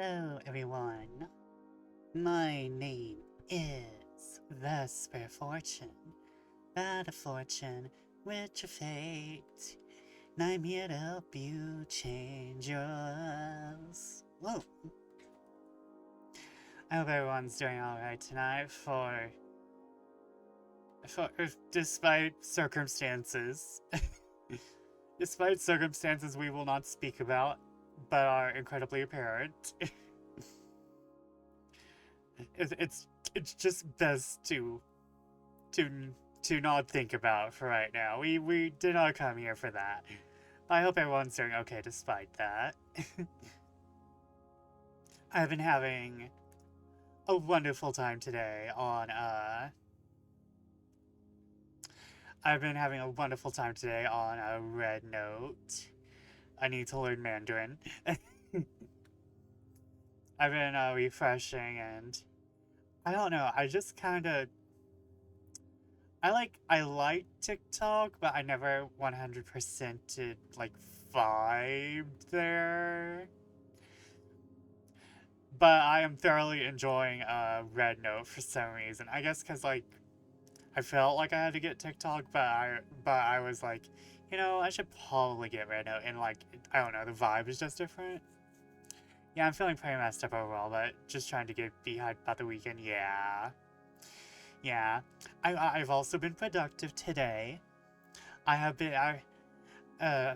Hello, everyone. My name is Vesper Fortune, bad fortune, witch of fate, and I'm here to help you change yours. Whoa! I hope everyone's doing alright tonight despite circumstances. Despite circumstances we will not speak about, but are incredibly apparent. it's just best to not think about for right now. We did not come here for that. I hope everyone's doing okay despite that. I've been having a wonderful time today on a Red Note. I need to learn Mandarin. I've been refreshing, and I don't know, I just kind of I like TikTok, but I never 100% did like vibe there. But I am thoroughly enjoying Red Note for some reason. I guess because like I felt like I had to get TikTok, but I was like, you know, I should probably get Red Note, and like I don't know, the vibe is just different. Yeah, I'm feeling pretty messed up overall, but just trying to be hyped about the weekend. Yeah. I've also been productive today. I have been uh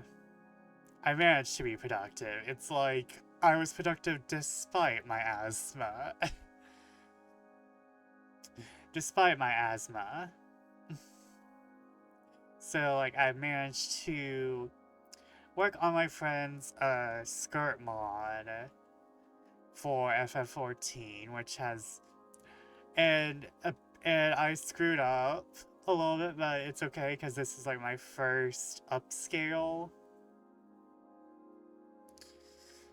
I managed to be productive. It's like I was productive despite my asthma. Despite my asthma. So like I managed to work on my friend's skirt mod for FF14, which has and I screwed up a little bit, but it's okay because this is like my first upscale.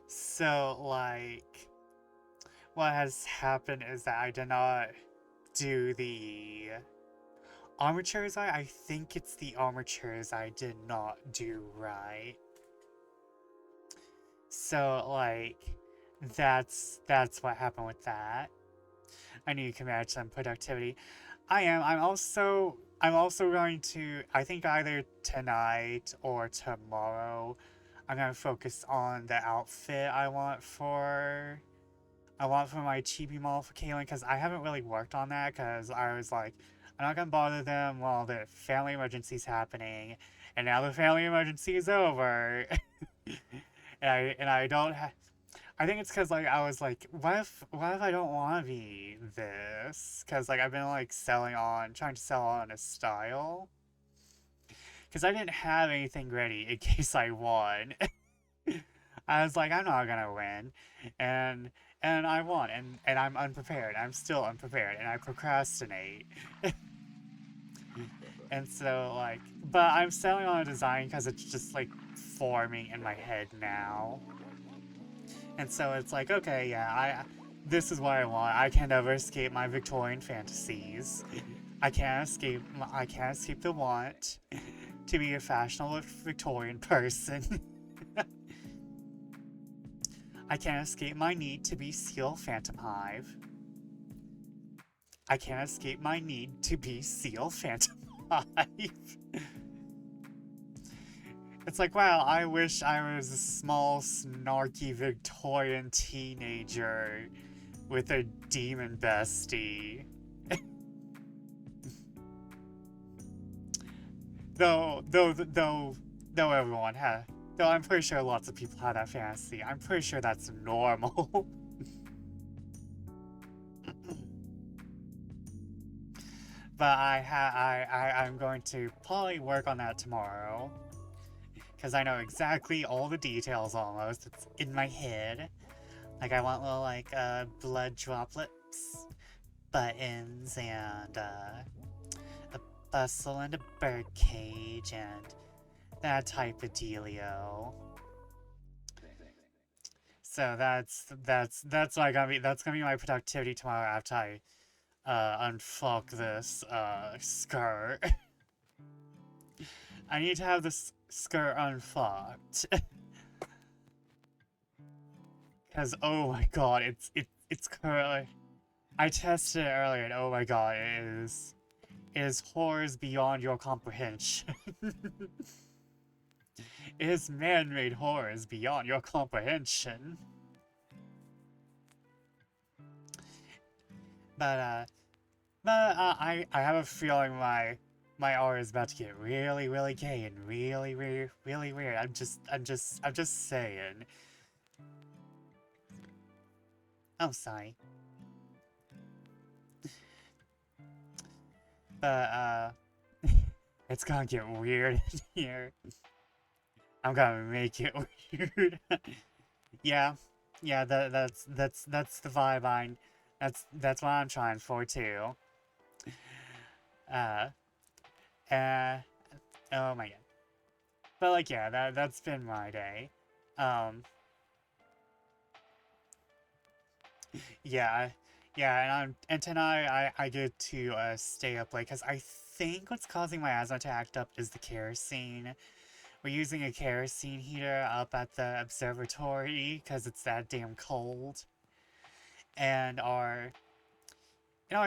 So like what has happened is that I did not do the armatures right. I think it's the armatures I did not do right. So like that's what happened with that. I need to match some productivity. I'm also going to, I think either tonight or tomorrow, I'm gonna focus on the outfit I want for my chibi model for Kaylin, because I haven't really worked on that because I was like, I'm not gonna bother them while the family emergency's happening, and now the family emergency is over, and I don't have. I think it's because like I was like, what if I don't want to be this? Because like I've been like trying to sell on a style. Because I didn't have anything ready in case I won. I was like, I'm not gonna win, and I won, and I'm unprepared. I'm still unprepared, and I procrastinate. And so like, but I'm selling on a design because it's just like forming in my head now. And so it's like, okay, yeah, this is what I want. I can never escape my Victorian fantasies. I can't escape the want to be a fashionable Victorian person. I can't escape my need to be Seal Phantom Hive. I can't escape my need to be Seal Phantom Hive. It's like, wow, I wish I was a small, snarky Victorian teenager with a demon bestie. though everyone had, though I'm pretty sure lots of people had that fantasy. I'm pretty sure that's normal. But I'm going to probably work on that tomorrow, because I know exactly all the details almost. It's in my head. Like I want little like blood droplets, buttons, and a bustle and a bird cage and that type of dealio. So that's like that's gonna be my productivity tomorrow after I unfuck this skirt. I need to have this skirt unfucked. Cause oh my god, it's currently. I tested it earlier, and oh my god, it is horrors beyond your comprehension. It is man-made horrors beyond your comprehension. But I have a feeling my aura is about to get really really gay and really really really weird. I'm just saying. I'm sorry. But it's gonna get weird in here. I'm gonna make it weird. Yeah, yeah. That's the vibe. That's what I'm trying for too. Uh, uh. Oh my god. But like, yeah. That's been my day. Um. Yeah. Yeah, and tonight I get to stay up late because I think what's causing my asthma to act up is the kerosene. We're using a kerosene heater up at the observatory because it's that damn cold. And our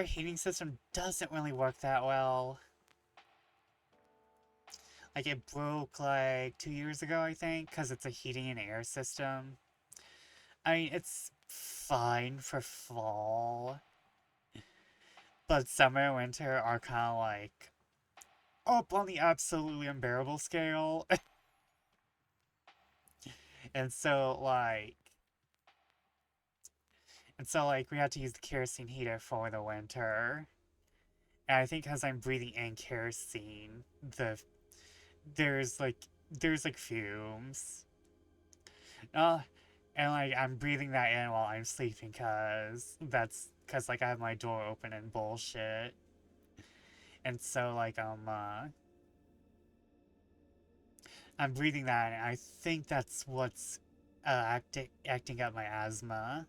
heating system doesn't really work that well. Like it broke like 2 years ago, I think, because it's a heating and air system. I mean, it's fine for fall, but summer and winter are kind of like up on the absolutely unbearable scale. and so like we had to use the kerosene heater for the winter. And I think because I'm breathing in kerosene, there's like there's like fumes. Uh, and like I'm breathing that in while I'm sleeping because like I have my door open and bullshit. And so like I'm breathing that in, and I think that's what's acting up my asthma.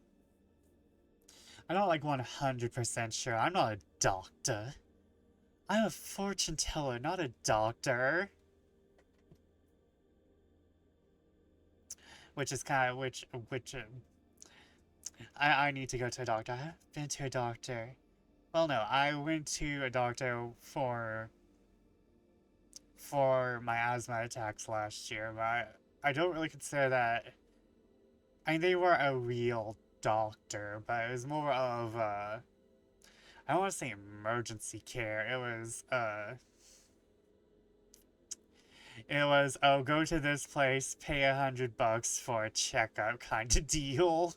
I'm not like 100% sure. I'm not a doctor. I'm a fortune teller, not a doctor. Which is kind of which I need to go to a doctor. I haven't been to a doctor. Well, no, I went to a doctor for my asthma attacks last year, but I don't really consider that. I mean, they were a real doctor, but it was more of I don't want to say emergency care. It was oh go to this place, pay $100 for a checkup kind of deal.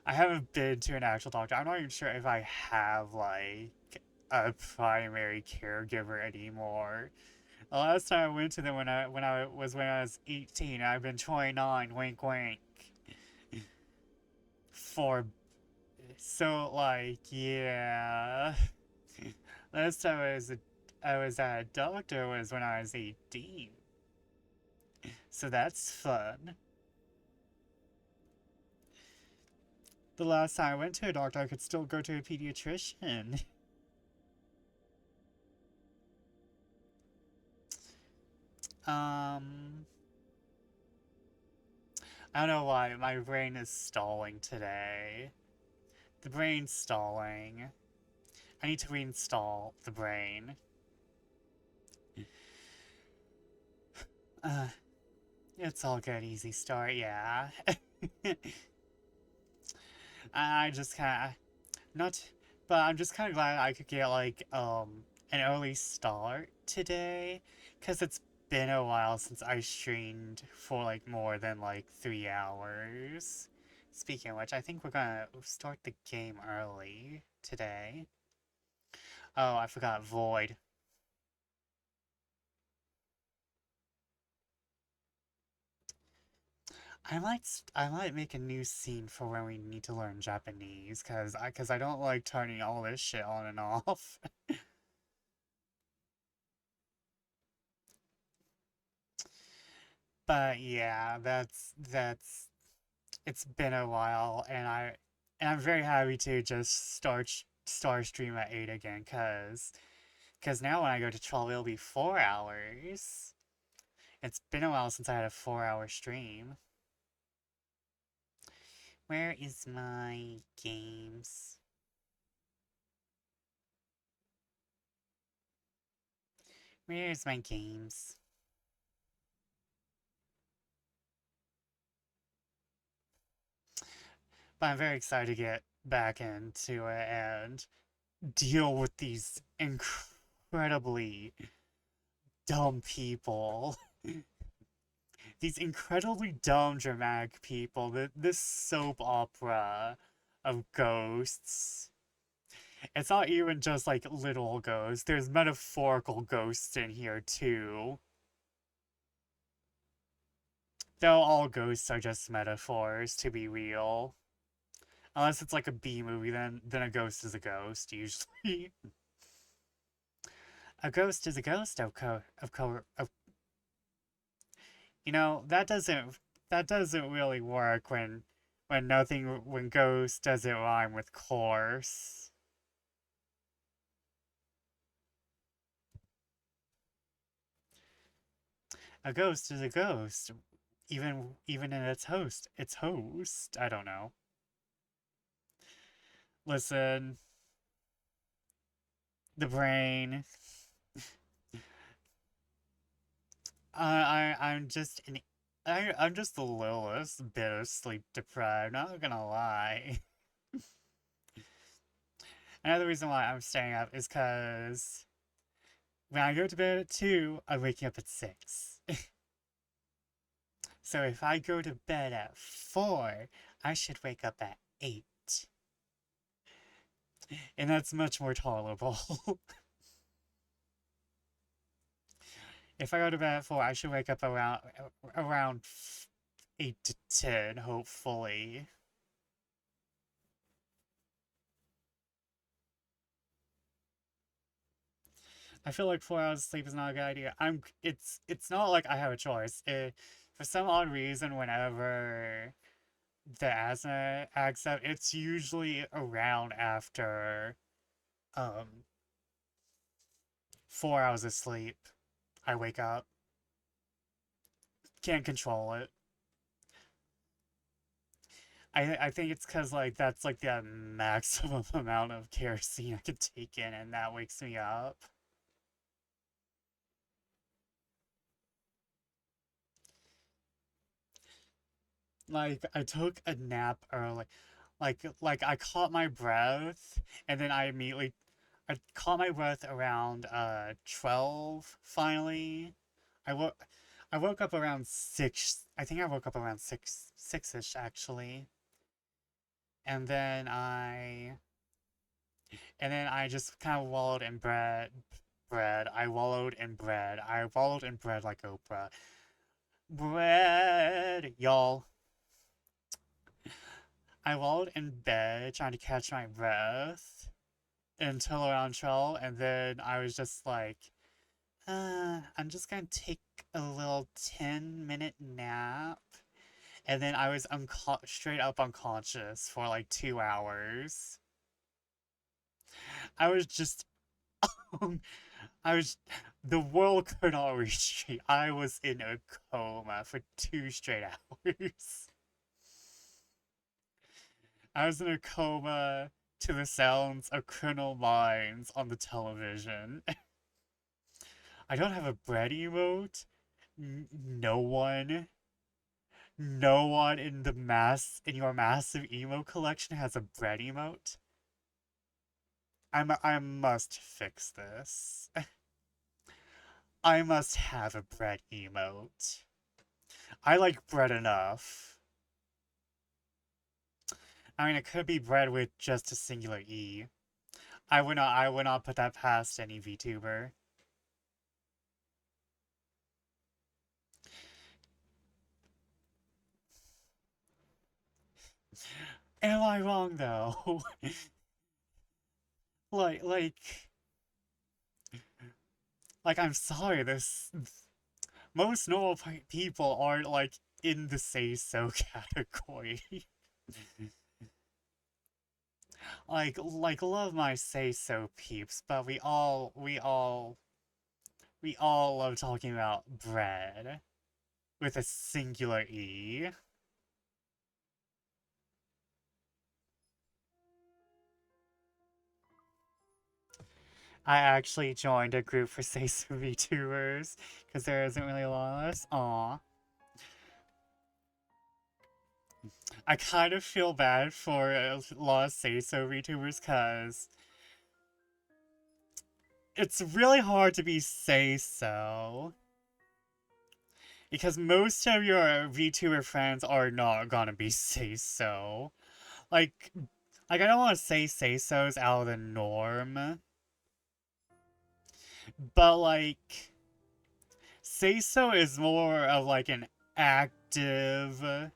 I haven't been to an actual doctor. I'm not even sure if I have like a primary caregiver anymore. The last time I went to them when I was 18. I've been 29. Wink, wink. For so like yeah. Last time I was at a doctor was when I was 18. So that's fun. The last time I went to a doctor, I could still go to a pediatrician. um, I don't know why my brain is stalling today. The brain's stalling. I need to reinstall the brain. Uh, it's all good, easy start, yeah. I just kind of not, but I'm just kind of glad I could get like an early start today, cause it's been a while since I streamed for like more than like 3 hours. Speaking of which, I think we're gonna start the game early today. Oh, I forgot Void. I might make a new scene for when we need to learn Japanese, cause I don't like turning all this shit on and off. But yeah, that's it's been a while, and I'm very happy to just start stream at 8 again, cause now when I go to 12, it'll be 4 hours. It's been a while since I had a 4 hour stream. Where is my games? Where's my games? But I'm very excited to get back into it and deal with these incredibly dumb people. These incredibly dumb, dramatic people. This soap opera of ghosts. It's not even just like literal ghosts, there's metaphorical ghosts in here too. Though all ghosts are just metaphors to be real. Unless it's like a B movie, then a ghost is a ghost, usually. A ghost is a ghost, of that doesn't really work when ghost doesn't rhyme with course. A ghost is a ghost, even in its host. I don't know. Listen, the brain. I'm just I'm just a littlest bit of sleep deprived. Not gonna lie. Another reason why I'm staying up is because when I go to bed at 2, I'm waking up at 6. So if I go to bed at 4, I should wake up at 8. And that's much more tolerable. If I go to bed at 4, I should wake up around 8 to 10, hopefully. I feel like 4 hours of sleep is not a good idea. It's not like I have a choice. For some odd reason, whenever the asthma acts up, it's usually around after um 4 hours of sleep. I wake up. Can't control it. I think it's because like that's like the maximum amount of kerosene I can take in, and that wakes me up. Like I took a nap early. Like I caught my breath, and then I caught my breath around 12 finally. I woke I woke up around 6. I think I woke up around 6ish actually. And then I just kind of wallowed in bread. I wallowed in bread. I wallowed in bread like Oprah. Bread, y'all. I wallowed in bed trying to catch my breath until around 12, and then I was just like, I'm just gonna take a little 10-minute nap. And then I was straight up unconscious for like 2 hours. I was just, I was, the world could not reach me. I was in a coma for 2 straight hours. I was in a coma to the sounds of Criminal Minds on the television. I don't have a bread emote. No one, no one in your massive emo collection has a bread emote. I must fix this. I must have a bread emote. I like bread enough. I mean, it could be bread with just a singular E. I would not put that past any VTuber. Am I wrong though? like, like, I'm sorry. This most normal people aren't like in the say so category. Love my say so peeps, but we all love talking about bread with a singular E. I actually joined a group for say so VTubers because there isn't really a lot of us. Aw. I kind of feel bad for a lot of say so VTubers because it's really hard to be say so. Because most of your VTuber friends are not gonna be say so. Like, I don't want to say so's out of the norm, but like, say so is more of like an active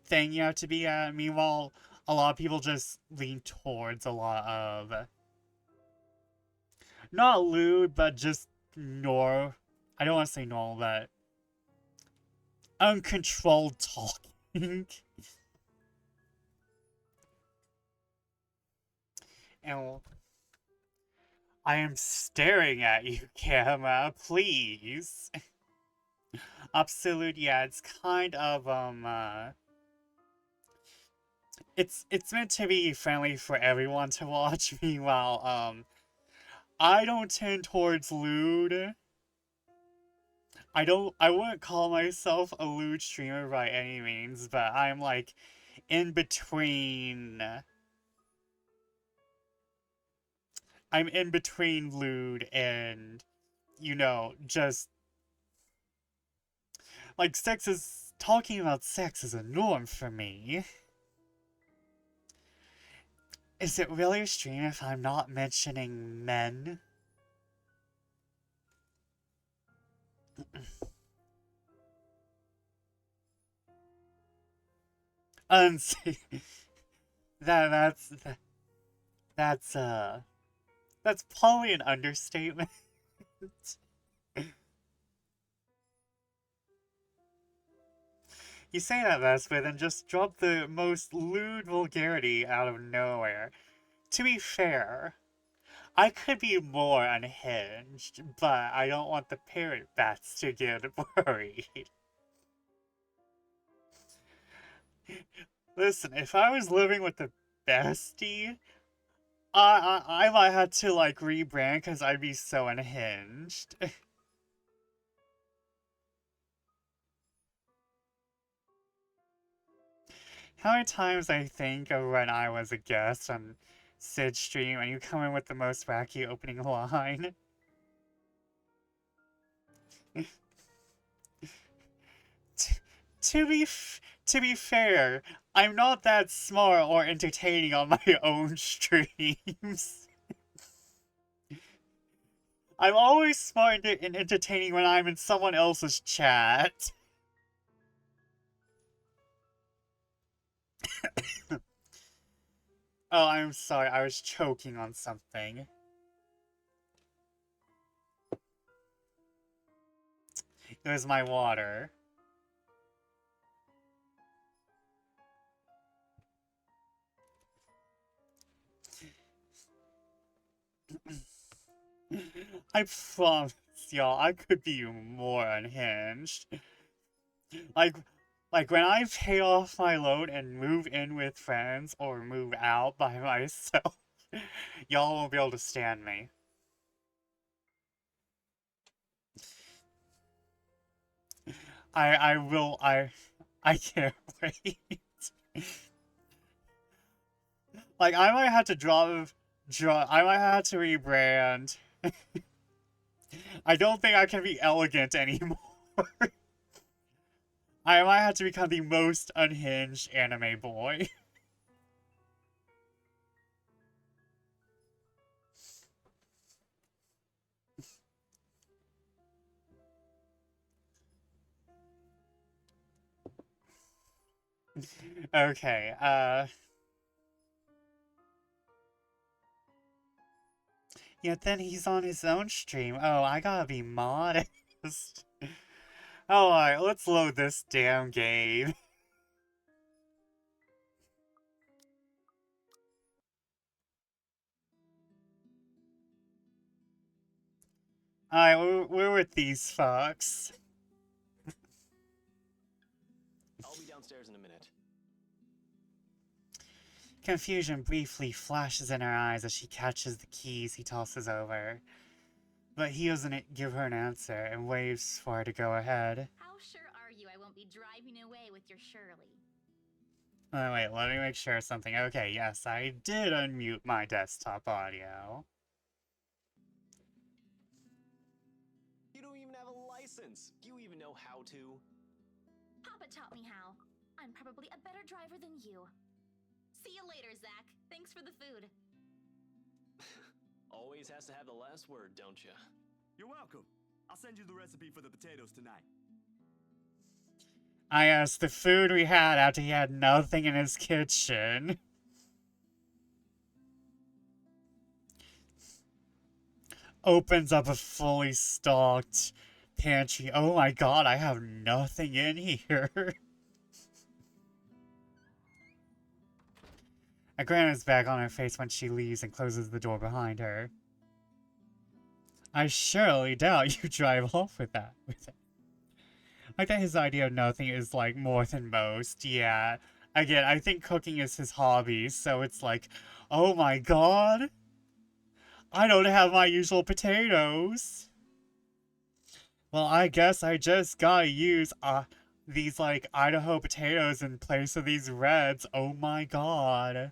thing you have to be at. Meanwhile, a lot of people just lean towards a lot of not lewd, but just I don't want to say normal, but uncontrolled talking. And I am staring at you, camera, please. Absolute, yeah, it's kind of, it's meant to be friendly for everyone to watch. Meanwhile, I don't tend towards lewd. I wouldn't call myself a lewd streamer by any means, but I'm like in between. I'm in between lewd and, just like talking about sex is a norm for me. Is it really a stream if I'm not mentioning men? Unsafe. that that's that, that's that's probably an understatement. You say that best, but then just drop the most lewd vulgarity out of nowhere. To be fair, I could be more unhinged, but I don't want the parrot bats to get worried. Listen, if I was living with a bestie, I might have to like rebrand because I'd be so unhinged. How many times I think of when I was a guest on Sid's stream and you come in with the most wacky opening line? T- to be fair, I'm not that smart or entertaining on my own streams. I'm always smart and entertaining when I'm in someone else's chat. Oh, I'm sorry, I was choking on something. It was my water. I promise y'all, I could be more unhinged. Like, like when I pay off my loan and move in with friends or move out by myself, y'all won't be able to stand me. I will, I can't wait. Like, I might have to I might have to rebrand. I don't think I can be elegant anymore. I might have to become the most unhinged anime boy. Okay, yet then he's on his own stream. Oh, I gotta be modest. Alright, let's load this damn game. Alright, we're with these fucks. I'll be downstairs in a minute. Confusion briefly flashes in her eyes as she catches the keys he tosses over. But he doesn't give her an answer and waves for her to go ahead. How sure are you I won't be driving away with your Shirley? Oh, wait, let me make sure of something. Okay, yes, I did unmute my desktop audio. You don't even have a license. Do you even know how to? Papa taught me how. I'm probably a better driver than you. See you later, Zach. Thanks for the food. Always has to have the last word, don't you? You're welcome. I'll send you the recipe for the potatoes tonight. I asked the food we had after he had nothing in his kitchen. Opens up a fully stocked pantry. Oh my god, I have nothing in here. A grin is back on her face when she leaves and closes the door behind her. I surely doubt you drive off with that. Like that his idea of nothing is like more than most. Yeah. Again, I think cooking is his hobby, so it's like, oh my god, I don't have my usual potatoes. Well, I guess I just gotta use these like Idaho potatoes in place of these reds. Oh my god.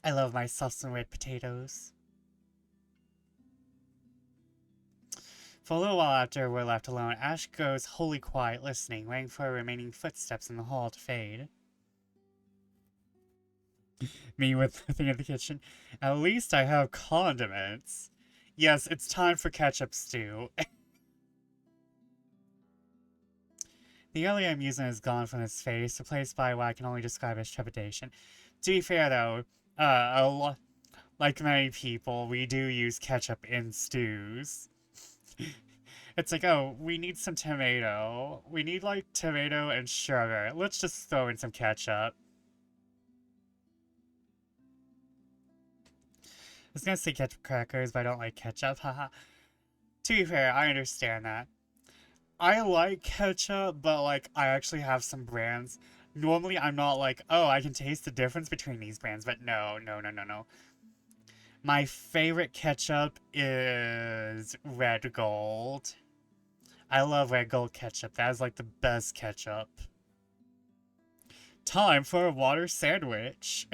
I love my soft and red potatoes. For a little while after we're left alone, Ash goes wholly quiet, listening, waiting for remaining footsteps in the hall to fade. Me with nothing in the kitchen. At least I have condiments. Yes, it's time for ketchup stew. The early amusement is gone from his face, replaced by what I can only describe as trepidation. To be fair, though, like many people, we do use ketchup in stews. It's like, oh, we need some tomato. We need, like, tomato and sugar. Let's just throw in some ketchup. I was gonna say ketchup crackers, but I don't like ketchup, haha. To be fair, I understand that. I like ketchup, but, like, I actually have some brands. Normally, I'm not like, oh, I can taste the difference between these brands, but no. My favorite ketchup is Red Gold. I love Red Gold ketchup. That is like the best ketchup. Time for a water sandwich.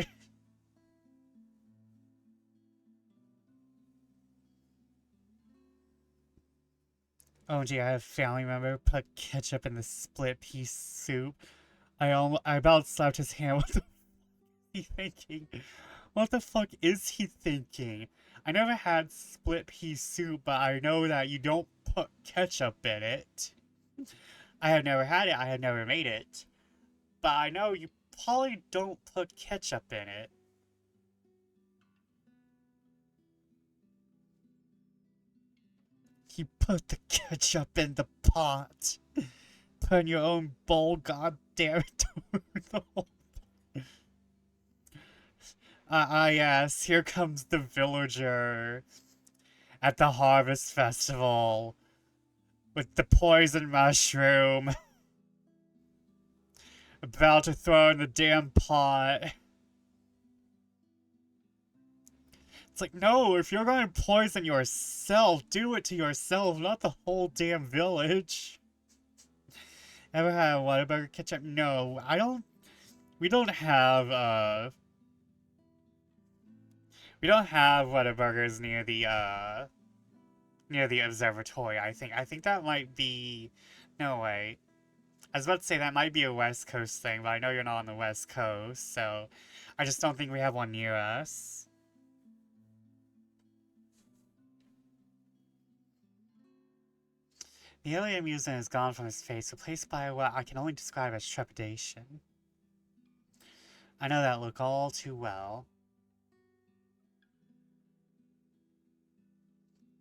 Oh gee, I have a family member put ketchup in the split pea soup. I about slapped his hand. What the fuck is he thinking? What the fuck is he thinking? I never had split pea soup, but I know that you don't put ketchup in it. I have never had it, I have never made it. But I know you probably don't put ketchup in it. You put the ketchup in the pot. Put in your own bowl, god damn it. Yes, here comes the villager at the harvest festival with the poison mushroom about to throw in the damn pot. It's like, no, if you're going to poison yourself, do it to yourself, not the whole damn village. Ever had a Whataburger ketchup? No, I don't. We don't have Whataburgers near the observatory. I think that might be. No, wait. I was about to say that might be a West Coast thing, but I know you're not on the West Coast, so I just don't think we have one near us. The early amusement is gone from his face, replaced by what I can only describe as trepidation. I know that look all too well.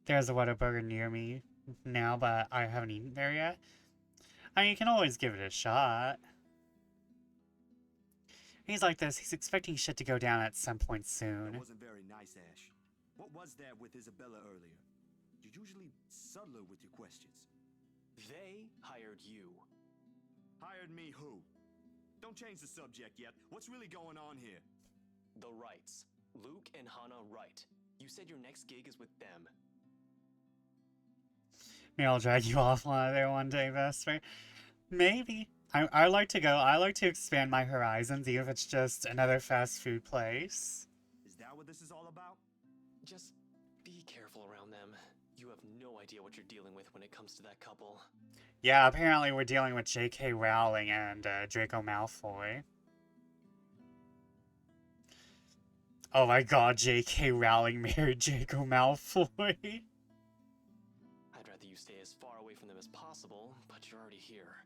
There's a Whataburger near me now, but I haven't eaten there yet. I mean, you can always give it a shot. He's like this, he's expecting shit to go down at some point soon. That wasn't very nice, Ash. What was there with Isabella earlier? You're usually subtler with your questions. They hired you. Hired me who? Don't change the subject yet. What's really going on here? The Wrights. Luke and Hannah Wright. You said your next gig is with them. Maybe I'll drag you off there one day, Vesper. Maybe. I like to go. I like to expand my horizons, even if it's just another fast food place. Is that what this is all about? Just be careful around them. You have no idea what you're dealing with when it comes to that couple. Yeah, apparently we're dealing with J.K. Rowling and Draco Malfoy. Oh my god, J.K. Rowling married Draco Malfoy. I'd rather you stay as far away from them as possible, but you're already here.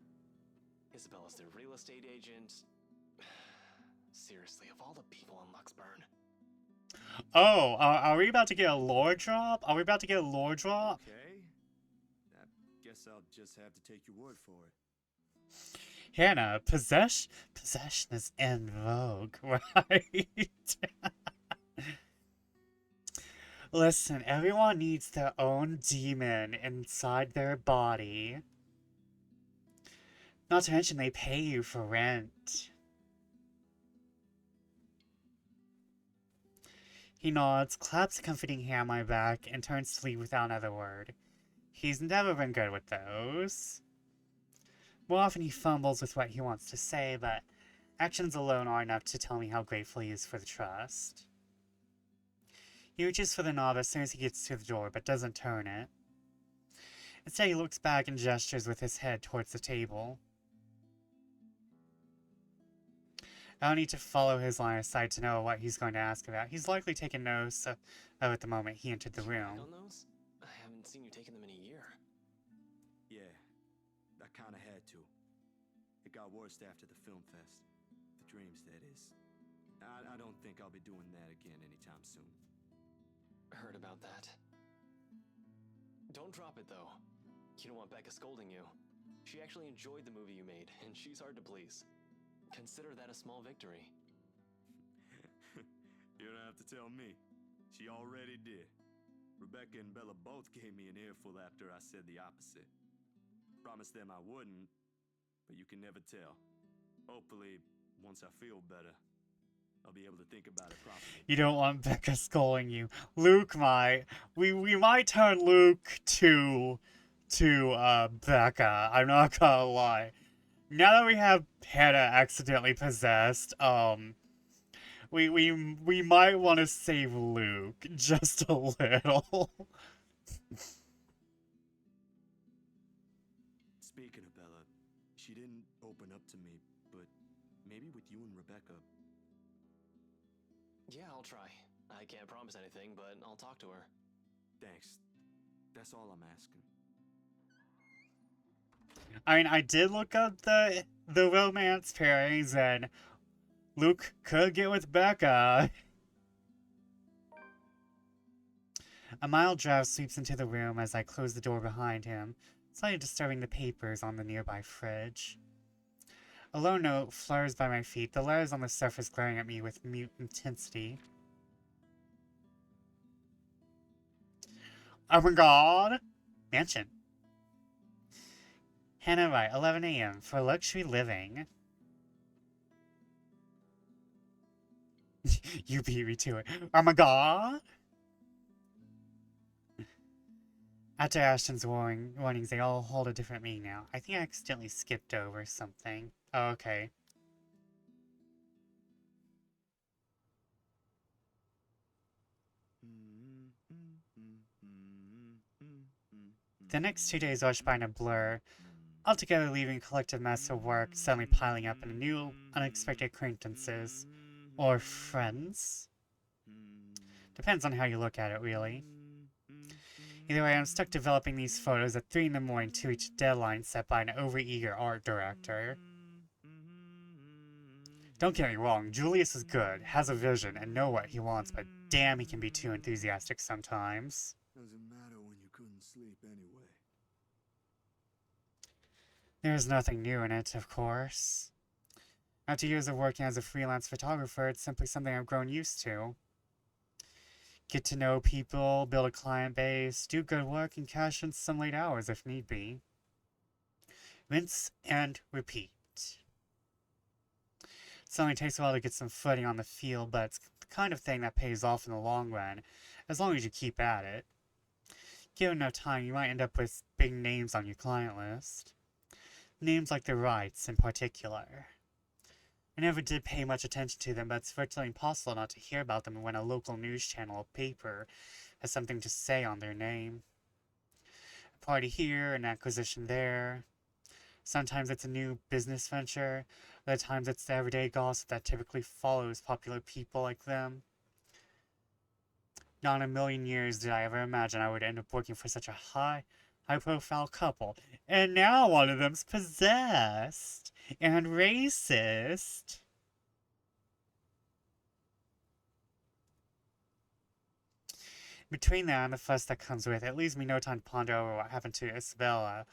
Isabella's their real estate agent. Seriously, of all the people in Luxburn. Oh, are we about to get a lore drop? Are we about to get a lore drop? Okay. I guess I'll just have to take your word for it. Hannah, possession is in vogue, right? Listen, everyone needs their own demon inside their body. Not to mention they pay you for rent. He nods, claps a comforting hand on my back, and turns to leave without another word. He's never been good with those. More often he fumbles with what he wants to say, but actions alone are enough to tell me how grateful he is for the trust. He reaches for the knob as soon as he gets to the door, but doesn't turn it. Instead, he looks back and gestures with his head towards the table. I don't need to follow his line of sight to know what he's going to ask about. He's likely taken notice of it the moment he entered the room. On those? I haven't seen you taking them in a year. Yeah, I kinda had to. It got worse after the film fest. The dreams, that is. I don't think I'll be doing that again anytime soon. Heard about that. Don't drop it, though. You don't want Becca scolding you. She actually enjoyed the movie you made, and she's hard to please. Consider that a small victory. You don't have to tell me. She already did. Rebecca and Bella both gave me an earful after I said the opposite. Promised them I wouldn't, but you can never tell. Hopefully, once I feel better, I'll be able to think about it properly. You don't want Becca scolding you. Luke might. We might turn Luke to Becca. I'm not gonna lie. Now that we have Hannah accidentally possessed, we might want to save Luke just a little. Speaking of Bella, she didn't open up to me, but maybe with you and Rebecca. Yeah, I'll try. I can't promise anything, but I'll talk to her. Thanks. That's all I'm asking. I mean, I did look up the romance pairings, and Luke could get with Becca. A mild drowse sweeps into the room as I close the door behind him, slightly disturbing the papers on the nearby fridge. A low note flutters by my feet, the letters on the surface glaring at me with mute intensity. Oh my god! Mansion. Hannah Wright, 11 a.m. for luxury living. You beat me to it. Oh my god! After Ashton's warnings, they all hold a different meaning now. I think I accidentally skipped over something. Oh, okay. The next 2 days rushed by in a blur, altogether leaving a collective mess of work suddenly piling up into new, unexpected acquaintances. Or friends. Depends on how you look at it, really. Either way, I'm stuck developing these photos at 3 in the morning to reach a deadline set by an overeager art director. Don't get me wrong, Julius is good, has a vision, and know what he wants, but damn, he can be too enthusiastic sometimes. Doesn't matter when you couldn't sleep anyway. There's nothing new in it, of course. After years of working as a freelance photographer, it's simply something I've grown used to. Get to know people, build a client base, do good work, and cash in some late hours if need be. Rinse and repeat. It only takes a while to get some footing on the field, but it's the kind of thing that pays off in the long run, as long as you keep at it. Given enough time, you might end up with big names on your client list. Names like the Wrights, in particular. I never did pay much attention to them, but it's virtually impossible not to hear about them when a local news channel or paper has something to say on their name. A party here, an acquisition there. Sometimes it's a new business venture, other times it's the everyday gossip that typically follows popular people like them. Not in a million years did I ever imagine I would end up working for such a high-profile couple. And now one of them's possessed and racist. Between that and the fuss that comes with it leaves me no time to ponder over what happened to Isabella,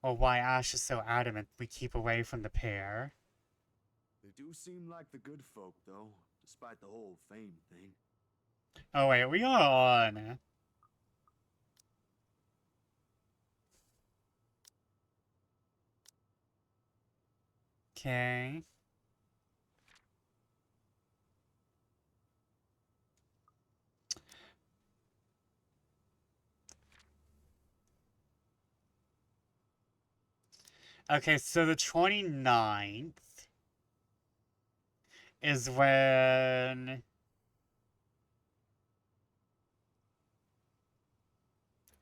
or why Ash is so adamant we keep away from the pair. They do seem like the good folk, though, despite the whole fame thing. Oh wait, we are on. Okay. Okay, so the 29th is when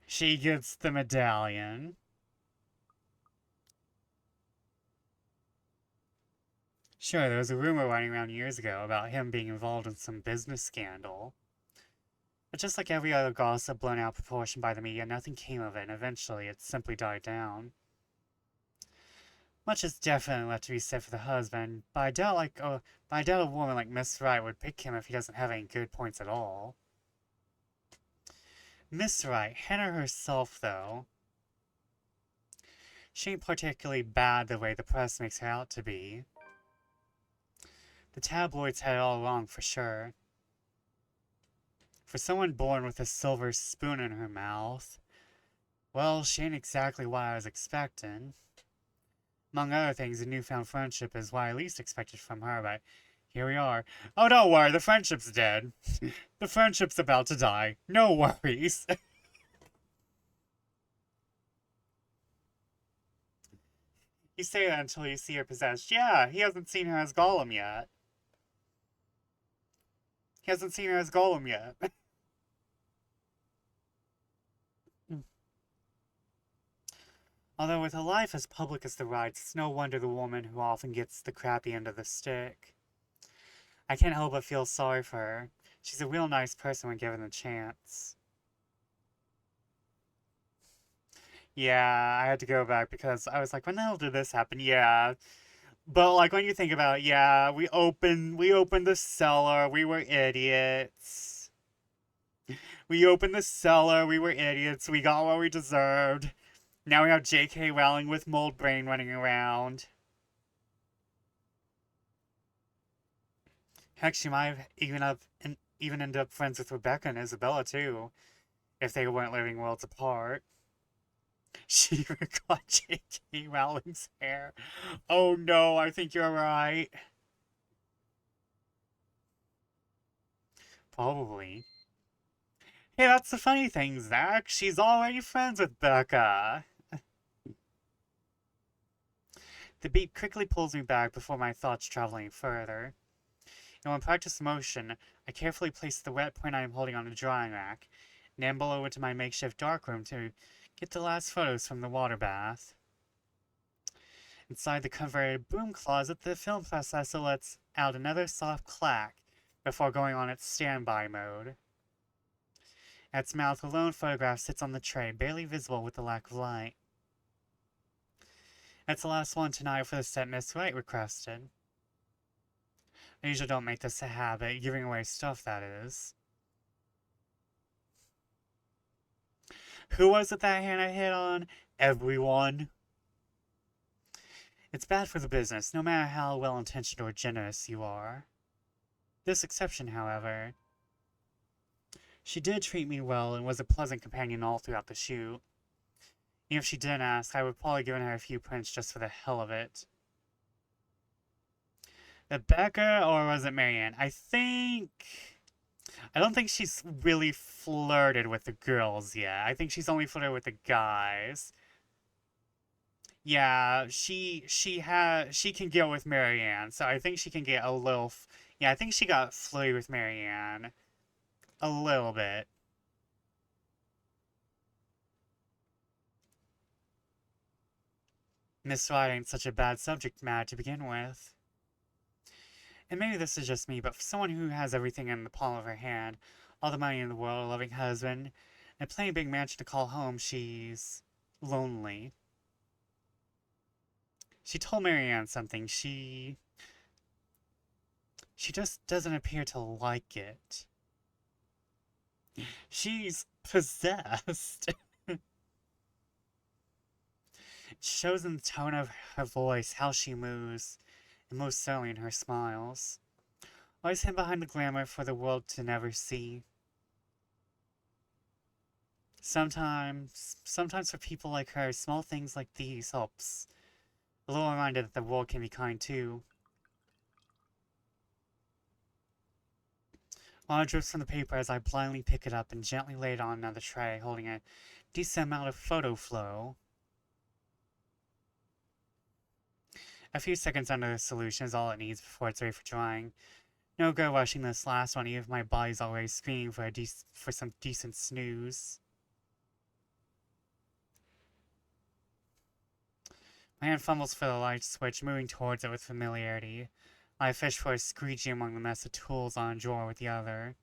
she gets the medallion. Sure, there was a rumor running around years ago about him being involved in some business scandal. But just like every other gossip blown out of proportion by the media, nothing came of it, and eventually it simply died down. Much is definitely left to be said for the husband, but I doubt a woman like Miss Wright would pick him if he doesn't have any good points at all. Miss Wright, Hannah herself, though, she ain't particularly bad the way the press makes her out to be. The tabloids had it all wrong for sure. For someone born with a silver spoon in her mouth, well, she ain't exactly what I was expecting. Among other things, a newfound friendship is what I least expected from her, but here we are. Oh, don't worry, the friendship's dead. The friendship's about to die. No worries. You say that until you see her possessed. Yeah, he hasn't seen her as Gollum yet. He hasn't seen her as Gollum yet. Although with a life as public as the Wrights, it's no wonder the woman who often gets the crappy end of the stick. I can't help but feel sorry for her. She's a real nice person when given the chance. Yeah, I had to go back because I was like, when the hell did this happen? Yeah. But like when you think about it, yeah, we opened the cellar, we were idiots. We opened the cellar, we were idiots, we got what we deserved. Now we have J.K. Rowling with mold brain running around. Heck, she might have even ended up friends with Rebecca and Isabella too, if they weren't living worlds apart. She got J.K. Rowling's hair. Oh no, I think you're right. Probably. Hey, that's the funny thing, Zach. She's already friends with Becca. The beat quickly pulls me back before my thoughts travel any further. In practice motion, I carefully place the wet point I am holding on a drying rack, and amble over to my makeshift darkroom to get the last photos from the water bath. Inside the converted broom closet, the film processor lets out another soft clack before going on its standby mode. At its mouth, a lone photograph sits on the tray, barely visible with the lack of light. That's the last one tonight for the set Miss Wright requested. I usually don't make this a habit, giving away stuff, that is. Who was it that Hannah hit on? Everyone. It's bad for the business, no matter how well-intentioned or generous you are. This exception, however. She did treat me well and was a pleasant companion all throughout the shoot. Even if she didn't ask, I would probably given her a few prints just for the hell of it. Becca, or was it Marianne? I don't think she's really flirted with the girls yet. I think she's only flirted with the guys. Yeah, she can get with Marianne, so I think she can get a little. Yeah, I think she got flirty with Marianne a little bit. Miswriting such a bad subject matter to begin with. And maybe this is just me, but for someone who has everything in the palm of her hand, all the money in the world, a loving husband, and plenty big mansion to call home, she's lonely. She told Marianne something. She just doesn't appear to like it. She's possessed. It shows in the tone of her voice, how she moves, and most certainly in her smiles. Always hidden behind the glamour for the world to never see. Sometimes for people like her, small things like these helps. A little reminder that the world can be kind too. Water drips from the paper as I blindly pick it up and gently lay it on another tray, holding a decent amount of photo flow. A few seconds under the solution is all it needs before it's ready for drying. No go rushing this last one, even if my body's already screaming for some decent snooze. My hand fumbles for the light switch, moving towards it with familiarity. I fish for a squeegee among the mess of tools on a drawer with the other.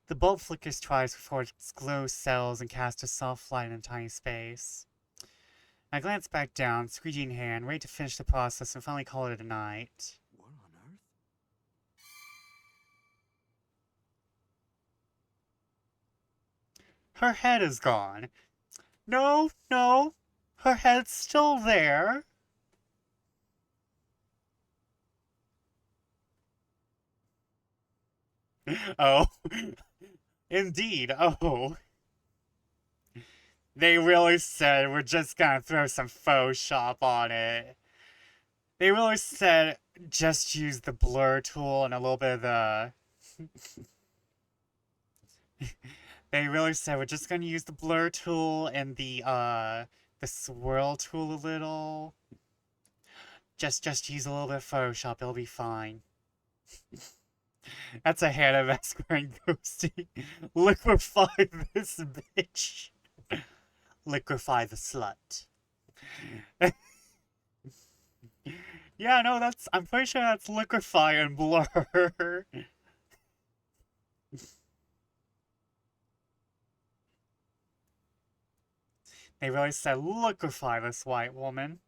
The bulb flickers twice before its glow settles and casts a soft light in a tiny space. I glance back down, squeegee in hand, ready to finish the process and finally call it a night. What on earth? Her head is gone. No, her head's still there. Oh, indeed, oh. They really said we're just gonna throw some Photoshop on it. They really said just use the blur tool and a little bit of the... They really said we're just gonna use the blur tool and the swirl tool a little. Just use a little bit of Photoshop, it'll be fine. That's a hand of wearing ghosty. Liquefy this bitch. Liquefy the slut. Yeah, no, I'm pretty sure that's liquefy and blur. They really said liquefy this white woman.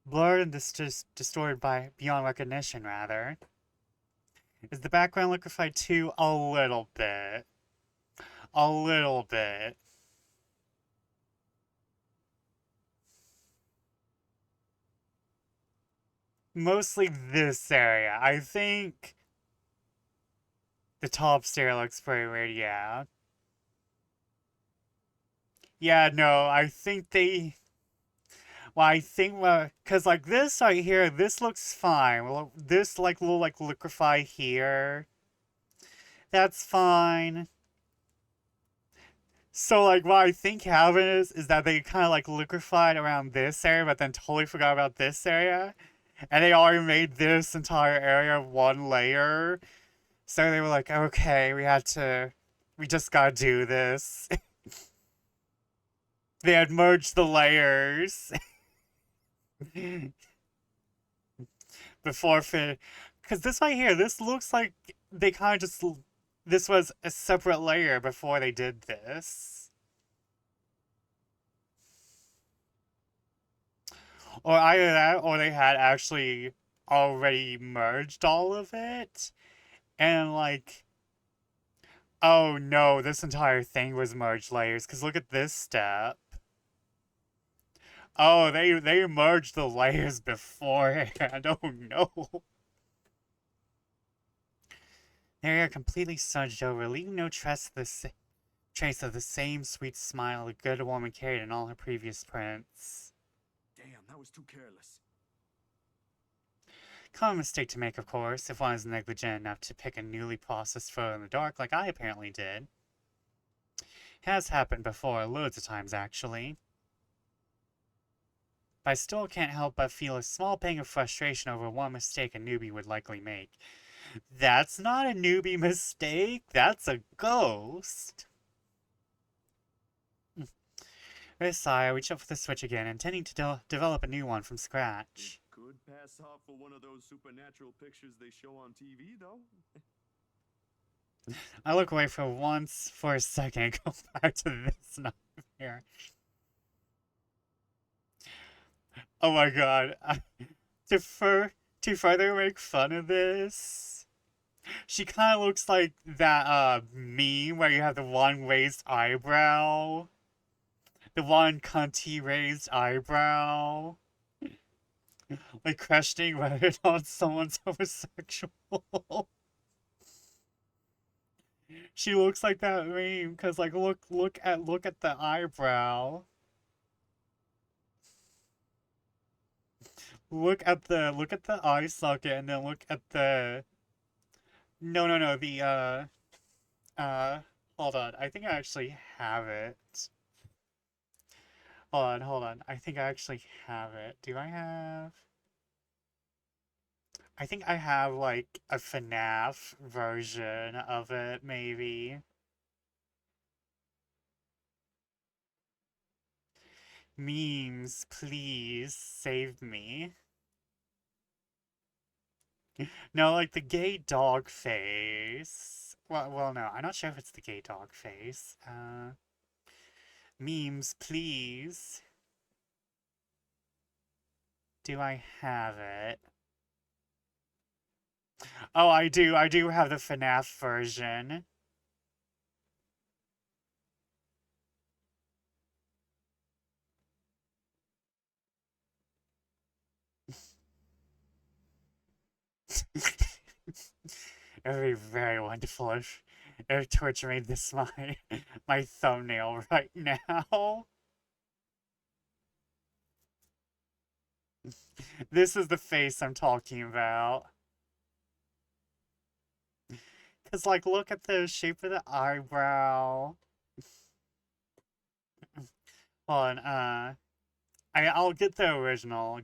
Blurred and distorted by beyond recognition, rather. Is the background liquefied too? A little bit. A little bit. Mostly this area. I think the top stair looks pretty weird, yeah. Yeah, no, I think they... Well, I think, because, like, this right here, this looks fine. Well, this, like, little, like, liquefy here. That's fine. So, like, what I think happened is that they kind of, like, liquefied around this area, but then totally forgot about this area. And they already made this entire area one layer. So they were like, okay, we just gotta do this. They had merged the layers. Before because this right here, this looks like they kind of just, this was a separate layer before they did this. Or either that, or they had actually already merged all of it. And like, oh no, this entire thing was merged layers, because look at this step. Oh, they merged the layers beforehand. Oh no. The area completely smudged over, leaving no trace of trace of the same sweet smile the good woman carried in all her previous prints. Damn, that was too careless. Common mistake to make, of course, if one is negligent enough to pick a newly processed photo in the dark like I apparently did. Has happened before, loads of times actually. But I still can't help but feel a small pang of frustration over one mistake a newbie would likely make. That's not a newbie mistake, that's a ghost. With a sigh, I reach up for the switch again, intending to develop a new one from scratch. Could pass off for one of those supernatural pictures they show on TV, though. I look away for a second, and go back to this nightmare. Oh my god. To further make fun of this, she kind of looks like that meme where you have the one raised eyebrow. The one cunty raised eyebrow. Like questioning whether or not someone's homosexual. She looks like that meme because like look at the eyebrow. Look at the eye socket and then look at the no the hold on. I think I actually have it. Hold on. I think I actually have it. Do I have? I think I have like a FNAF version of it, maybe. Memes, please save me. No, like the gay dog face. Well, no, I'm not sure if it's the gay dog face. Memes, please. Do I have it? Oh, I do have the FNAF version. It would be very wonderful if Twitch made this my thumbnail right now. This is the face I'm talking about. Cause like look at the shape of the eyebrow. Hold on, I'll get the original.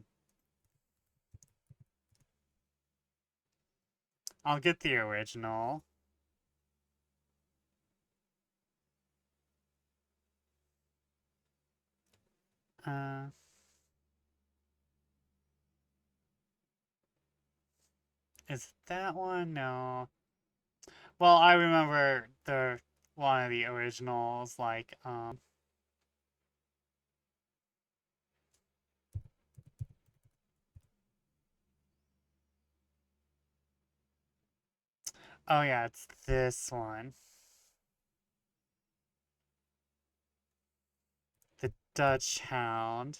I'll get the original. Uh, is it that one? No. Well, I remember the one of the originals, like, oh yeah, it's this one. The Dutch Hound.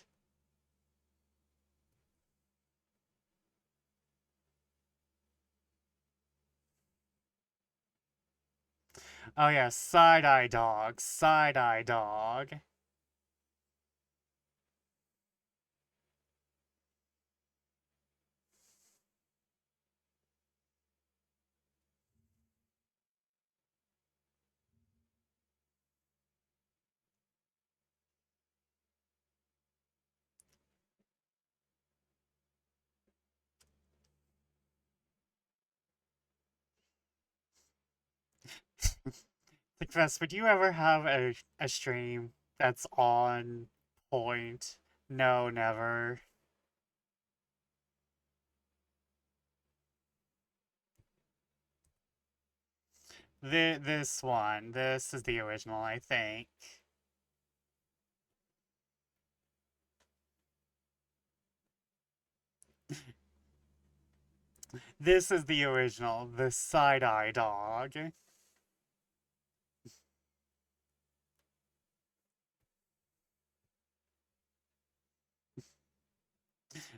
Oh yeah, side-eye dog, side-eye dog. Like, Vess, would you ever have a stream that's on point? No, never. This one. This is the original, I think. This is the original, the side-eye dog.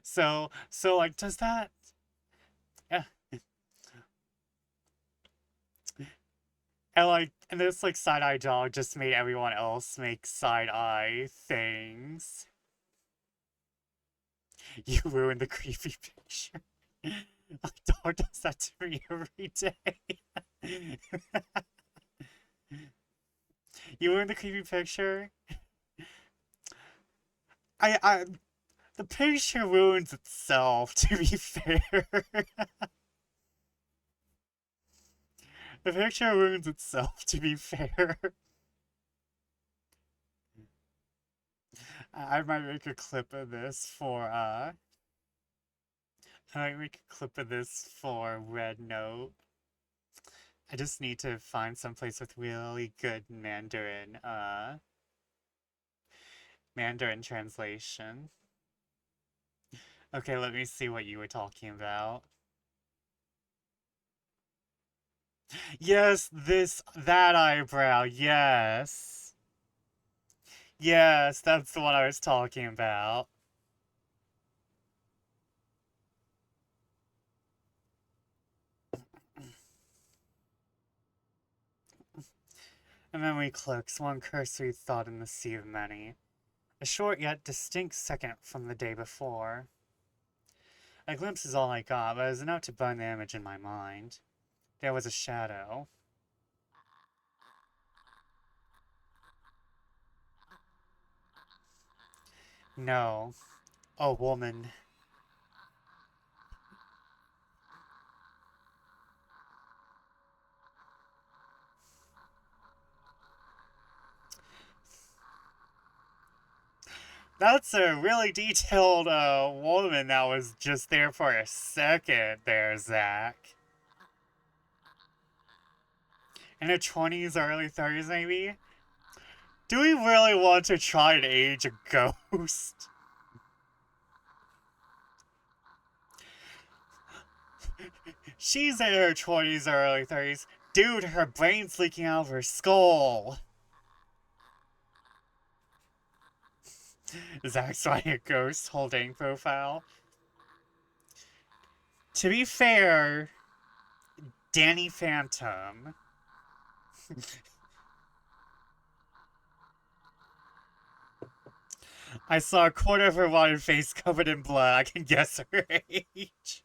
So like, does that? Uh, And this like side-eye dog just made everyone else make side-eye things. You ruined the creepy picture. My dog does that to me every day. You ruined the creepy picture. I the picture ruins itself, to be fair. The picture ruins itself, to be fair. I might make a clip of this for, I might make a clip of this for Red Note. I just need to find someplace with really good Mandarin translation. Okay, let me see what you were talking about. Yes, that eyebrow, yes. Yes, that's the one I was talking about. A memory cloaks one cursory thought in the sea of many. A short yet distinct second from the day before. A glimpse is all I got, but it was enough to burn the image in my mind. There was a shadow. No. A woman. That's a really detailed woman that was just there for a second there, Zach. In her 20s, early 30s, maybe? Do we really want to try to age a ghost? She's in her 20s, early 30s. Dude, her brain's leaking out of her skull. Zach's writing a ghost holding profile. To be fair, Danny Phantom. I saw a quarter of her rotten face covered in blood. I can guess her age.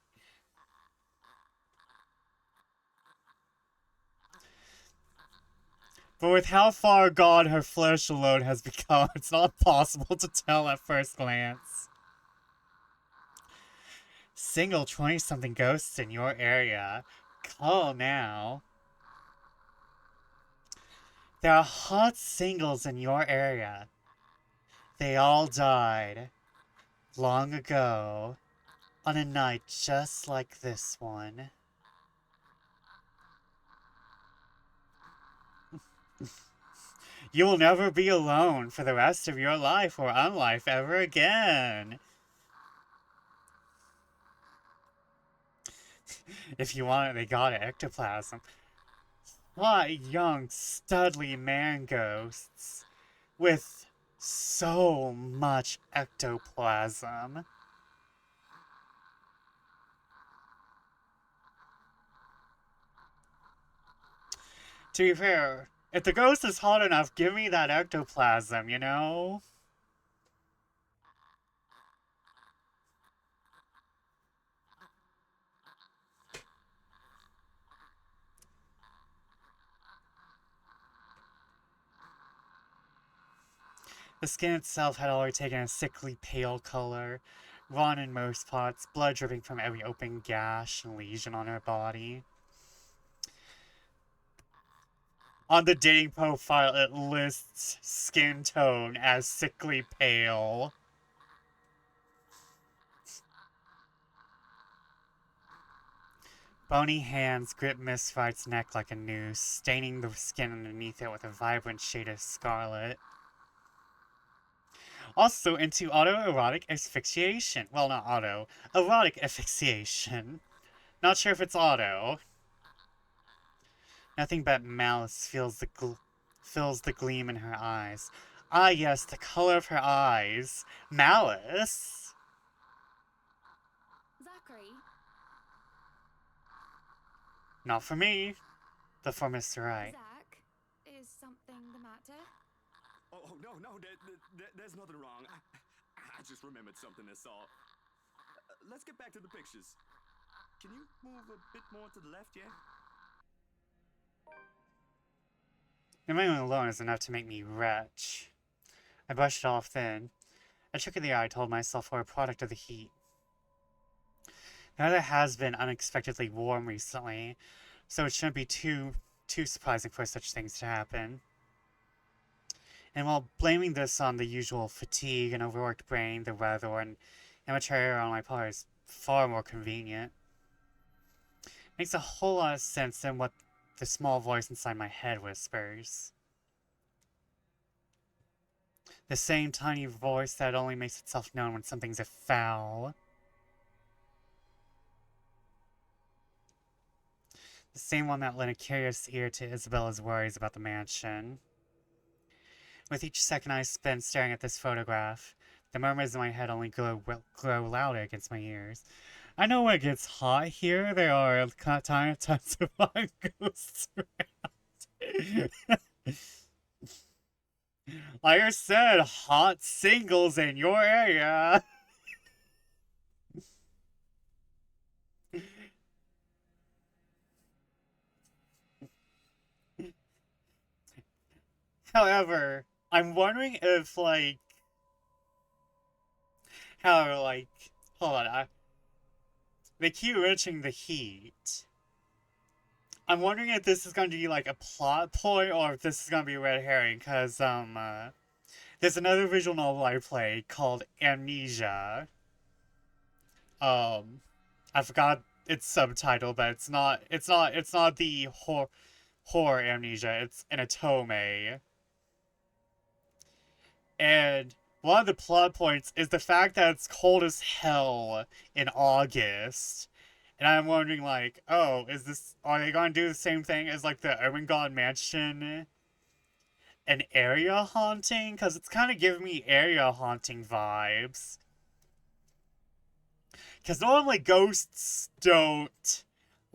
But with how far gone her flesh alone has become, it's not possible to tell at first glance. Single 20-something ghosts in your area. Call now. There are hot singles in your area. They all died. Long ago. On a night just like this one. You will never be alone for the rest of your life or unlife ever again. If you want it, they got it. Ectoplasm. What young, studly man ghosts with so much ectoplasm. To be fair, if the ghost is hot enough, give me that ectoplasm, you know? The skin itself had already taken a sickly pale color, raw in most spots, blood dripping from every open gash and lesion on her body. On the dating profile, it lists skin tone as sickly pale. Bony hands grip Miss Wright's neck like a noose, staining the skin underneath it with a vibrant shade of scarlet. Also into autoerotic asphyxiation. Well, not auto. Erotic asphyxiation. Not sure if it's auto. Nothing but malice fills the gleam in her eyes. Ah, yes, the color of her eyes. Malice? Zachary, Not for me, but for Mr. Wright. Zach, there's nothing wrong. I just remembered something, that's all. Let's get back to the pictures. Can you move a bit more to the left, yeah? The moment alone is enough to make me retch. I brushed it off then. A trick of the eye told myself we're a product of the heat. The weather has been unexpectedly warm recently, so it shouldn't be too surprising for such things to happen. And while blaming this on the usual fatigue and overworked brain, the weather, and amateur error on my part is far more convenient. Makes a whole lot of sense than what the small voice inside my head whispers. The same tiny voice that only makes itself known when something's a foul. The same one that lent a curious ear to Isabella's worries about the mansion. With each second I spend staring at this photograph, the murmurs in my head only grow louder against my ears. I know when it gets hot here, there are tons of hot ghosts around. Like I said, hot singles in your area. However, I'm wondering if, like, hold on, they keep mentioning the heat. I'm wondering if this is going to be, like, a plot point, or if this is going to be a red herring, because, there's another visual novel I played called Amnesia. I forgot its subtitle, but it's not the horror Amnesia, it's an otome. And one of the plot points is the fact that it's cold as hell in August. And I'm wondering, like, oh, are they going to do the same thing as, like, the Ermengarde Mansion? An area haunting? Because it's kind of giving me area haunting vibes. Because normally ghosts don't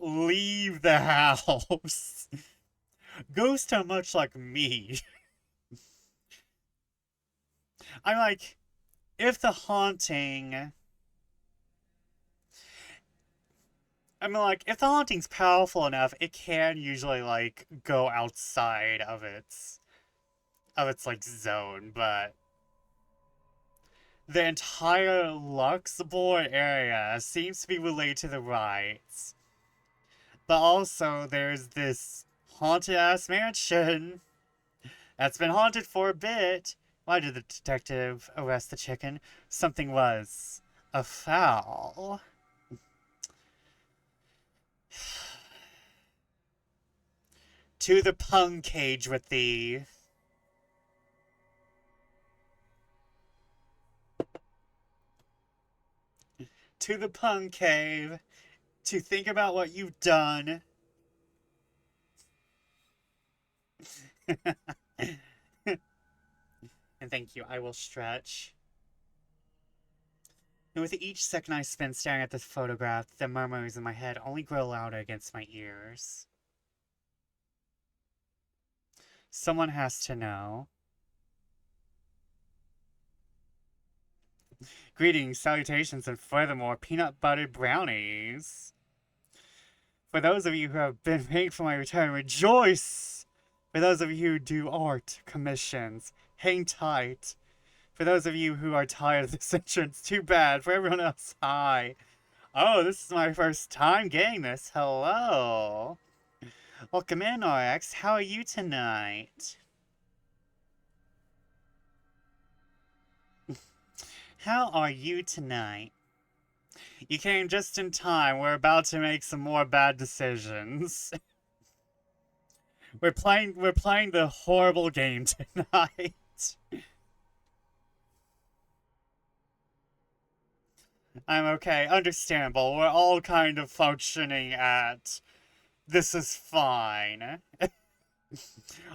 leave the house. Ghosts are much like me. I'm like, if the haunting's powerful enough, it can usually, like, go outside of its like, zone, but the entire Luxembourg area seems to be related to the rites. But also, there's this haunted-ass mansion that's been haunted for a bit. Why did the detective arrest the chicken? Something was afoul. To the pung cage with thee. To the pung cave. To think about what you've done. And thank you, I will stretch. And with each second I spend staring at this photograph, the murmurs in my head only grow louder against my ears. Someone has to know. Greetings, salutations, and furthermore, peanut buttered brownies. For those of you who have been waiting for my return, rejoice! For those of you who do art, commissions, hang tight. For those of you who are tired of this entrance, too bad. For everyone else, hi. Oh, this is my first time getting this. Hello. Welcome in, RX. How are you tonight? How are you tonight? You came just in time. We're about to make some more bad decisions. We're playing the horrible game tonight. I'm okay. Understandable. We're all kind of functioning at this is fine.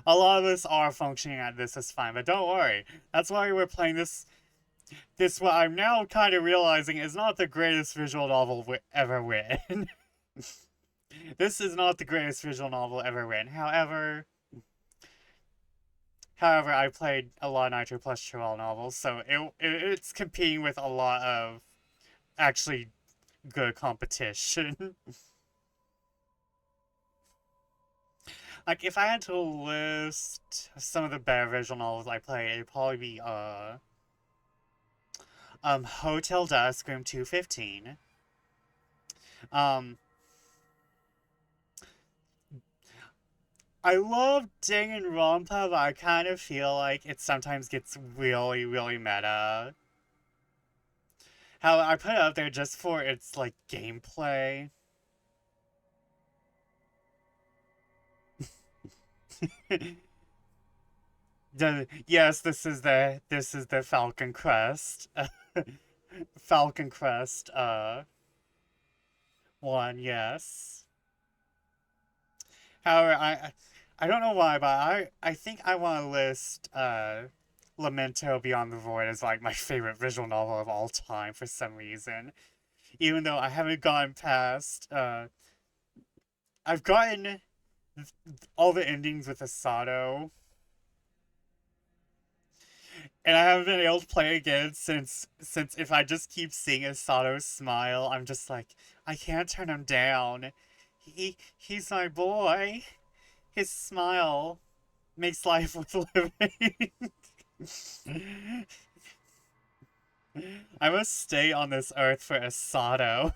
A lot of us are functioning at this is fine, but don't worry. That's why we're playing this. This, what I'm now kind of realizing, is not the greatest visual novel ever written. This is not the greatest visual novel ever written. However, I played a lot of Nitro Plus Chihuahua novels, so it's competing with a lot of actually good competition. Like, if I had to list some of the better visual novels I played, it'd probably be, Hotel Dusk, Room 215. Um, I love Danganronpa, but I kind of feel like it sometimes gets really, really meta. How I put it up there just for its, like, gameplay. Yes, this is the Falcon Crest. Falcon Crest, one, yes. However, I don't know why, but I think I want to list Lamento Beyond the Void as like my favorite visual novel of all time for some reason. Even though I haven't gotten past I've gotten all the endings with Asado, and I haven't been able to play again since if I just keep seeing Asado smile, I'm just like, I can't turn him down. He's my boy. His smile makes life worth living. I must stay on this earth for Asado.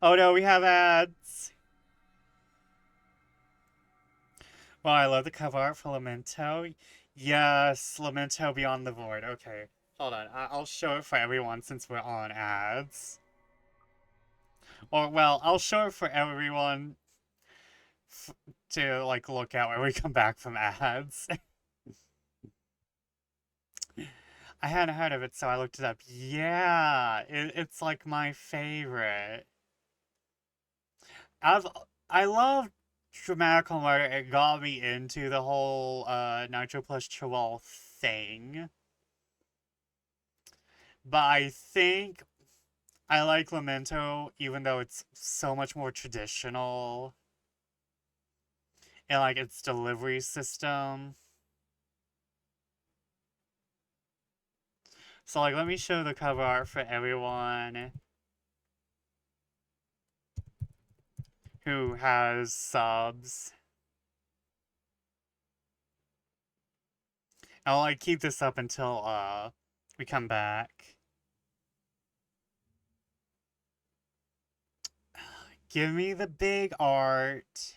Oh no, we have ads. Well, I love the cover art for Lamento. Yes, Lamento Beyond the Void. Okay, hold on. I'll show it for everyone since we're on ads. Or, well, I'll show it for everyone to, like, look at when we come back from ads. I hadn't heard of it, so I looked it up. Yeah, it's like my favorite. I've I love Dramatical Murder. It got me into the whole Nitro plus Chihuahua thing. But I think I like Lamento, even though it's so much more traditional in like its delivery system. So like, let me show the cover art for everyone who has subs. I'll like keep this up until we come back. Give me the big art.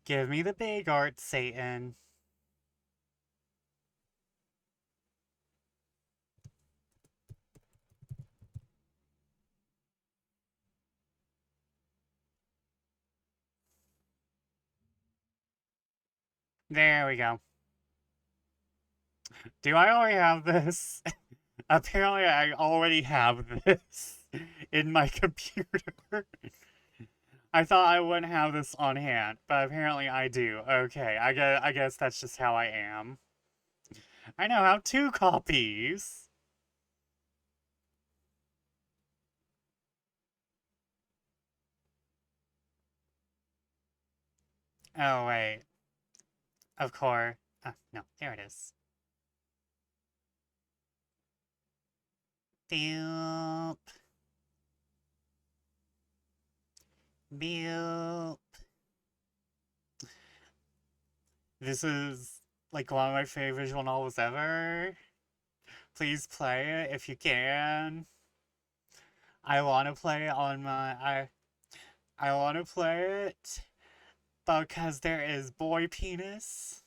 Give me the big art, Satan. There we go. Do I already have this? Apparently I already have this in my computer. I thought I wouldn't have this on hand, but apparently I do. Okay, I guess that's just how I am. I now have two copies. Oh, wait. Of course. No, there it is. Boop. Boop. This is like one of my favorite visual novels ever. Please play it if you can. I want to play it on my I want to play it because there is boy penis.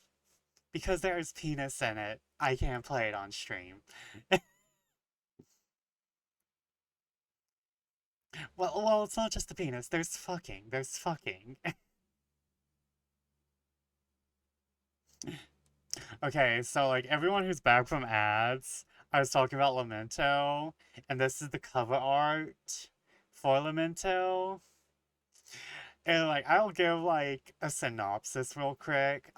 Because there is penis in it, I can't play it on stream. Well, it's not just the penis. There's fucking. There's fucking. Okay, so like everyone who's back from ads, I was talking about Lamento, and this is the cover art for Lamento. And like I'll give like a synopsis real quick.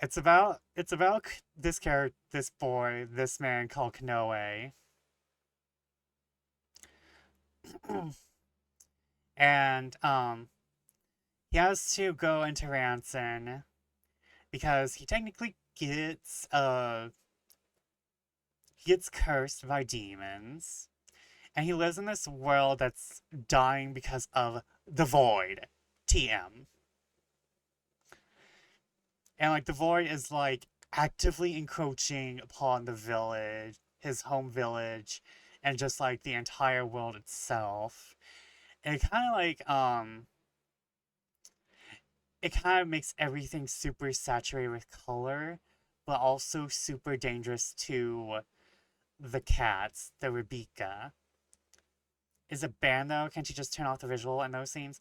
It's about this character, this boy, this man called Kanoe. And he has to go into Ranson because he technically gets cursed by demons, and he lives in this world that's dying because of the void. TM. And like the void is like actively encroaching upon the village, his home village, and just like the entire world itself. And it kind of makes everything super saturated with color, but also super dangerous to the cats, the Rebecca. Is it banned though? Can't you just turn off the visual in those scenes?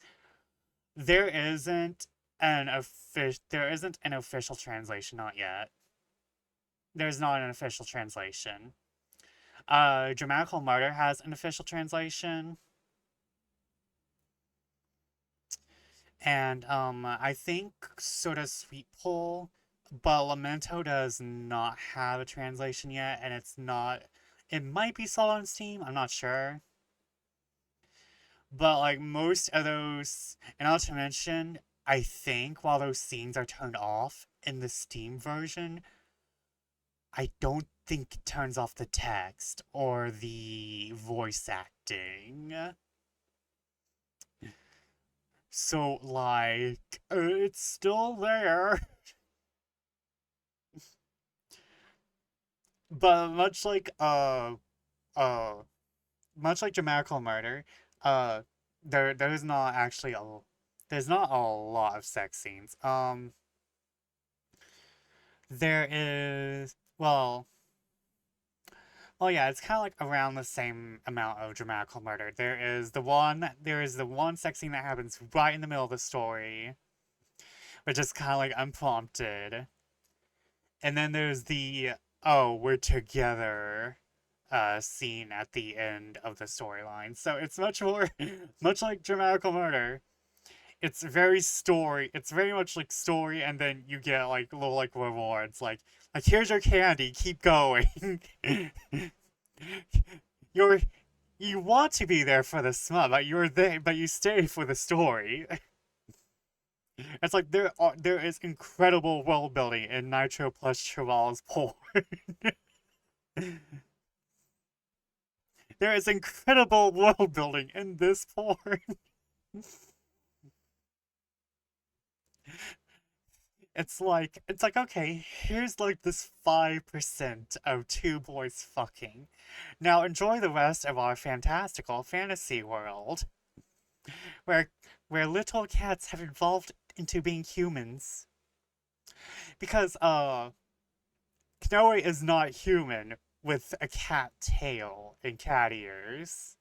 There isn't there isn't an official translation, not yet. There's not an official translation. Dramatical Murder has an official translation. And I think Soda Sweet Pull, but Lamento does not have a translation yet, and it might be sold on Steam, I'm not sure. But like most of those, and not to mention, I think while those scenes are turned off in the Steam version, I don't think it turns off the text or the voice acting. So, like, it's still there. But much like Dramatical Murder, uh, there's not actually there's not a lot of sex scenes. There is, well, yeah, it's kind of like around the same amount of Dramatical Murder. There is the one sex scene that happens right in the middle of the story, which is kind of like unprompted. And then there's the, oh, we're together scene at the end of the storyline. So it's much more, much like Dramatical Murder. It's very much like story, and then you get like little like rewards, like here's your candy, keep going. You're, you want to be there for the smut, but you're there, but you stay for the story. It's like there is incredible world building in Nitro plus Chival's porn. There is incredible world building in this porn. It's like okay, here's like this 5% of two boys fucking. Now enjoy the rest of our fantastical fantasy world, where little cats have evolved into being humans. Because Kanoe is not human with a cat tail and cat ears.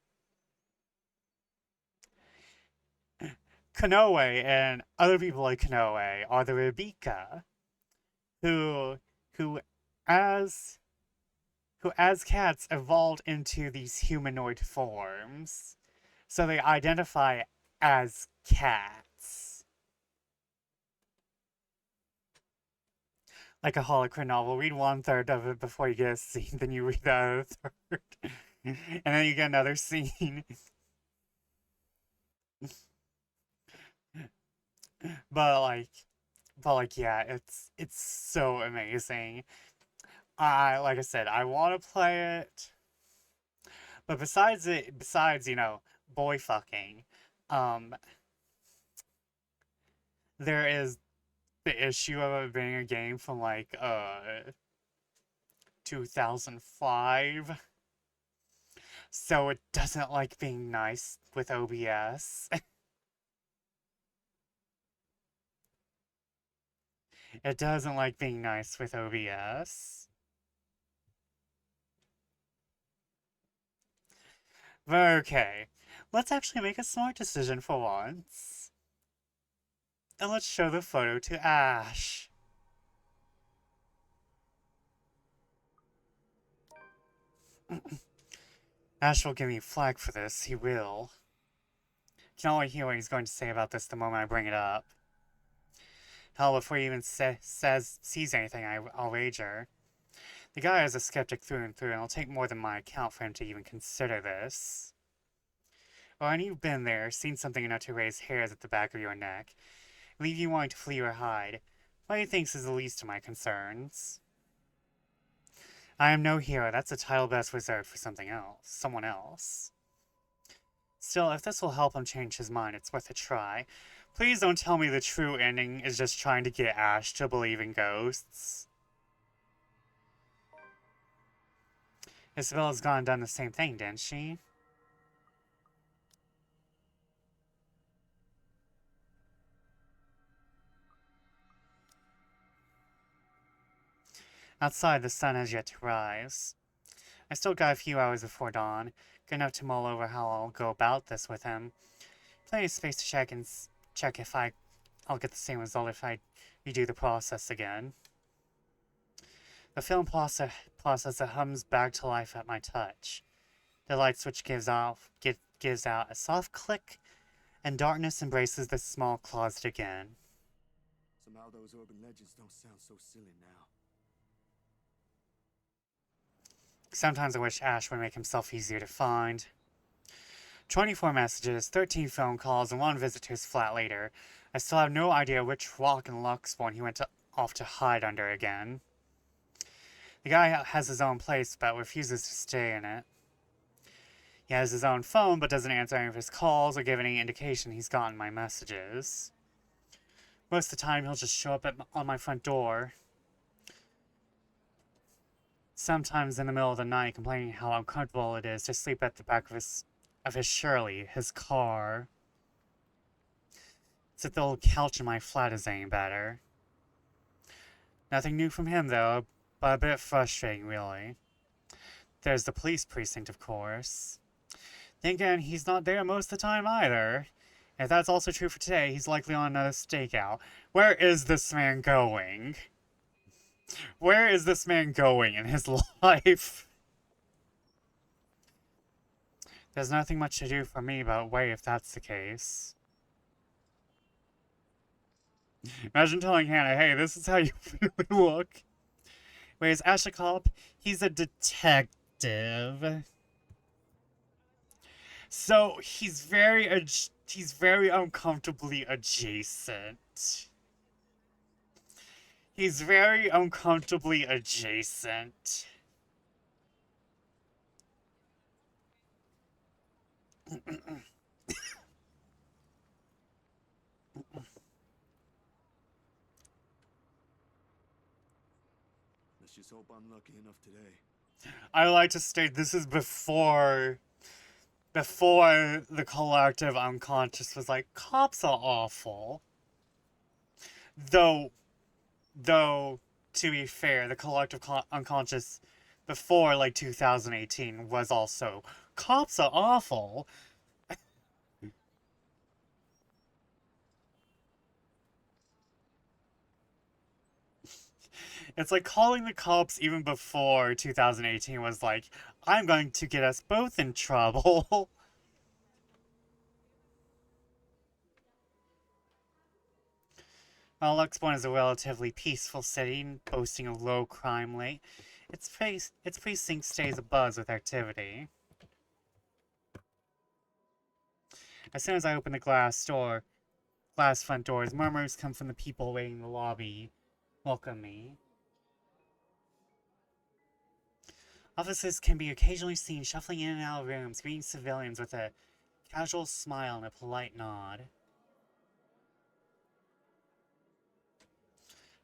Kanoe and other people like Kanoe are the Rebecca, who who as who as cats evolved into these humanoid forms. So they identify as cats. Like a Holocron novel, read 1/3 of it before you get a scene, then you read the other third. And then you get another scene. But like yeah, it's so amazing. Like I said, I want to play it, but besides boy fucking, um, there is the issue of it being a game from like 2005, so it doesn't like being nice with OBS. It doesn't like being nice with OBS. But okay, let's actually make a smart decision for once. And let's show the photo to Ash. Ash will give me flack for this, he will. I can only hear what he's going to say about this the moment I bring it up. Hell, before he even sees anything, I'll wager. The guy is a skeptic through and through, and it'll take more than my account for him to even consider this. Or when you've been there, seen something enough to raise hairs at the back of your neck, leave you wanting to flee or hide, what he thinks is the least of my concerns. I am no hero, that's a title best reserved for someone else. Still, if this will help him change his mind, it's worth a try. Please don't tell me the true ending is just trying to get Ash to believe in ghosts. Isabella's gone and done the same thing, didn't she? Outside, the sun has yet to rise. I still got a few hours before dawn, good enough to mull over how I'll go about this with him. Plenty of space to check if I'll get the same result if I redo the process again. The film processor hums back to life at my touch. The light switch gives out a soft click, and darkness embraces the small closet again. Somehow those urban legends don't sound so silly now. Sometimes I wish Ash would make himself easier to find. 24 messages, 13 phone calls, and 1 visit to his flat later. I still have no idea which rock and Lux one he went off to hide under again. The guy has his own place, but refuses to stay in it. He has his own phone, but doesn't answer any of his calls or give any indication he's gotten my messages. Most of the time, he'll just show up on my front door. Sometimes in the middle of the night, complaining how uncomfortable it is to sleep at the back of his Shirley, his car. It's if the old couch in my flat is any better. Nothing new from him, though, but a bit frustrating, really. There's the police precinct, of course. Then again, he's not there most of the time either. If that's also true for today, he's likely on another stakeout. Where is this man going? Where is this man going in his life? There's nothing much to do for me but wait if that's the case. Imagine telling Hannah, hey, this is how you really look. Wait, is Ash a cop? He's a detective. So, he's very uncomfortably adjacent. He's very uncomfortably adjacent. Let's just hope I'm lucky enough today. I like to state this is before the collective unconscious was like, cops are awful. Though, to be fair, the collective unconscious before, like, 2018 was also, cops are awful. It's like calling the cops even before 2018 was like, I'm going to get us both in trouble. While Luxborn is a relatively peaceful city, boasting a low crime rate, its precinct stays abuzz with activity. As soon as I open the glass front doors, murmurs come from the people waiting in the lobby, welcome me. Officers can be occasionally seen shuffling in and out of rooms, greeting civilians with a casual smile and a polite nod.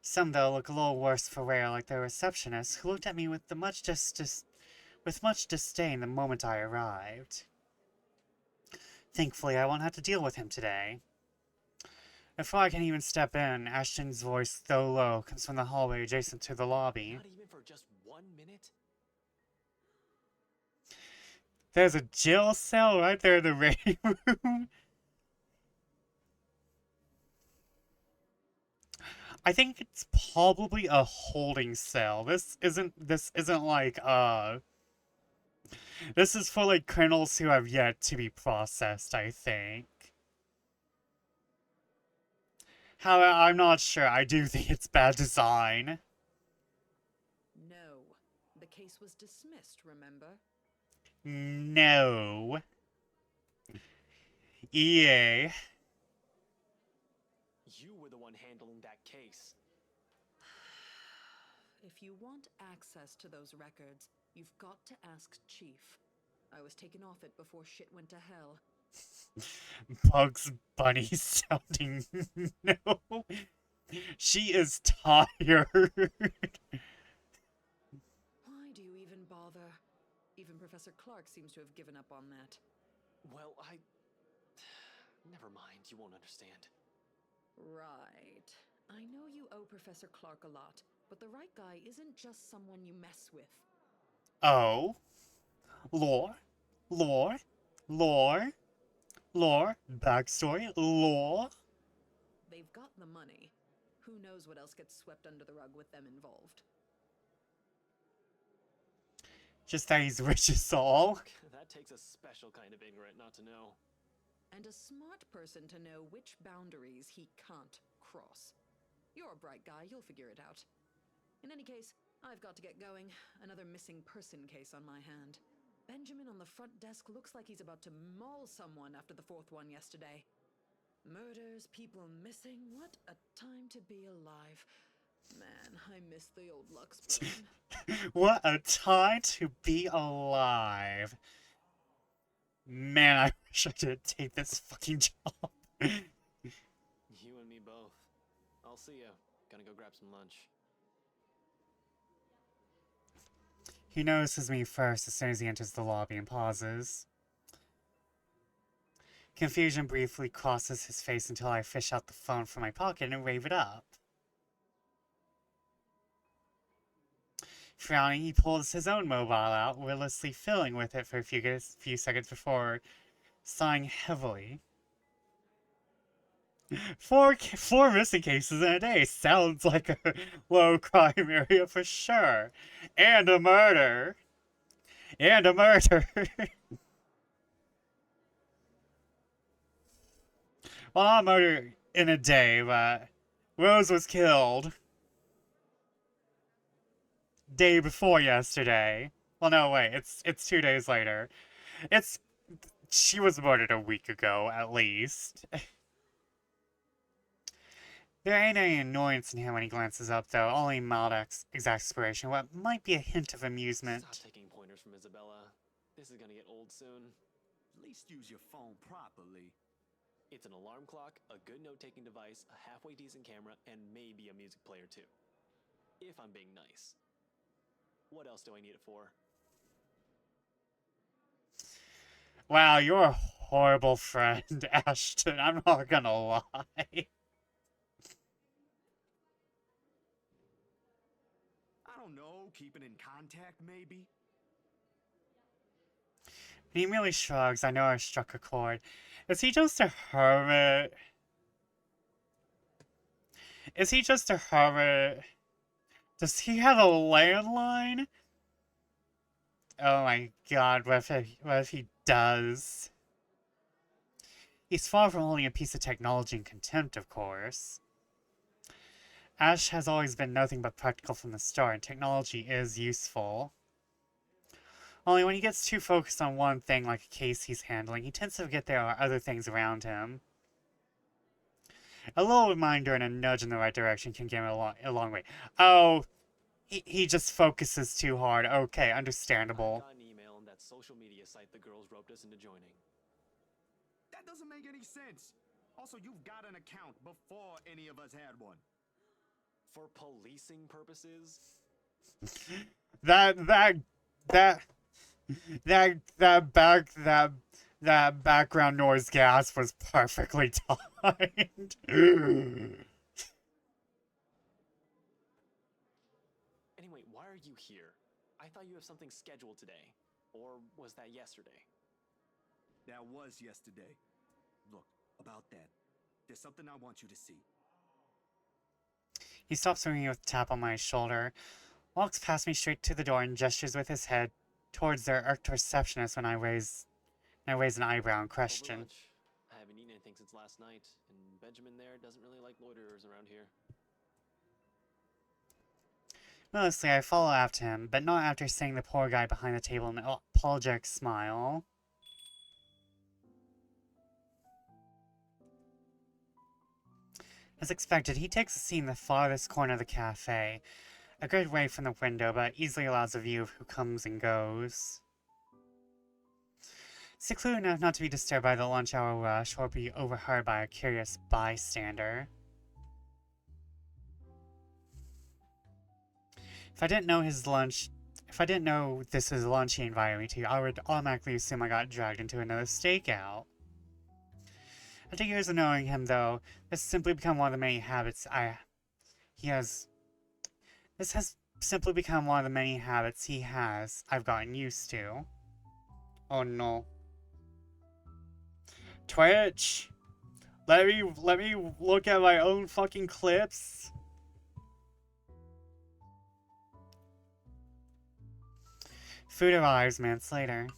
Some, though, look a little worse for wear, like their receptionist, who looked at me with much disdain the moment I arrived. Thankfully, I won't have to deal with him today. Before I can even step in, Ashton's voice, though low, comes from the hallway adjacent to the lobby. Not even for just 1 minute? There's a jail cell right there in the ready room. I think it's probably a holding cell. This isn't like, this is for, like, criminals who have yet to be processed, I think. However, I'm not sure. I do think it's bad design. No. The case was dismissed, remember? No. EA. You were the one handling that case. If you want access to those records, you've got to ask Chief. I was taken off it before shit went to hell. Bugs Bunny sounding no. She is tired. Why do you even bother? Even Professor Clark seems to have given up on that. Well, never mind, you won't understand. Right. I know you owe Professor Clark a lot, but the right guy isn't just someone you mess with. Oh. Lore. Lore. Lore. Lore. Backstory. Lore. They've got the money. Who knows what else gets swept under the rug with them involved? Just that he's rich as all. That takes a special kind of ignorant not to know. And a smart person to know which boundaries he can't cross. You're a bright guy, you'll figure it out. In any case, I've got to get going. Another missing person case on my hand. Benjamin on the front desk looks like he's about to maul someone after the fourth one yesterday. Murders, people missing, what a time to be alive. Man, I miss the old Lux burn. What a time to be alive. Man, I wish I didn't take this fucking job. You and me both. I'll see ya. Gonna go grab some lunch. He notices me first as soon as he enters the lobby and pauses. Confusion briefly crosses his face until I fish out the phone from my pocket and wave it up. Frowning, he pulls his own mobile out, wordlessly filling with it for a few seconds before sighing heavily. Four missing cases in a day sounds like a low crime area for sure. And a murder. And a murder. Well, not a murder in a day, but Rose was killed day before yesterday. Well, no, wait, it's 2 days later. She was murdered a week ago, at least. There ain't any annoyance in him when he glances up, though, only mild exasperation, what might be a hint of amusement. Stop taking pointers from Isabella. This is gonna get old soon. At least use your phone properly. It's an alarm clock, a good note-taking device, a halfway decent camera, and maybe a music player too. If I'm being nice. What else do I need it for? Wow, you're a horrible friend, Ashton. I'm not gonna lie. I don't know, keeping in contact maybe? He merely shrugs. I know I struck a chord. Is he just a hermit? Is he just a hermit? Does he have a landline? Oh my god, what if he does? He's far from holding a piece of technology in contempt, of course. Ash has always been nothing but practical from the start, and technology is useful. Only when he gets too focused on one thing, like a case he's handling, he tends to forget there are other things around him. A little reminder and a nudge in the right direction can get him a long way. Oh, he just focuses too hard. Okay, understandable. I got an email on that social media site the girls roped us into joining. That doesn't make any sense. Also, you've got an account before any of us had one. For policing purposes? That background noise gas was perfectly timed. Anyway, why are you here? I thought you have something scheduled today. Or was that yesterday? That was yesterday. Look, about that. There's something I want you to see. He stops ringing with a tap on my shoulder, walks past me straight to the door, and gestures with his head towards their irked receptionist when I raise an eyebrow and question. Over lunch. I haven't eaten anything since last night, and Benjamin there doesn't really like loiterers around here. Mostly, I follow after him, but not after seeing the poor guy behind the table an apologetic smile. As expected, he takes a seat in the farthest corner of the cafe, a good way from the window, but easily allows a view of who comes and goes. Secluded enough not to be disturbed by the lunch hour rush or be overheard by a curious bystander. If I didn't know this was lunch he invited me to, I would automatically assume I got dragged into another stakeout. After years of knowing him, though, this has simply become one of the many habits This has simply become one of the many habits I've gotten used to. Oh no. Twitch! Let me look at my own fucking clips. Food arrives minutes later.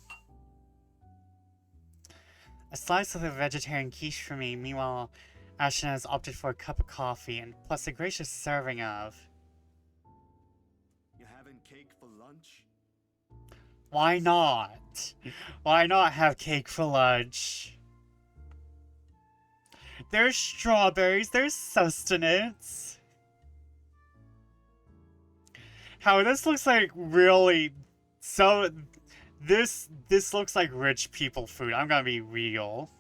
A slice of the vegetarian quiche for me. Meanwhile, Ashton has opted for a cup of coffee and plus a gracious serving of. You having cake for lunch? Why not? Why not have cake for lunch? There's strawberries, there's sustenance. How this looks like really this looks like rich people food. I'm gonna be real.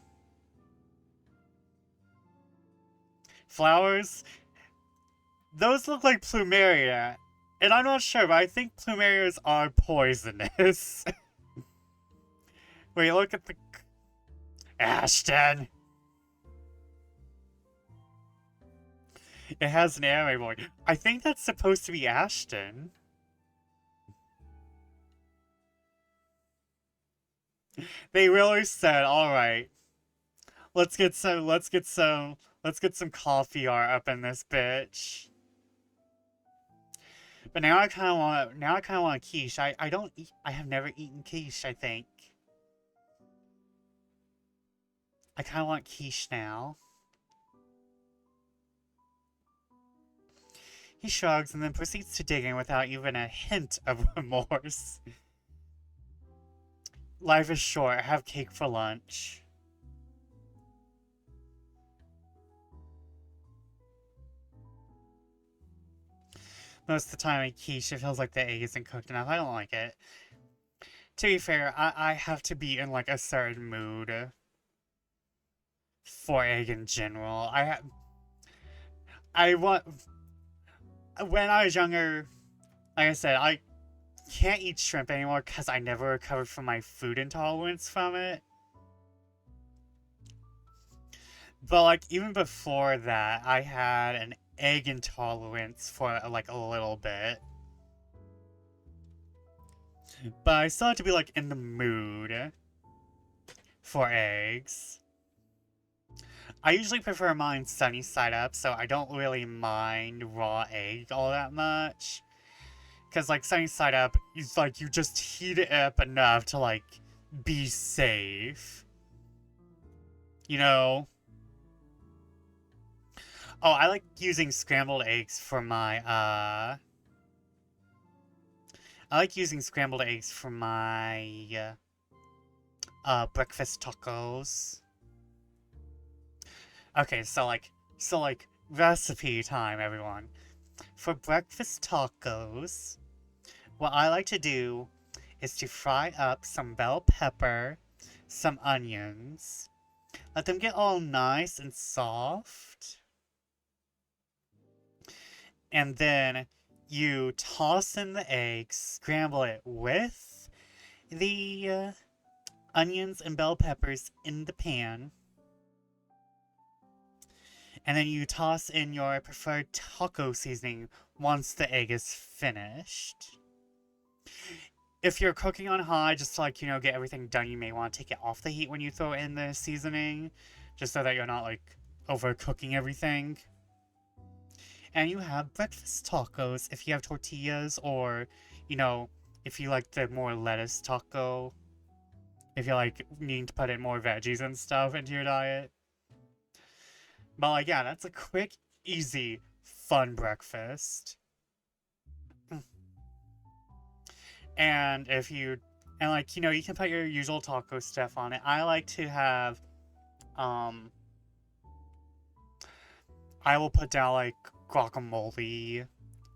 Flowers? Those look like plumeria. And I'm not sure, but I think plumerias are poisonous. Wait, look at the... Ashton! It has an anime boy. I think that's supposed to be Ashton. They really said, alright. Let's get some coffee art up in this bitch. But now I kinda want a quiche. I have never eaten quiche, I think. I kinda want quiche now. He shrugs and then proceeds to dig in without even a hint of remorse. Life is short. Have cake for lunch. Most of the time at quiche, it feels like the egg isn't cooked enough. I don't like it. To be fair, I have to be in like a certain mood for egg in general. When I was younger, like I said, I can't eat shrimp anymore because I never recovered from my food intolerance from it. But like even before that, I had an egg intolerance for like a little bit. But I still have to be like in the mood for eggs. I usually prefer mine sunny side up, so I don't really mind raw egg all that much. Because, like, sunny side up, it's like you just heat it up enough to, like, be safe. You know? Oh, I like using scrambled eggs for my, I like using scrambled eggs for my, breakfast tacos. Okay, so recipe time, everyone. For breakfast tacos, what I like to do is to fry up some bell pepper, some onions, let them get all nice and soft, and then you toss in the eggs, scramble it with the onions and bell peppers in the pan. And then you toss in your preferred taco seasoning once the egg is finished. If you're cooking on high, just to, like, you know, get everything done, you may want to take it off the heat when you throw in the seasoning. Just so that you're not, like, overcooking everything. And you have breakfast tacos if you have tortillas, or, you know, if you like the more lettuce taco. If you like needing to put in more veggies and stuff into your diet. But, like, yeah, that's a quick, easy, fun breakfast. And like, you know, you can put your usual taco stuff on it. I like to have, I will put down like guacamole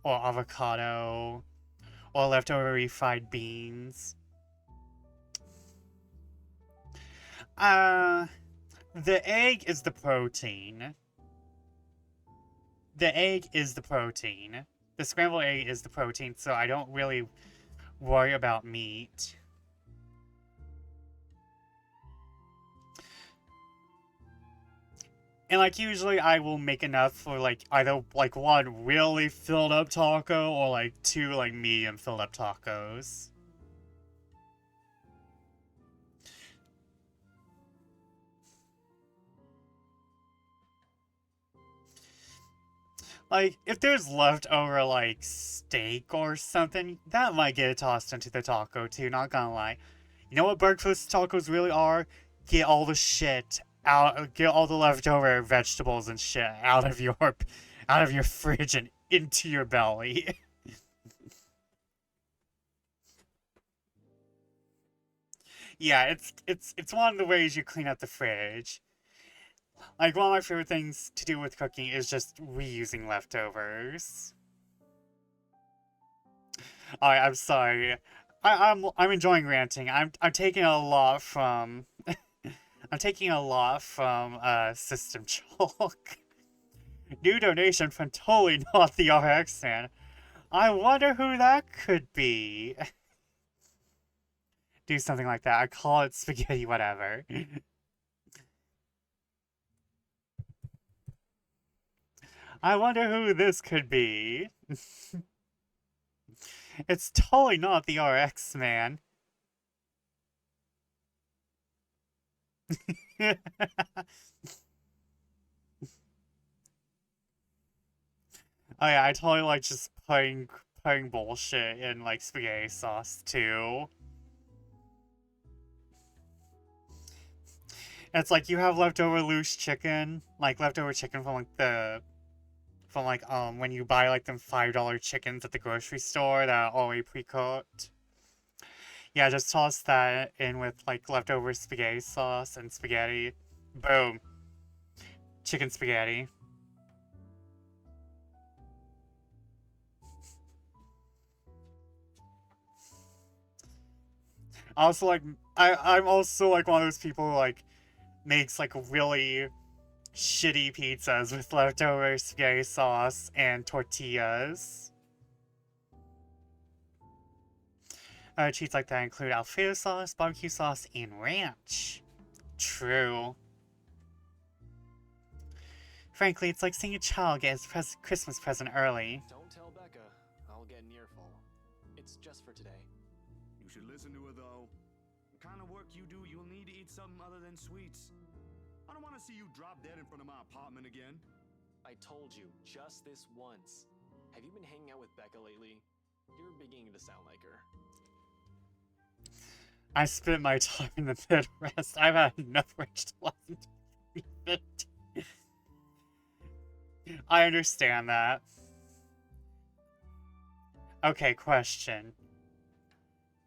or avocado or leftover refried beans. The egg is the protein. The egg is the protein. The scrambled egg is the protein, so I don't really worry about meat. And like usually I will make enough for like either like one really filled up taco or like two like medium filled up tacos. Like, if there's leftover, like, steak or something, that might get tossed into the taco, too, not gonna lie. You know what breakfast tacos really are? Get all the shit out, get all the leftover vegetables and shit out of your fridge and into your belly. Yeah, it's one of the ways you clean up the fridge. Like, one of my favorite things to do with cooking is just reusing leftovers. I'm sorry. I'm enjoying ranting. I'm taking a lot from I'm taking a lot from System Chalk. New donation from totally not the RX fan. I wonder who that could be. Do something like that. I call it spaghetti whatever. I wonder who this could be. It's totally not the RX man. Oh yeah, I totally like just putting bullshit in like spaghetti sauce too. It's like you have leftover loose chicken, like leftover chicken from like when you buy like them $5 chickens at the grocery store that are already pre-cooked. Yeah, just toss that in with like leftover spaghetti sauce and spaghetti. Boom. Chicken spaghetti. Also like I'm also like one of those people who like makes like really shitty pizzas with leftover spaghetti sauce and tortillas. Other treats like that include Alfredo sauce, barbecue sauce, and ranch. True. Frankly, it's like seeing a child get his Christmas present early. Don't tell Becca. I'll get an earful. It's just for today. You should listen to her, though. The kind of work you do, you'll need to eat something other than sweets. I don't want to see you drop dead in front of my apartment again. I told you, just this once. Have you been hanging out with Becca lately? You're beginning to sound like her. I spent my time in the Midwest. I've had enough rich to listen to 50. I understand that. Okay, question.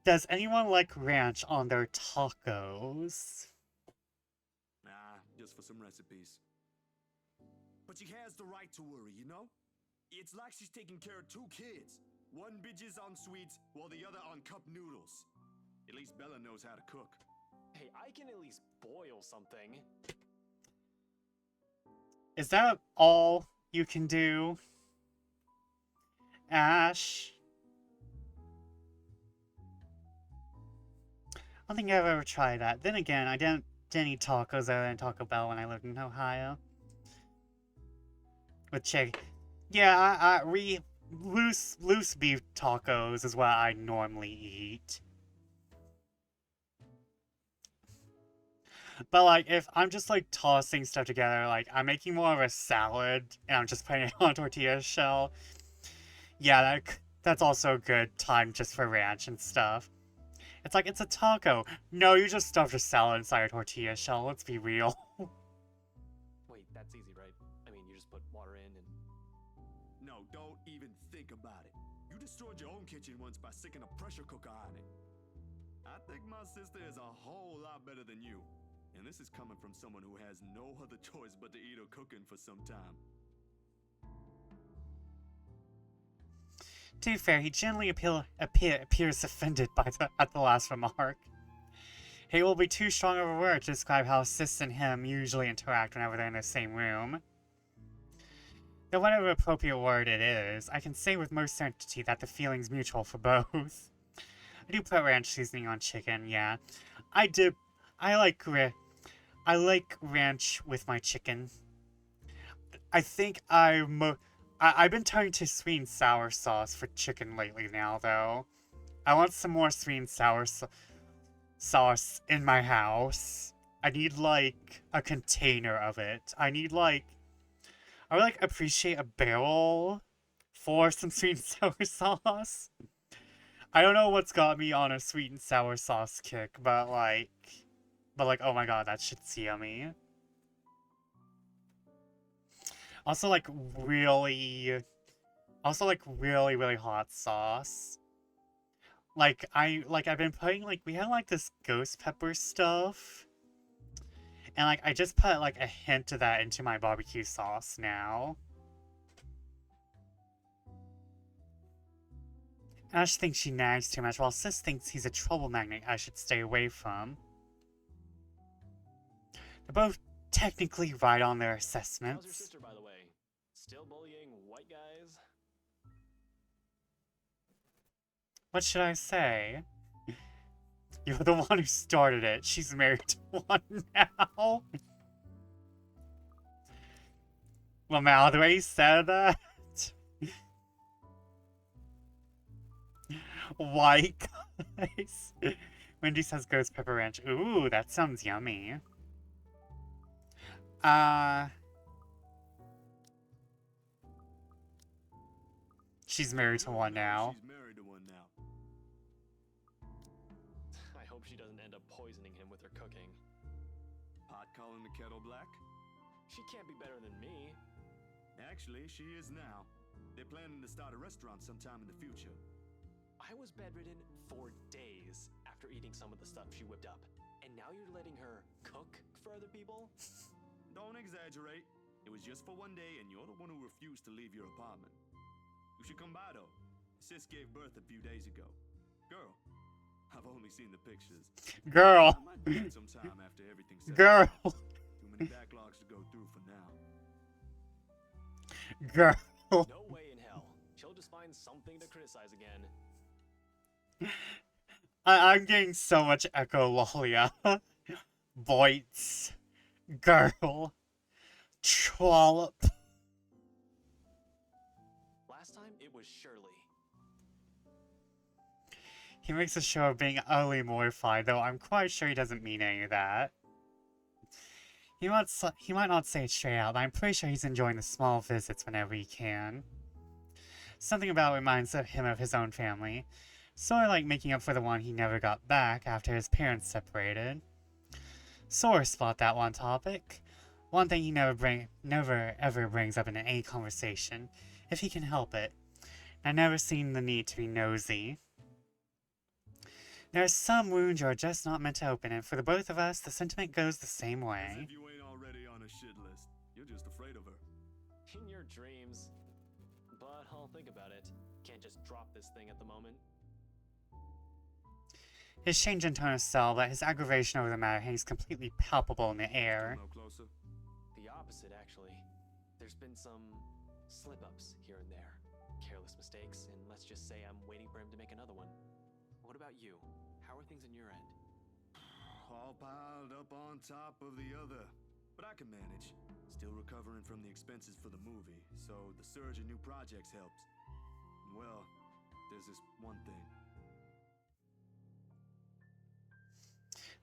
Does anyone like ranch on their tacos? Nah, just for some recipes. But she has the right to worry, you know? It's like she's taking care of two kids. One bitches on sweets, while the other on cup noodles. At least Bella knows how to cook. Hey, I can at least boil something. Is that all you can do? Ash? I don't think I've ever tried that. Then again, I didn't eat tacos other than Taco Bell when I lived in Ohio. With chicken. Yeah, loose beef tacos is what I normally eat. But like, if I'm just like tossing stuff together, like I'm making more of a salad and I'm just putting it on a tortilla shell. Yeah, that's also a good time just for ranch and stuff. It's like, it's a taco. No, you just stuffed a salad inside a tortilla shell, let's be real. Wait, that's easy, right? I mean, you just put water in and... No, don't even think about it. You destroyed your own kitchen once by sticking a pressure cooker on it. I think my sister is a whole lot better than you. And this is coming from someone who has no other choice but to eat her cooking for some time. To be fair, he generally appears offended at the last remark. He will be too strong of a word to describe how Sis and him usually interact whenever they're in the same room. Though whatever appropriate word it is, I can say with most certainty that the feeling's mutual for both. I do put ranch seasoning on chicken, yeah. I like ranch with my chicken. I think I've been turning to sweet and sour sauce for chicken lately now, though. I want some more sweet and sour sauce in my house. I need, like, a container of it. I would, like, appreciate a barrel for some sweet and sour sauce. I don't know what's got me on a sweet and sour sauce kick, but, like, oh my god, that shit's yummy. Also, like, really hot sauce. I've been putting, like, we had, like, this ghost pepper stuff. And, like, I just put, like, a hint of that into my barbecue sauce now. Ash thinks she nags too much, while Sis thinks he's a trouble magnet I should stay away from. They're both technically right on their assessments. How's your sister, by the way? Still bullying white guys? What should I say? You're the one who started it. She's married to one now. Lamau, the way you said that. White guys. Wendy says ghost pepper ranch. Ooh, that sounds yummy. She's married to one now. She's married to one now. I hope she doesn't end up poisoning him with her cooking. Pot calling the kettle black? She can't be better than me. Actually, she is now. They're planning to start a restaurant sometime in the future. I was bedridden for days after eating some of the stuff she whipped up. And now you're letting her cook for other people? Don't exaggerate. It was just for one day, and you're the one who refused to leave your apartment. You should come by, though. Sis gave birth a few days ago. Girl, I've only seen the pictures. Girl. I might do that sometime after everything's settled. Girl. Too many backlogs to go through for now. Girl. No way in hell. She'll just find something to criticize again. I'm getting so much echolalia. Boits. Girl. Trollop. Last time, it was Shirley. He makes a show of being utterly mortified, though I'm quite sure he doesn't mean any of that. He might not say it straight out, but I'm pretty sure he's enjoying the small visits whenever he can. Something about it reminds him of his own family. Sort of like making up for the one he never got back after his parents separated. Sore spot, that one topic. One thing he never ever brings up in any conversation, if he can help it. I've never seen the need to be nosy. There are some wounds you are just not meant to open, and for the both of us, the sentiment goes the same As way. if you ain't already on a shit list. You're just afraid of her. In your dreams. But I'll think about it. Can't just drop this thing at the moment. His change in tone is subtle, but his aggravation over the matter hangs completely palpable in the air. No closer. The opposite, actually. There's been some slip-ups here and there. Careless mistakes, and let's just say I'm waiting for him to make another one. What about you? How are things on your end? All piled up on top of the other. But I can manage. Still recovering from the expenses for the movie, so the surge in new projects helps. And well, there's this one thing.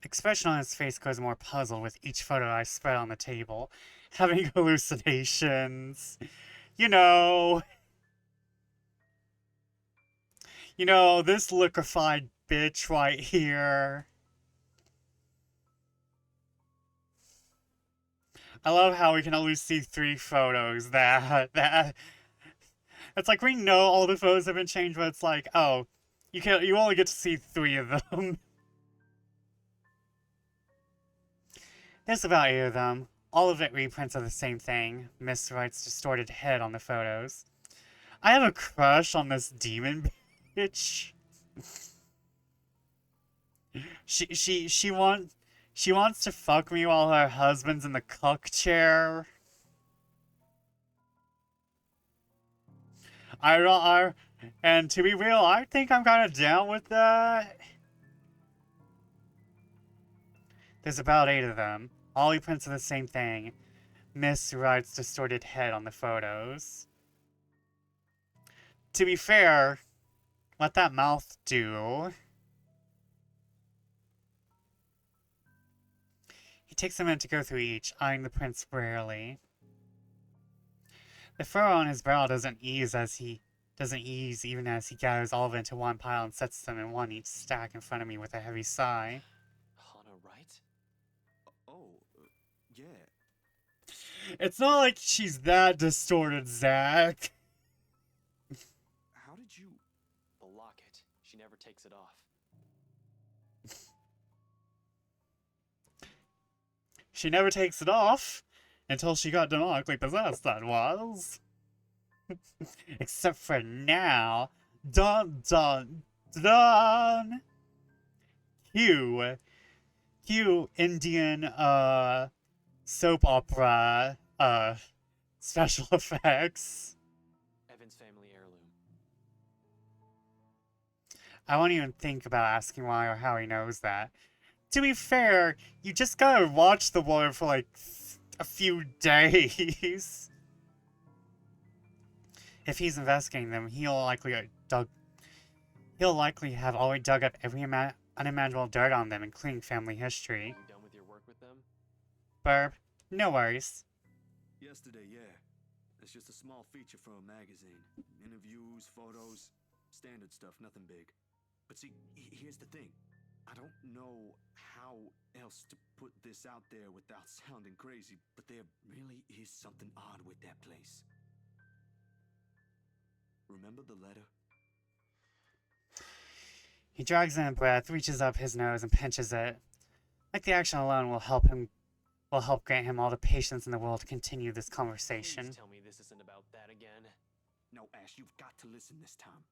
The expression on his face grows more puzzled with each photo I spread on the table. Having hallucinations. You know, this liquefied bitch right here. I love how we can only see 3 photos that it's like we know all the photos have been changed, but it's like, oh, you only get to see 3 of them. There's about 8 of them. All of it reprints of the same thing. Miss Wright's distorted head on the photos. I have a crush on this demon bitch. She wants to fuck me while her husband's in the cuck chair. And to be real, I think I'm kind of down with that. There's about 8 of them. All reprints of the same thing. Miss Wright's distorted head on the photos. To be fair, let that mouth do. He takes a minute to go through each, eyeing the prints rarely. The furrow on his brow doesn't ease even as he gathers all of it into one pile and sets them in one each stack in front of me with a heavy sigh. Hana, right? Yeah. It's not like she's that distorted, Zach. How did you... The locket. She never takes it off. She never takes it off until she got demonically possessed, that was. Except for now. Dun dun dun! Cue Indian, soap opera, special effects. Evan's family heirloom. I won't even think about asking why or how he knows that. To be fair, you just gotta watch the woman for like a few days. If he's investigating them, he'll likely have already dug up every unimaginable dirt on them, including family history. You done with your work with them? Burb, no worries. Yesterday, yeah. It's just a small feature for a magazine. Interviews, photos, standard stuff, nothing big. But see, here's the thing. I don't know how else to put this out there without sounding crazy, but there really is something odd with that place. Remember the letter? He drags in a breath, reaches up his nose, and pinches it. Like the action alone will help grant him all the patience in the world to continue this conversation. Please tell me this isn't about that again. No, Ash, you've got to listen this time.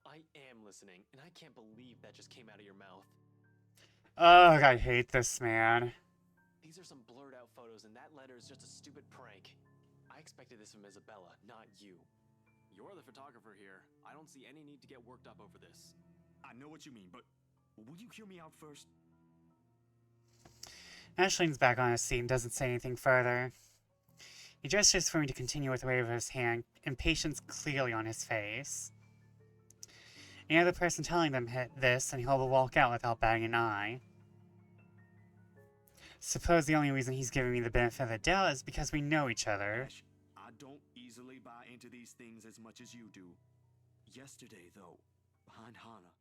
I am listening, and I can't believe that just came out of your mouth. Ugh, I hate this man. These are some blurred out photos, and that letter is just a stupid prank. I expected this from Isabella, not you. You're the photographer here. I don't see any need to get worked up over this. I know what you mean, but will you hear me out first? Ash leans back on his seat and doesn't say anything further. He gestures for me to continue with a wave of his hand, impatience clearly on his face. Any other person telling them this, and he'll walk out without batting an eye. Suppose the only reason he's giving me the benefit of the doubt is because we know each other. Ash, I don't easily buy into these things as much as you do. Yesterday, though, behind Hana.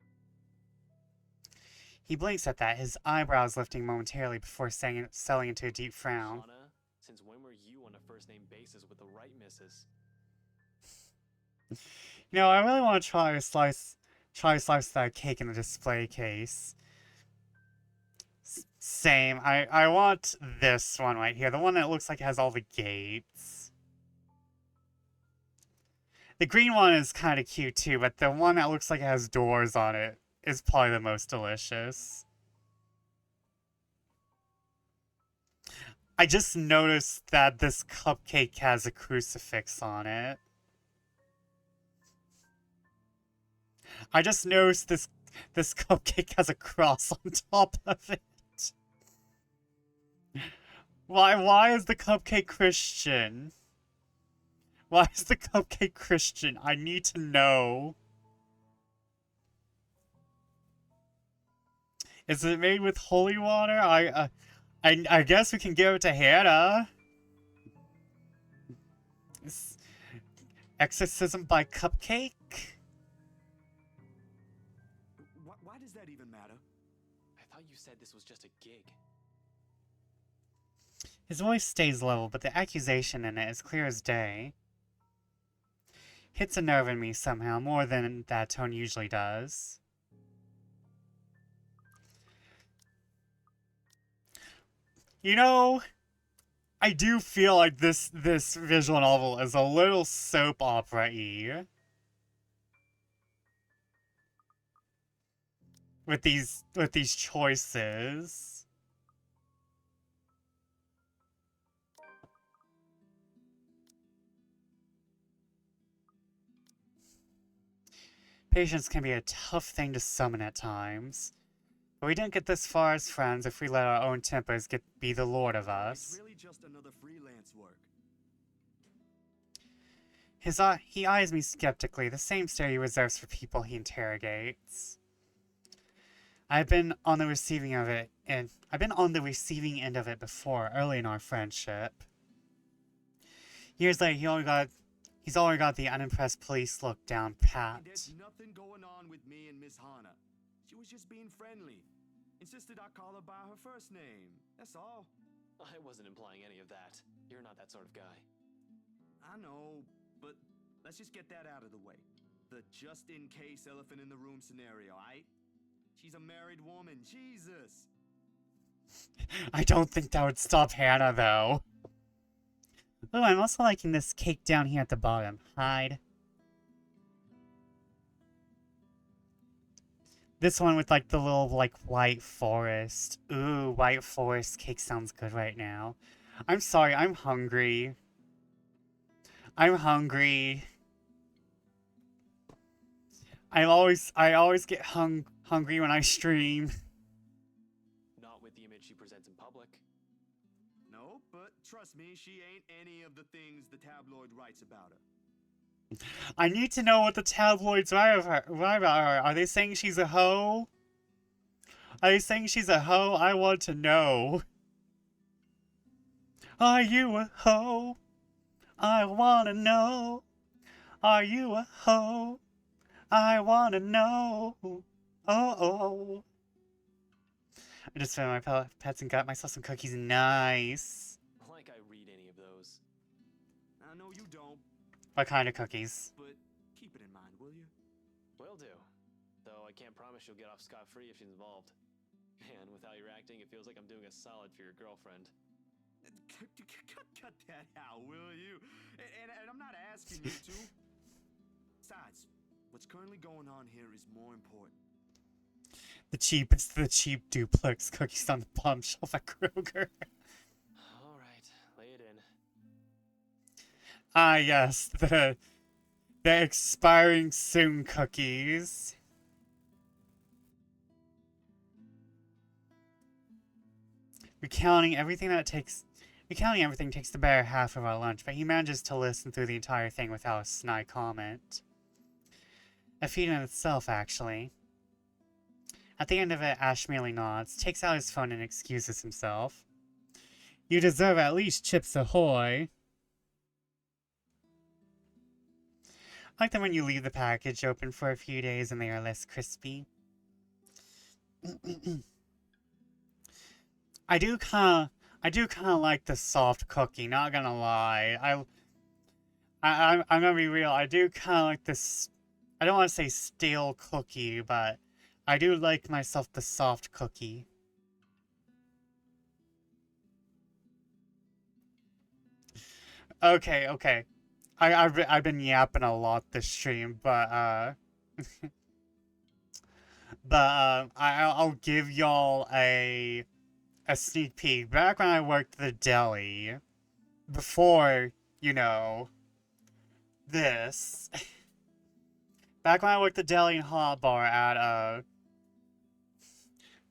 He blinks at that, his eyebrows lifting momentarily before settling into a deep frown. Hana, since when were you on a first-name basis with the right missus? You know, I really want to try a slice of that cake in the display case. Same. I want this one right here. The one that looks like it has all the gates. The green one is kind of cute too, but the one that looks like it has doors on it is probably the most delicious. I just noticed that this cupcake has a crucifix on it. I just noticed this cupcake has a cross on top of it. Why is the cupcake Christian? Why is the cupcake Christian? I need to know. Is it made with holy water? I guess we can give it to Hannah. Exorcism by cupcake? Why does that even matter? I thought you said this was just a gig. His voice stays level, but the accusation in it is clear as day. Hits a nerve in me somehow, more than that tone usually does. You know, I do feel like this visual novel is a little soap opera-y. with these choices. Patience can be a tough thing to summon at times. But we didn't get this far as friends if we let our own tempers be the lord of It's us. really just another freelance work. He eyes me skeptically, the same stare he reserves for people he interrogates. I've been on the receiving of it, and I've been on the receiving end of it before, early in our friendship. Years later, he's already got the unimpressed police look down pat. There's nothing going on with me and Miss Hana. She was just being friendly. Insisted I call her by her first name. That's all. I wasn't implying any of that. You're not that sort of guy. I know, but let's just get that out of the way. The just-in-case elephant in the room scenario, aight? She's a married woman, Jesus! I don't think that would stop Hannah, though. Oh, I'm also liking this cake down here at the bottom. Hide. This one with, like, the little, like, white forest. Ooh, white forest cake sounds good right now. I'm sorry, I'm hungry. I'm hungry. I always get hungry when I stream. Not with the image she presents in public. No, but trust me, she ain't any of the things the tabloid writes about her. I need to know what the tabloids write about her. Are they saying she's a hoe? Are they saying she's a hoe? I want to know. Are you a hoe? I wanna know. Are you a hoe? I wanna know. Oh. I just fed my pets and got myself some cookies. Nice. Like I read any of those. I know you don't, What kind of cookies? but keep it in mind, will you? Will do. Though I can't promise you'll get off scot-free if she's involved. And with how you're acting, it feels like I'm doing a solid for your girlfriend. Cut that out, will you? And I'm not asking you to. Besides, what's currently going on here is more important. The cheap duplex cookies on the bottom shelf at Kroger. Alright, lay it in. Ah, yes, the expiring soon cookies. Recounting everything takes the better half of our lunch, but he manages to listen through the entire thing without a snide comment. A feat in itself, actually. At the end of it, Ash merely nods, takes out his phone, and excuses himself. You deserve at least Chips Ahoy. I like them when you leave the package open for a few days and they are less crispy. I do kind of like the soft cookie, not gonna lie. I'm gonna be real, I do kind of like this, I don't want to say stale cookie, but I do like myself the soft cookie. Okay. I've been yapping a lot this stream, but I'll give y'all a sneak peek. Back when I worked the deli, before, you know, this. Back when I worked the deli and hot bar at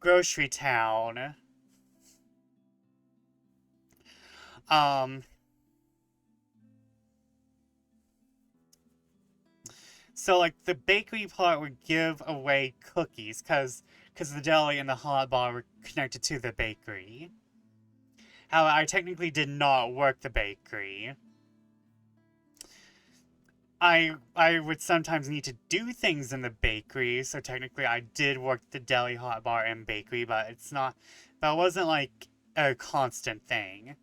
Grocery Town. So, like, the bakery part would give away cookies, because the deli and the hot bar were connected to the bakery. However, I technically did not work the bakery. I would sometimes need to do things in the bakery, so technically I did work the deli, hot bar, and bakery, but it wasn't, like, a constant thing.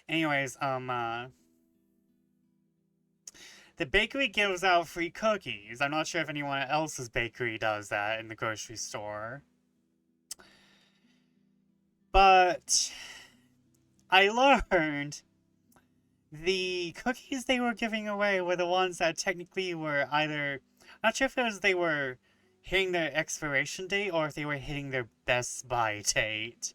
Anyways, the bakery gives out free cookies. I'm not sure if anyone else's bakery does that in the grocery store. But I learned the cookies they were giving away were the ones that technically were either Not sure if it was they were hitting their expiration date or if they were hitting their best buy date.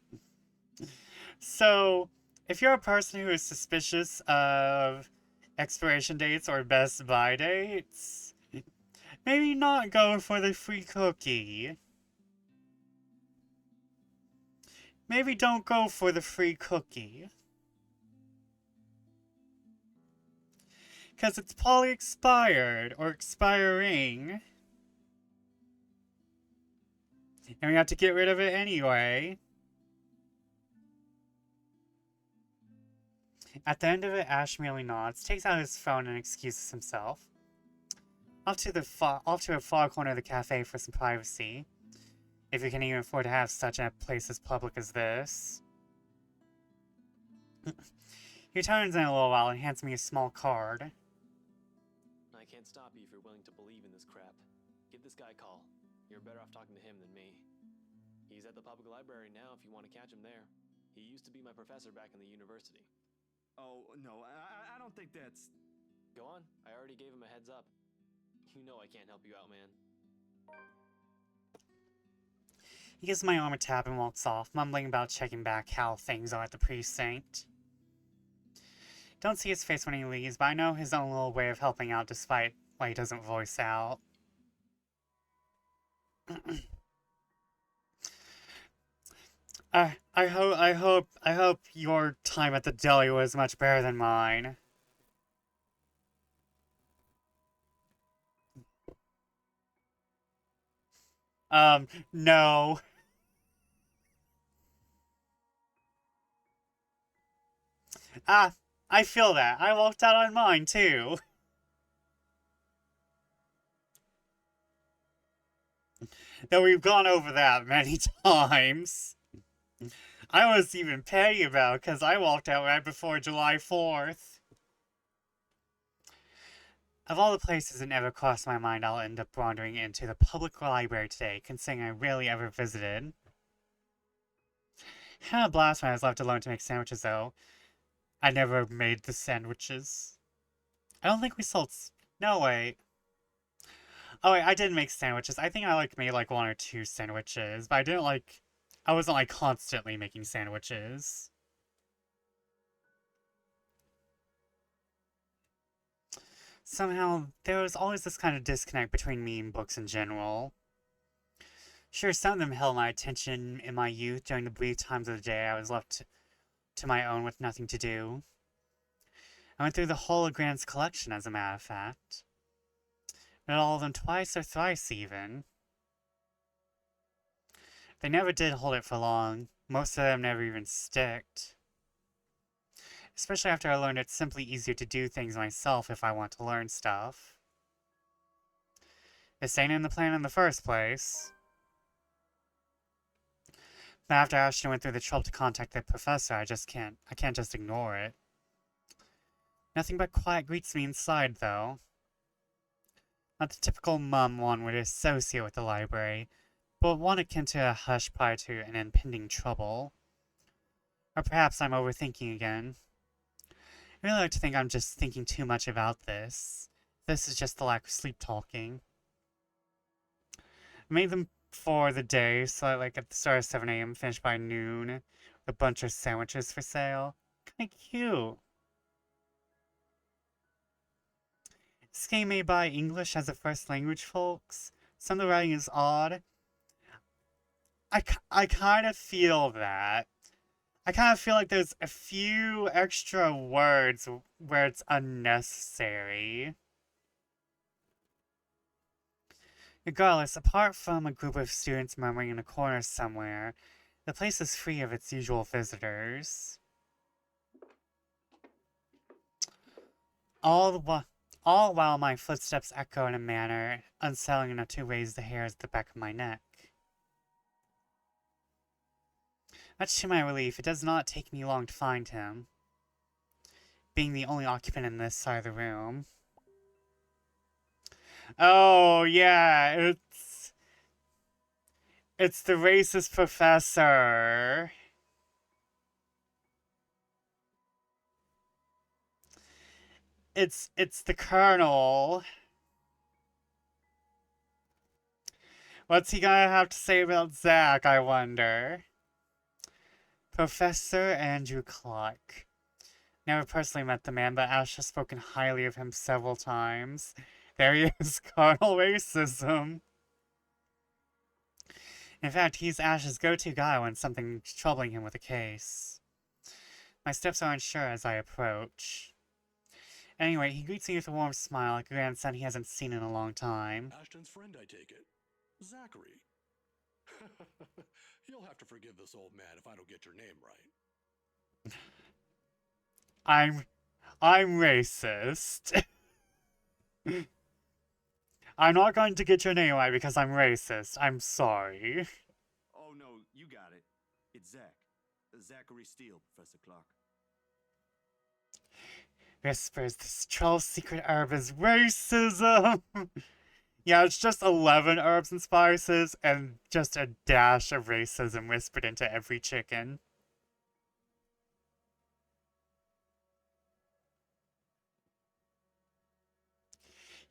So, if you're a person who is suspicious of expiration dates or best buy dates, maybe not go for the free cookie. Maybe don't go for the free cookie. Because it's probably expired or expiring. And we have to get rid of it anyway. At the end of it, Ash merely nods, takes out his phone, and excuses himself. Off to a far corner of the cafe for some privacy. If you can even afford to have such a place as public as this. He returns in a little while and hands me a small card. I can't stop you if you're willing to believe in this crap. Give this guy a call. You're better off talking to him than me. He's at the public library now if you want to catch him there. He used to be my professor back in the university. Oh, no, I don't think that's... Go on, I already gave him a heads up. You know I can't help you out, man. He gives my arm a tap and walks off, mumbling about checking back how things are at the precinct. Don't see his face when he leaves, but I know his own little way of helping out despite why he doesn't voice out. I hope your time at the deli was much better than mine. No. Ah, I feel that. I walked out on mine, too. Though we've gone over that many times. I was even petty about it because I walked out right before July 4th. Of all the places that never crossed my mind, I'll end up wandering into the public library today, considering I rarely ever visited. Had a blast when I was left alone to make sandwiches, though. I never made the sandwiches. I don't think we sold... No, wait. Oh, wait, I did make sandwiches. I think I, made, one or two sandwiches, but I didn't, I wasn't, constantly making sandwiches. Somehow, there was always this kind of disconnect between me and books in general. Sure, some of them held my attention in my youth during the brief times of the day I was left to my own with nothing to do. I went through the whole of Grant's collection, as a matter of fact. Read all of them twice or thrice, even. They never did hold it for long. Most of them never even sticked. Especially after I learned it's simply easier to do things myself if I want to learn stuff. This ain't in the plan in the first place. But after Ashton went through the trouble to contact the professor, I can't just ignore it. Nothing but quiet greets me inside, though. Not the typical mum one would associate with the library, but one akin to a hush prior to an impending trouble. Or perhaps I'm overthinking again. I really like to think I'm just thinking too much about this. This is just the lack of sleep talking. I made them for the day, so at the start of 7 a.m., finished by noon, with a bunch of sandwiches for sale. Kinda cute. This game made by English as a first language, folks. Some of the writing is odd. I kind of feel that. I kind of feel like there's a few extra words where it's unnecessary. Regardless, apart from a group of students murmuring in a corner somewhere, the place is free of its usual visitors. All while my footsteps echo in a manner unsettling enough to raise the hairs at the back of my neck. Much to my relief, it does not take me long to find him, being the only occupant in this side of the room. Oh, yeah, it's the racist professor. It's the colonel. What's he gonna have to say about Zach, I wonder? Professor Andrew Clark. Never personally met the man, but Ash has spoken highly of him several times. There he is, carnal racism. In fact, he's Ash's go-to guy when something's troubling him with a case. My steps are unsure as I approach. Anyway, he greets me with a warm smile, like a grandson he hasn't seen in a long time. Ashton's friend, I take it. Zachary. You'll have to forgive this old man if I don't get your name right. I'm racist. I'm not going to get your name right because I'm racist. I'm sorry. Oh no, you got it. It's Zach. Zachary Steele, Professor Clark. Whispers, this troll's secret herb is racism. Yeah, it's just 11 herbs and spices and just a dash of racism whispered into every chicken.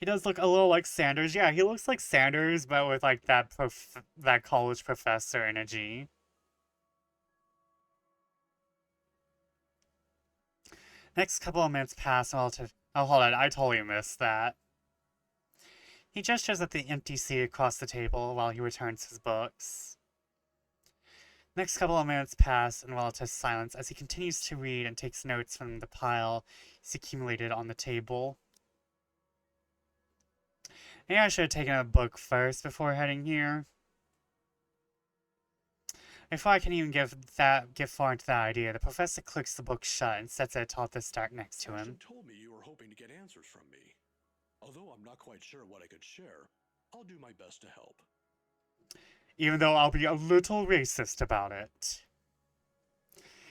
He does look a little like Sanders. Yeah, he looks like Sanders, but with like that college professor energy. Next couple of minutes pass relative. Oh, hold on, I totally missed that. He gestures at the empty seat across the table while he returns his books. Next couple of minutes pass in relative silence as he continues to read and takes notes from the pile he's accumulated on the table. Maybe I should have taken a book first before heading here. Before I can even get far into that idea, the professor clicks the book shut and sets it atop the stack next to him. Ashton told me you were hoping to get answers from me. Although I'm not quite sure what I could share, I'll do my best to help. Even though I'll be a little racist about it.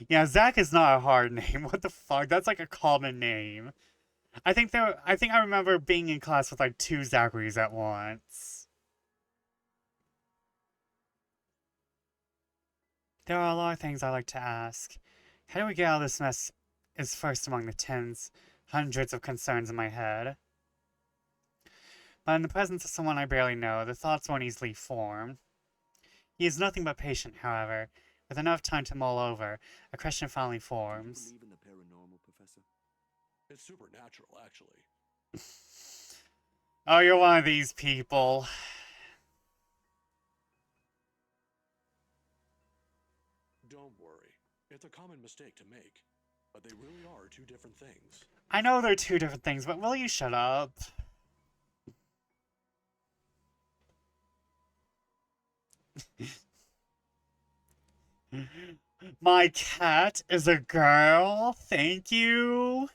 Yeah, Zach is not a hard name. What the fuck? That's like a common name. I think I remember being in class with like 2 Zacharys at once. There are a lot of things I like to ask. How do we get out of this mess is first among the hundreds of concerns in my head. But in the presence of someone I barely know, the thoughts won't easily form. He is nothing but patient, however. With enough time to mull over, a question finally forms. Do you believe in the paranormal, Professor? It's supernatural, actually. Oh, you're one of these people. Don't worry. It's a common mistake to make. But they really are 2 different things. I know they're 2 different things, but will you shut up? My cat is a girl. Thank you.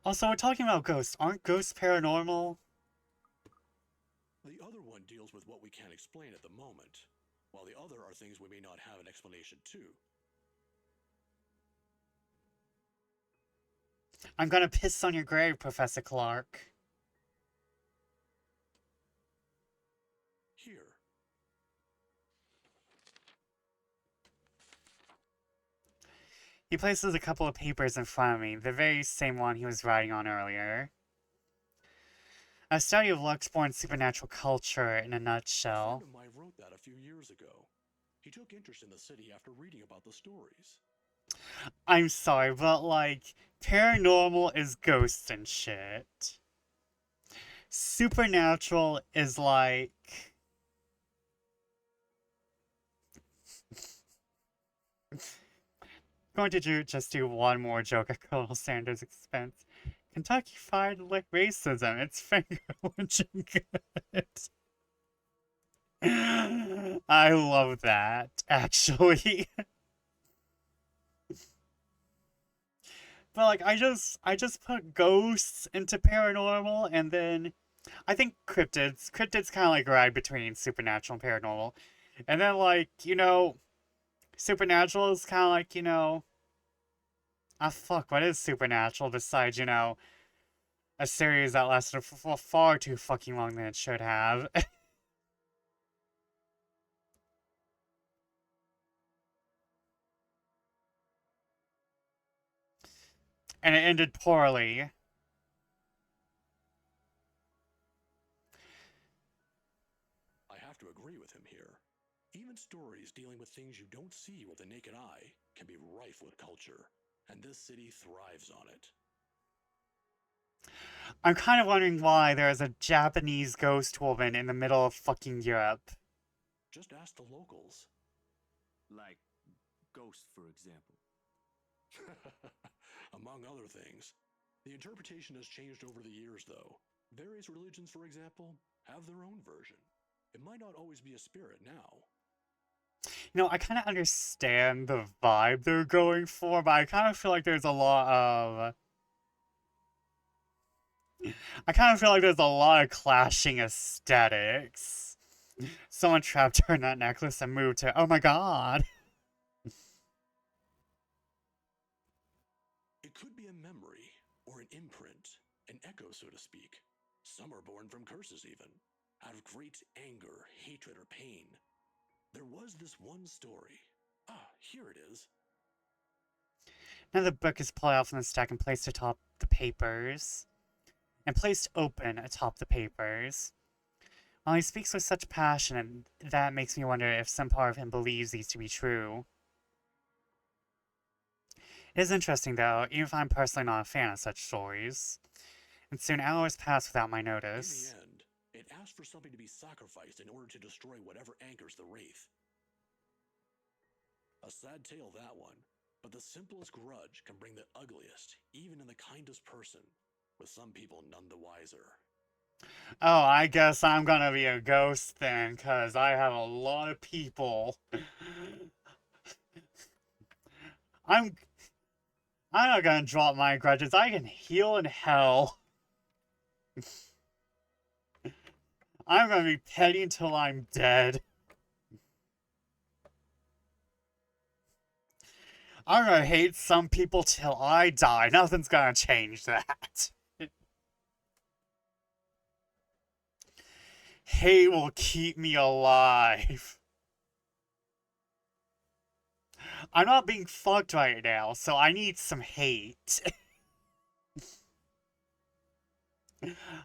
Also, we're talking about ghosts. Aren't ghosts paranormal? The other one deals with what we can't explain at the moment, while the other are things we may not have an explanation to. I'm gonna piss on your grave, Professor Clark. Here. He places a couple of papers in front of me, the very same one he was writing on earlier. A study of Luxborn supernatural culture in a nutshell. A friend of mine wrote that a few years ago. He took interest in the city after reading about the stories. I'm sorry, but like, paranormal is ghosts and shit. Supernatural is like... going to just do one more joke at Colonel Sanders' expense. Kentucky Fried racism. It's finger-lynching good. I love that, actually. But like, I just put ghosts into paranormal, and then I think cryptids kind of like ride between supernatural and paranormal, and then like, you know, supernatural is kind of like, you know, ah fuck, what is supernatural besides, you know, a series that lasted for far too fucking long than it should have. And it ended poorly. I have to agree with him here. Even stories dealing with things you don't see with the naked eye can be rife with culture, and this city thrives on it. I'm kind of wondering why there is a Japanese ghost woman in the middle of fucking Europe. Just ask the locals. Like Ghost, for example. Among other things. The interpretation has changed over the years, though. Various religions, for example, have their own version. It might not always be a spirit now. You know, I kind of understand the vibe they're going for, but I kind of feel like there's a lot of... I kind of feel like there's a lot of clashing aesthetics. Someone trapped her in that necklace and moved her. Oh my god! It could be a memory, or an imprint, an echo, so to speak. Some are born from curses, even, out of great anger, hatred, or pain. There was this one story. Ah, here it is. Now the book is pulled out from the stack and placed atop the papers. And placed open atop the papers. While he speaks with such passion, and that makes me wonder if some part of him believes these to be true. It is interesting, though, even if I'm personally not a fan of such stories. And soon hours pass without my notice. In the end, it asks for something to be sacrificed in order to destroy whatever anchors the wraith. A sad tale, that one. But the simplest grudge can bring the ugliest, even in the kindest person, with some people none the wiser. Oh, I guess I'm gonna be a ghost then, cause I have a lot of people. I'm not gonna drop my grudges. I can heal in hell. I'm gonna be petty until I'm dead. I'm gonna hate some people till I die. Nothing's gonna change that. Hate will keep me alive. I'm not being fucked right now, so I need some hate.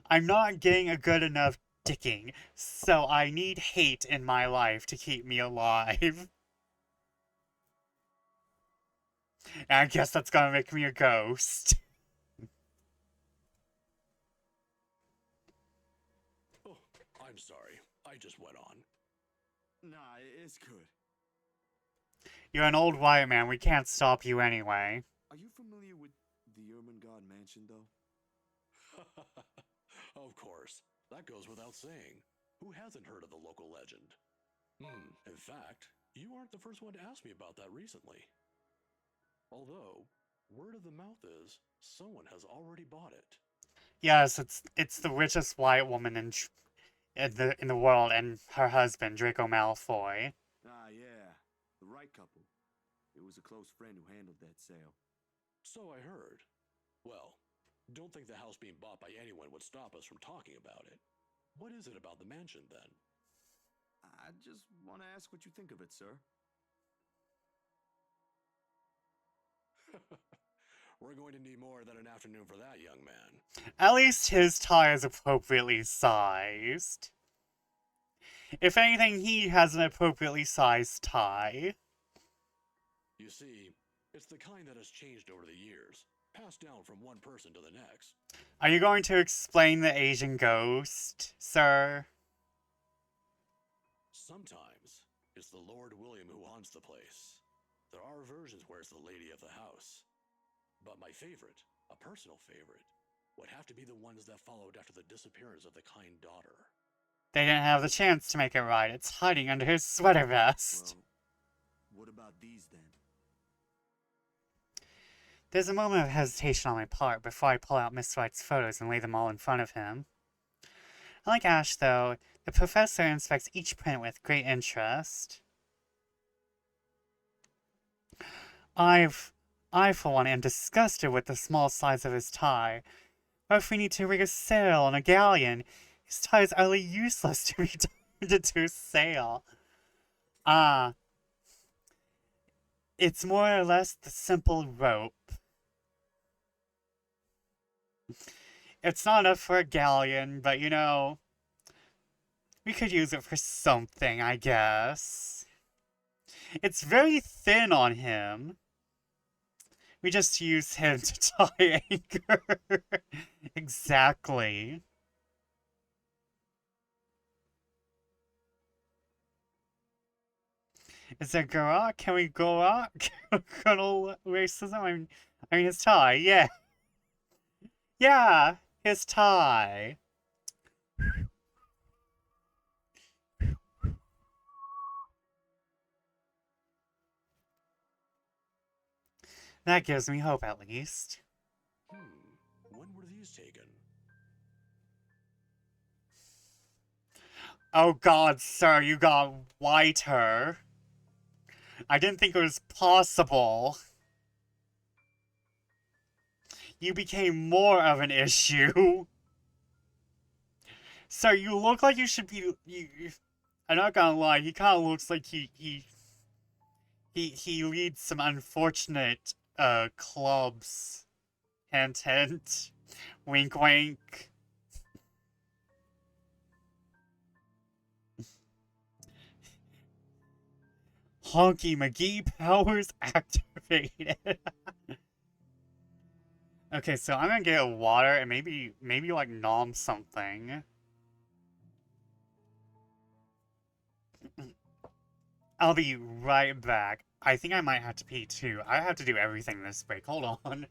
I'm not getting a good enough dicking, so I need hate in my life to keep me alive. And I guess that's gonna make me a ghost. Oh, I'm sorry. I just went on. Nah, it's good. You're an old white man, we can't stop you anyway. Are you familiar with the Ermengarde mansion, though? Of course. That goes without saying. Who hasn't heard of the local legend? In fact, you aren't the first one to ask me about that recently. Although, word of the mouth is, someone has already bought it. Yes, it's the richest white woman in the world, and her husband, Draco Malfoy. Ah, yeah. The right couple. It was a close friend who handled that sale. So I heard. Well, don't think the house being bought by anyone would stop us from talking about it. What is it about the mansion, then? I just want to ask what you think of it, sir. We're going to need more than an afternoon for that, young man. At least his tie is appropriately sized. If anything, he has an appropriately sized tie. You see, it's the kind that has changed over the years, passed down from one person to the next. Are you going to explain the Asian ghost, sir? Sometimes, it's the Lord William who haunts the place. There are versions where it's the lady of the house. But my favorite, a personal favorite, would have to be the ones that followed after the disappearance of the kind daughter. They didn't have the chance to make it right. It's hiding under his sweater vest. Well, what about these then? There's a moment of hesitation on my part before I pull out Miss White's photos and lay them all in front of him. Unlike Ash, though, the professor inspects each print with great interest. I, for one, am disgusted with the small size of his tie. What if we need to rig a sail on a galleon? His tie is utterly useless to be turned into a sail. It's more or less the simple rope. It's not enough for a galleon, but you know, we could use it for something, I guess. It's very thin on him. We just use him to tie anchor. Exactly. Is there Garak? Can we go out? Colonel racism? I mean his tie, yeah. Yeah, his tie. That gives me hope, at least. When were these taken? Oh god, sir, you got whiter. I didn't think it was possible. You became more of an issue. Sir, you look like you should be... I'm not gonna lie, he kind of looks like he leads some unfortunate, clubs. Hint, hint. Wink, wink. Honky McGee powers activated. Okay, so I'm gonna get water and maybe like nom something. I'll be right back. I think I might have to pee too. I have to do everything this break. Hold on.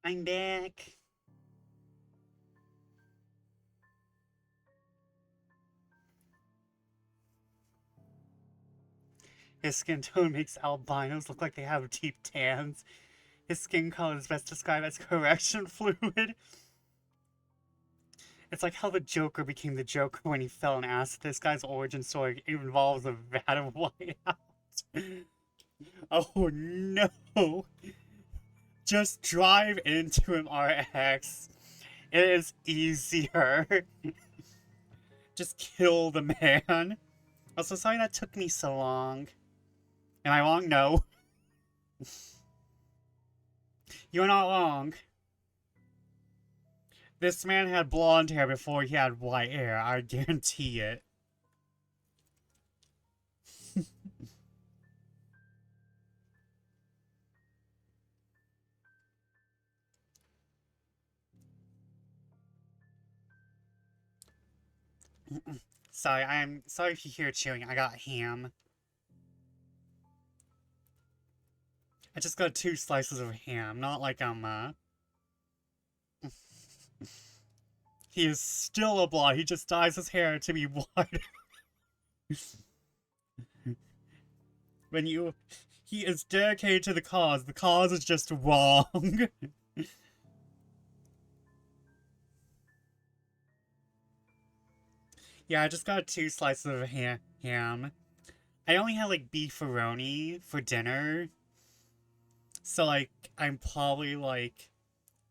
I'm back. His skin tone makes albinos look like they have deep tans. His skin color is best described as correction fluid. It's like how the Joker became the Joker when he fell in acid. This guy's origin story involves a vat of whiteout. Oh no! Just drive into him, RX. It is easier. Just kill the man. Also, sorry that took me so long. Am I wrong? No. You're not wrong. This man had blonde hair before he had white hair. I guarantee it. Sorry, I'm sorry if you hear chewing. I got ham. I just got 2 slices of ham, not like He is still a blonde. He just dyes his hair to be white. He is dedicated to the cause. The cause is just wrong. Yeah, I just got 2 slices of ham. I only had, like, beefaroni for dinner. So, like, I'm probably, like...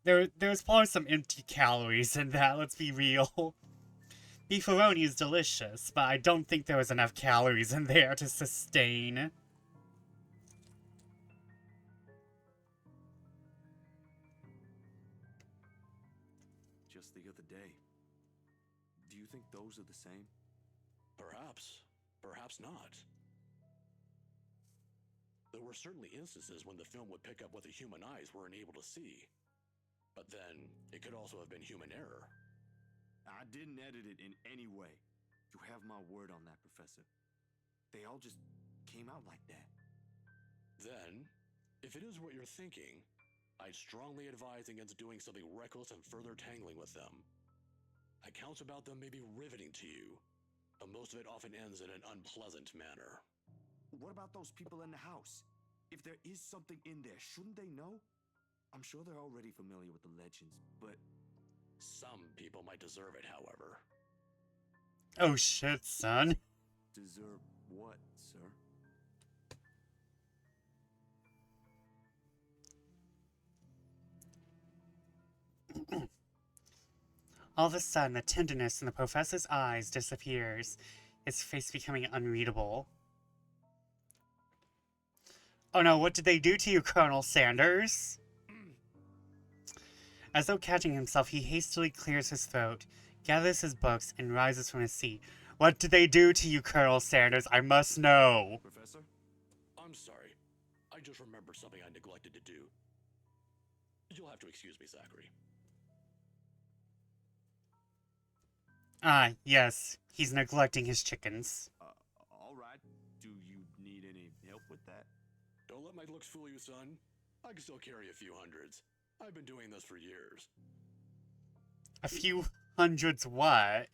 There's probably some empty calories in that, let's be real. Beefaroni is delicious, but I don't think there was enough calories in there to sustain. Just the other day. Do you think those are the same? Perhaps. Perhaps not. There were certainly instances when the film would pick up what the human eyes weren't able to see. But then, it could also have been human error. I didn't edit it in any way. You have my word on that, Professor. They all just came out like that. Then, if it is what you're thinking, I'd strongly advise against doing something reckless and further tangling with them. Accounts about them may be riveting to you, but most of it often ends in an unpleasant manner. What about those people in the house? If there is something in there, shouldn't they know? I'm sure they're already familiar with the legends, but... Some people might deserve it, however. Oh shit, son. Deserve what, sir? All of a sudden, the tenderness in the professor's eyes disappears, his face becoming unreadable. Oh no, what did they do to you, Colonel Sanders? As though catching himself, he hastily clears his throat, gathers his books, and rises from his seat. What did they do to you, Colonel Sanders? I must know. Professor? I'm sorry. I just remembered something I neglected to do. You'll have to excuse me, Zachary. Ah, yes. He's neglecting his chickens. All right. Do you need any help with that? Don't let my looks fool you, son. I can still carry a few hundreds. I've been doing this for years. A few hundreds what?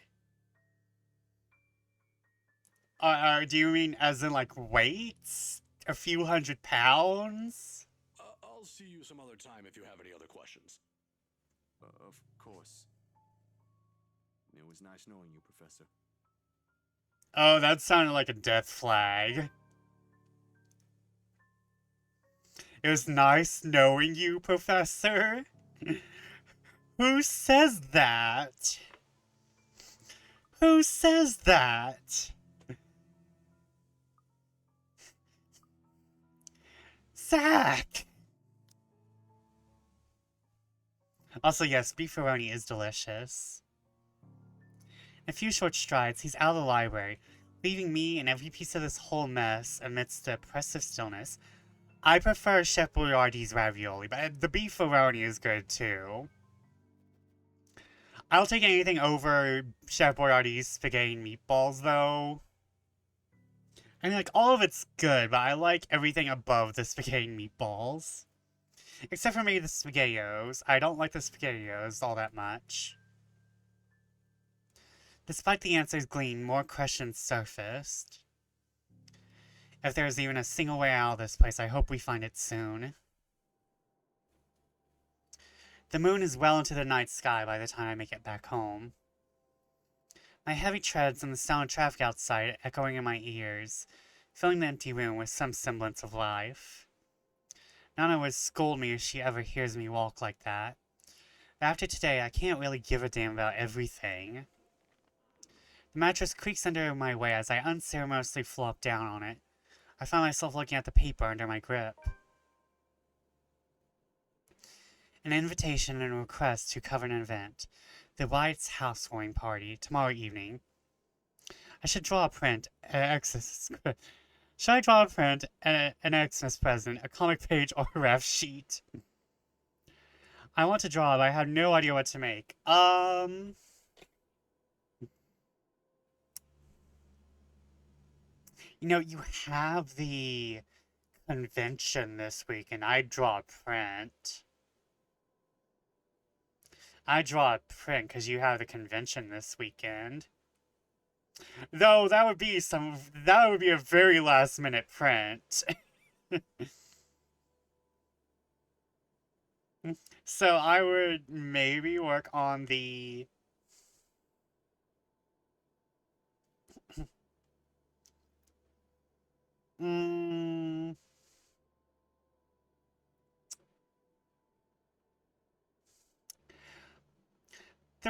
Do you mean as in, like, weights? A few 100 pounds? I'll see you some other time if you have any other questions. Of course. It was nice knowing you, Professor. Oh, that sounded like a death flag. It was nice knowing you, Professor. Who says that? Who says that? Zach! Also, yes, beefaroni is delicious. In a few short strides, he's out of the library, leaving me and every piece of this whole mess amidst the oppressive stillness. I prefer Chef Boyardee's ravioli, but the beefaroni is good too. I'll take anything over Chef Boyardee's spaghetti and meatballs, though. I mean, like, all of it's good, but I like everything above the spaghetti and meatballs. Except for maybe the SpaghettiOs. I don't like the SpaghettiOs all that much. Despite the answers gleaned, more questions surfaced. If there's even a single way out of this place, I hope we find it soon. The moon is well into the night sky by the time I make it back home. My heavy treads and the sound of traffic outside echoing in my ears, filling the empty room with some semblance of life. Nana would scold me if she ever hears me walk like that. But after today, I can't really give a damn about everything. The mattress creaks under my weight as I unceremoniously flop down on it. I find myself looking at the paper under my grip. An invitation and a request to cover an event. The White's housewarming party tomorrow evening. I should draw a print, an Should I draw a print, an Xmas present, a comic page, or a ref sheet? I want to draw, but I have no idea what to make. You know, you have the convention this week, and I draw a print. I draw a print because you have the convention this weekend. Though that would be a very last minute print. So I would maybe work on the the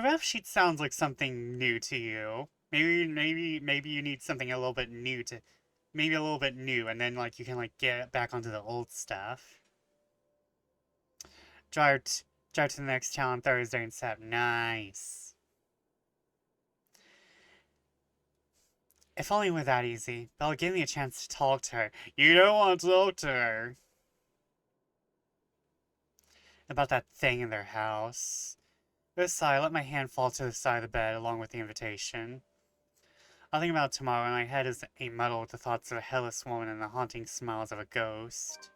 ref sheet sounds like something new to you. Maybe you need something a little bit new and then like you can like get back onto the old stuff. Drive to the next town on Thursday and set. Nice. If only it were that easy. Belle, give me a chance to talk to her. You don't want to talk to her. About that thing in their house. With a sigh, I let my hand fall to the side of the bed along with the invitation. I'll think about it tomorrow, and my head is a muddle with the thoughts of a headless woman and the haunting smiles of a ghost.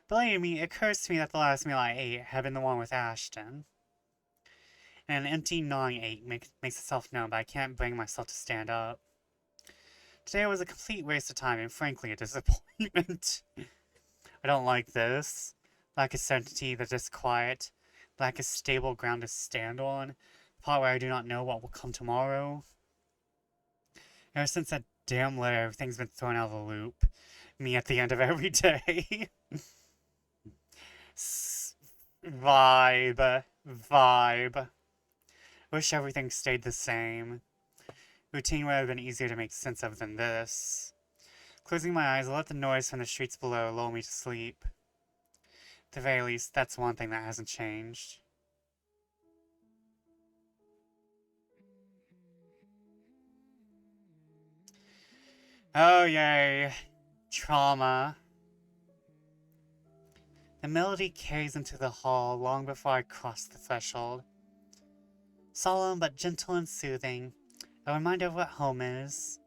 Believe me, it occurs to me that the last meal I ate had been the one with Ashton. And an empty, gnawing ache makes itself known, but I can't bring myself to stand up. Today was a complete waste of time, and frankly, a disappointment. I don't like this. Lack of certainty, the disquiet. Lack of stable ground to stand on. The part where I do not know what will come tomorrow. Ever since that damn letter, everything's been thrown out of the loop. Me at the end of every day. Vibe. Wish everything stayed the same. Routine would have been easier to make sense of than this. Closing my eyes, I let the noise from the streets below lull me to sleep. At the very least, that's one thing that hasn't changed. Oh yay. Trauma. The melody carries into the hall long before I cross the threshold. Solemn but gentle and soothing, a reminder of what home is.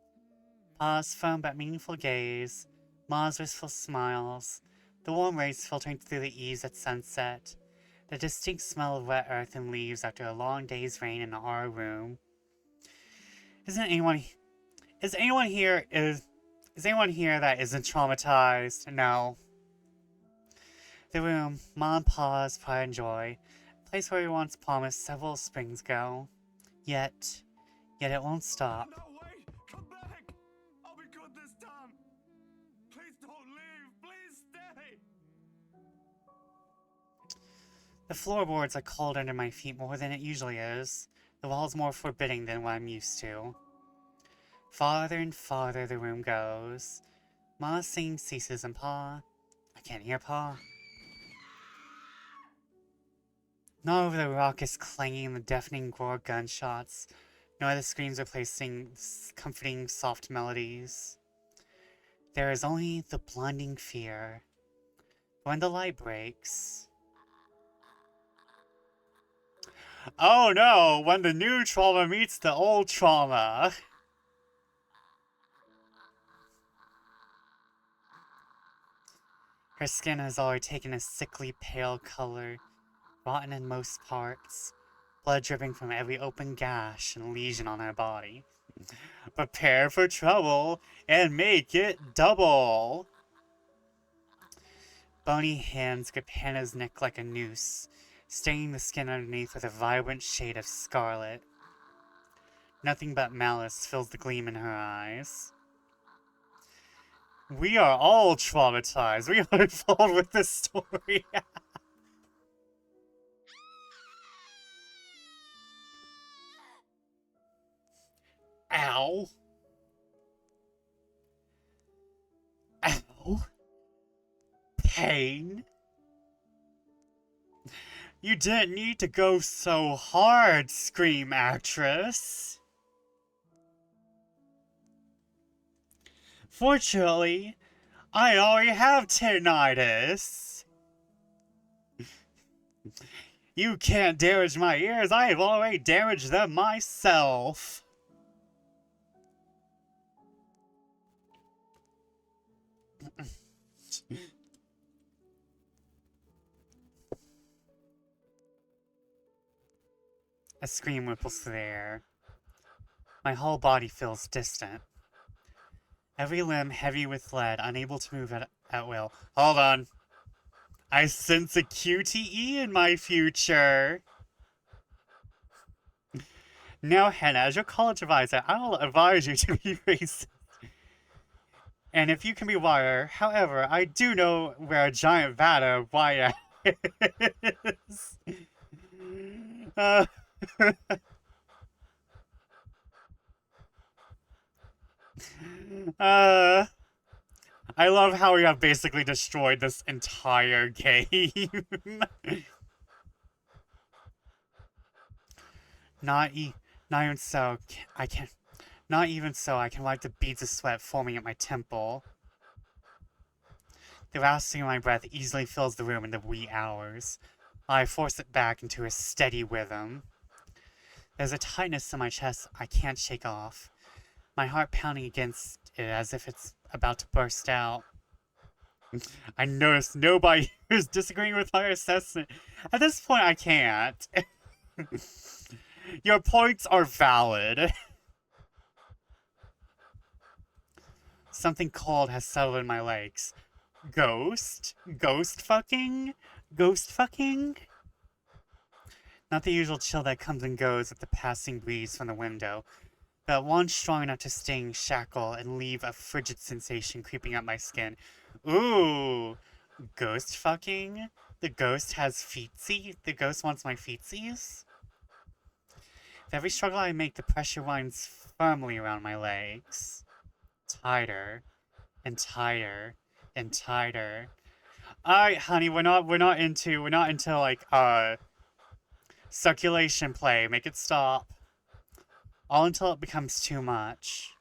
Pa's firm but meaningful gaze, Ma's wistful smiles, the warm rays filtering through the eaves at sunset, the distinct smell of wet earth and leaves after a long day's rain in our room. Is anyone here that isn't traumatized? No. The room, Ma and Pa's pride and joy, a place where we once promised several springs ago. Yet it won't stop. No, wait! Come back! I'll be good this time! Please don't leave! Please stay! The floorboards are cold under my feet more than it usually is. The walls more forbidding than what I'm used to. Farther and farther the room goes. Ma's singing ceases and Pa... I can't hear Pa. Not over the raucous clanging and the deafening roar of gunshots, nor the screams replacing comforting soft melodies. There is only the blinding fear. When the light breaks... Oh no! When the new trauma meets the old trauma! Her skin has already taken a sickly pale color, rotten in most parts, blood dripping from every open gash and lesion on her body. Prepare for trouble and make it double! Bony hands grip Hannah's neck like a noose, staining the skin underneath with a vibrant shade of scarlet. Nothing but malice fills the gleam in her eyes. We are all traumatized. We are involved with this story. Ow. Ow. Pain. You didn't need to go so hard, Scream actress. Fortunately, I already have tinnitus. You can't damage my ears, I have already damaged them myself. A scream ripples through the air. My whole body feels distant. Every limb heavy with lead, unable to move at will. Hold on. I sense a QTE in my future. Now, Hannah, as your college advisor, I'll advise you to be racist. And if you can be wire, however, I do know where a giant vat of wire is. I love how we have basically destroyed this entire game. Not even so, I can. Not even so, I can wipe the beads of sweat forming at my temple. The rasping of my breath easily fills the room in the wee hours. I force it back into a steady rhythm. There's a tightness in my chest I can't shake off. My heart pounding against it as if it's about to burst out. I notice nobody is disagreeing with my assessment. At this point, I can't. Your points are valid. Something cold has settled in my legs. Ghost? Ghost fucking? Ghost fucking? Not the usual chill that comes and goes with the passing breeze from the window, but one strong enough to sting, shackle, and leave a frigid sensation creeping up my skin. Ooh! Ghost fucking? The ghost has feetsies? The ghost wants my feetsies? With every struggle I make, the pressure winds firmly around my legs. Tighter, and tighter, and tighter. Alright, honey, we're not into like, circulation play. Make it stop. All until it becomes too much.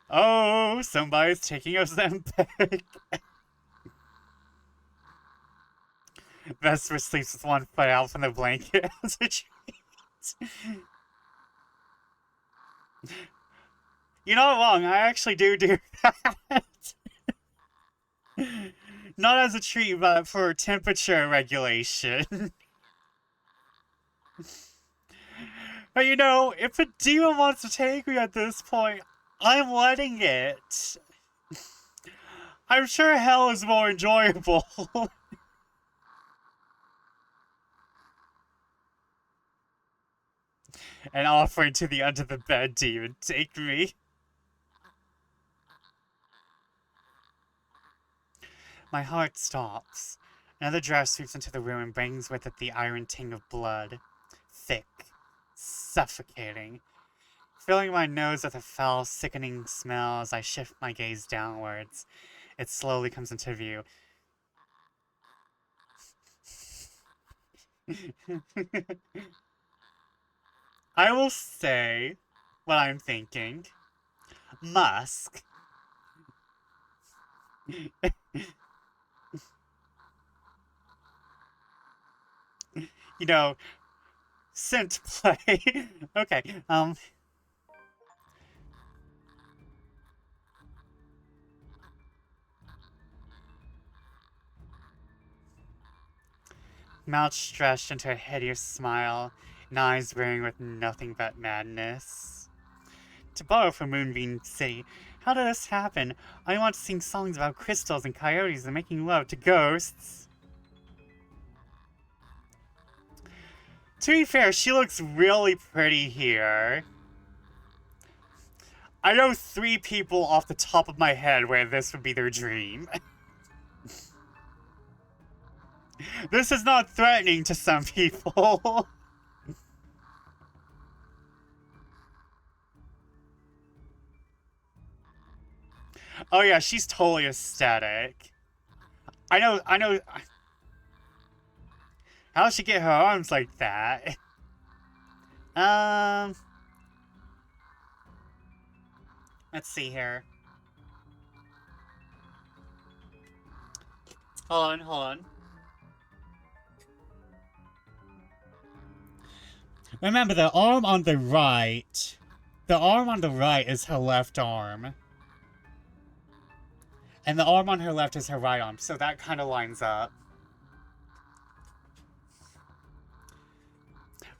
Oh, somebody's taking a Zempic. Vesper sleeps with one foot out from the blanket as a treat. You're not wrong, I actually do that. Not as a treat, but for temperature regulation. But you know, if a demon wants to take me at this point, I'm letting it. I'm sure hell is more enjoyable. An offering to the under the bed demon, take me. My heart stops. Another draft sweeps into the room and brings with it the iron ting of blood. Thick. Suffocating. Filling my nose with a foul, sickening smell as I shift my gaze downwards. It slowly comes into view. I will say what I'm thinking. Musk. You know, scent play. Okay, mouth stretched into a hideous smile, and eyes brimming with nothing but madness. To borrow from Moonbeam City, how did this happen? I want to sing songs about crystals and coyotes and making love to ghosts. To be fair, she looks really pretty here. I know 3 people off the top of my head where this would be their dream. This is not threatening to some people. Oh yeah, she's totally aesthetic. I know. How does she get her arms like that? Let's see here. Hold on. Remember, the arm on the right is her left arm. And the arm on her left is her right arm, so that kind of lines up.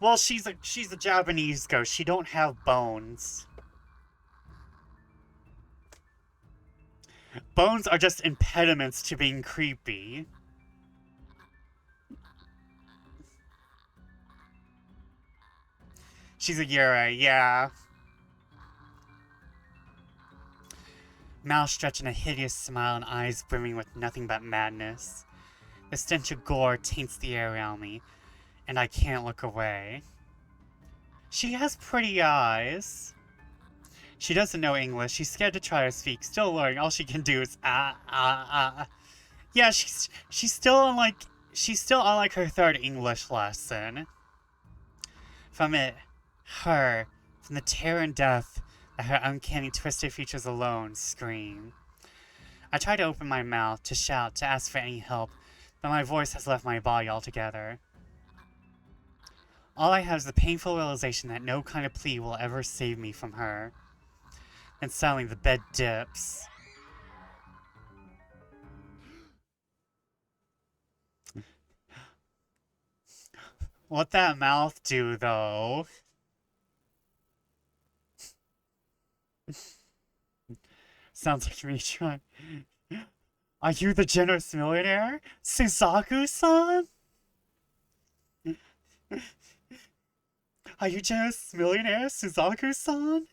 Well, she's a Japanese ghost. She don't have bones. Bones are just impediments to being creepy. She's a Yurei, yeah. Mouth stretched in a hideous smile and eyes brimming with nothing but madness. The stench of gore taints the air around me, and I can't look away. She has pretty eyes. She doesn't know English. She's scared to try to speak. Still learning. All she can do is Yeah, she's still on like her 3rd English lesson. From the terror and death that her uncanny twisted features alone scream. I try to open my mouth, to shout, to ask for any help, but my voice has left my body altogether. All I have is the painful realization that no kind of plea will ever save me from her. And suddenly the bed dips. What that mouth do, though? Sounds like me trying. Are you the generous millionaire? Suzaku-san? Are you generous millionaire, Suzaku-san?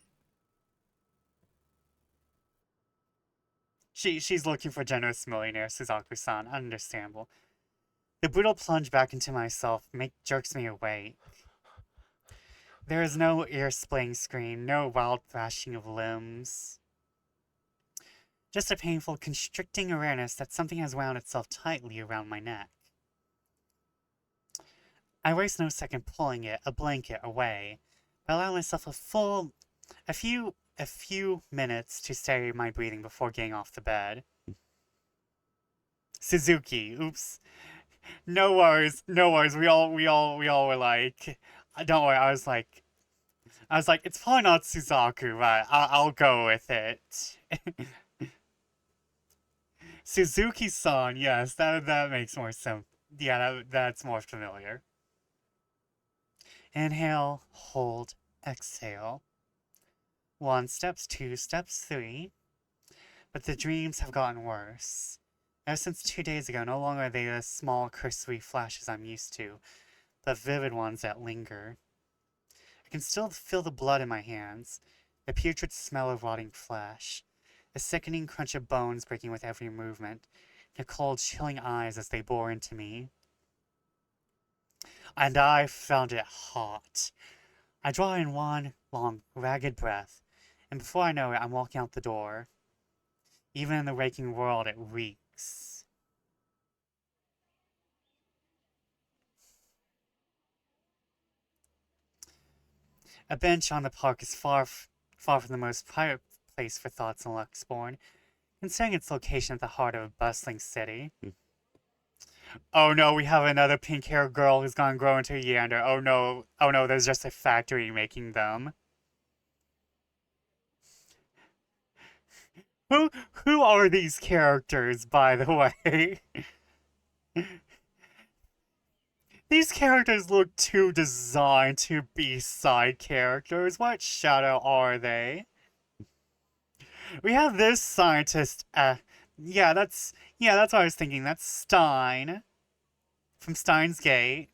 She's looking for generous millionaire, Suzaku-san. Understandable. The brutal plunge back into myself jerks me awake. There is no ear-splitting scream, no wild thrashing of limbs. Just a painful, constricting awareness that something has wound itself tightly around my neck. I waste no second pulling a blanket away, but allow myself a few minutes to steady my breathing before getting off the bed. Suzuki, oops. No worries. We all were like, don't worry. I was like, it's probably not Suzaku, but I'll go with it. Suzuki-san, yes, that makes more sense. Yeah, that's more familiar. Inhale, hold, exhale. 1 steps, 2 steps, 3. But the dreams have gotten worse. Ever since 2 days ago, no longer are they the small, cursory flashes I'm used to, but vivid ones that linger. I can still feel the blood in my hands, the putrid smell of rotting flesh, the sickening crunch of bones breaking with every movement, the cold, chilling eyes as they bore into me. And I found it hot. I draw in one long, ragged breath, and before I know it, I'm walking out the door. Even in the waking world, it reeks. A bench on the park is far from the most private place for thoughts in Luxborn, considering its location at the heart of a bustling city. Oh no, we have another pink-haired girl who's gonna grow into a Yander. Oh no, there's just a factory making them. Who are these characters, by the way? These characters look too designed to be side characters. What shadow are they? We have this scientist. That's what I was thinking. That's Stein from Steins Gate.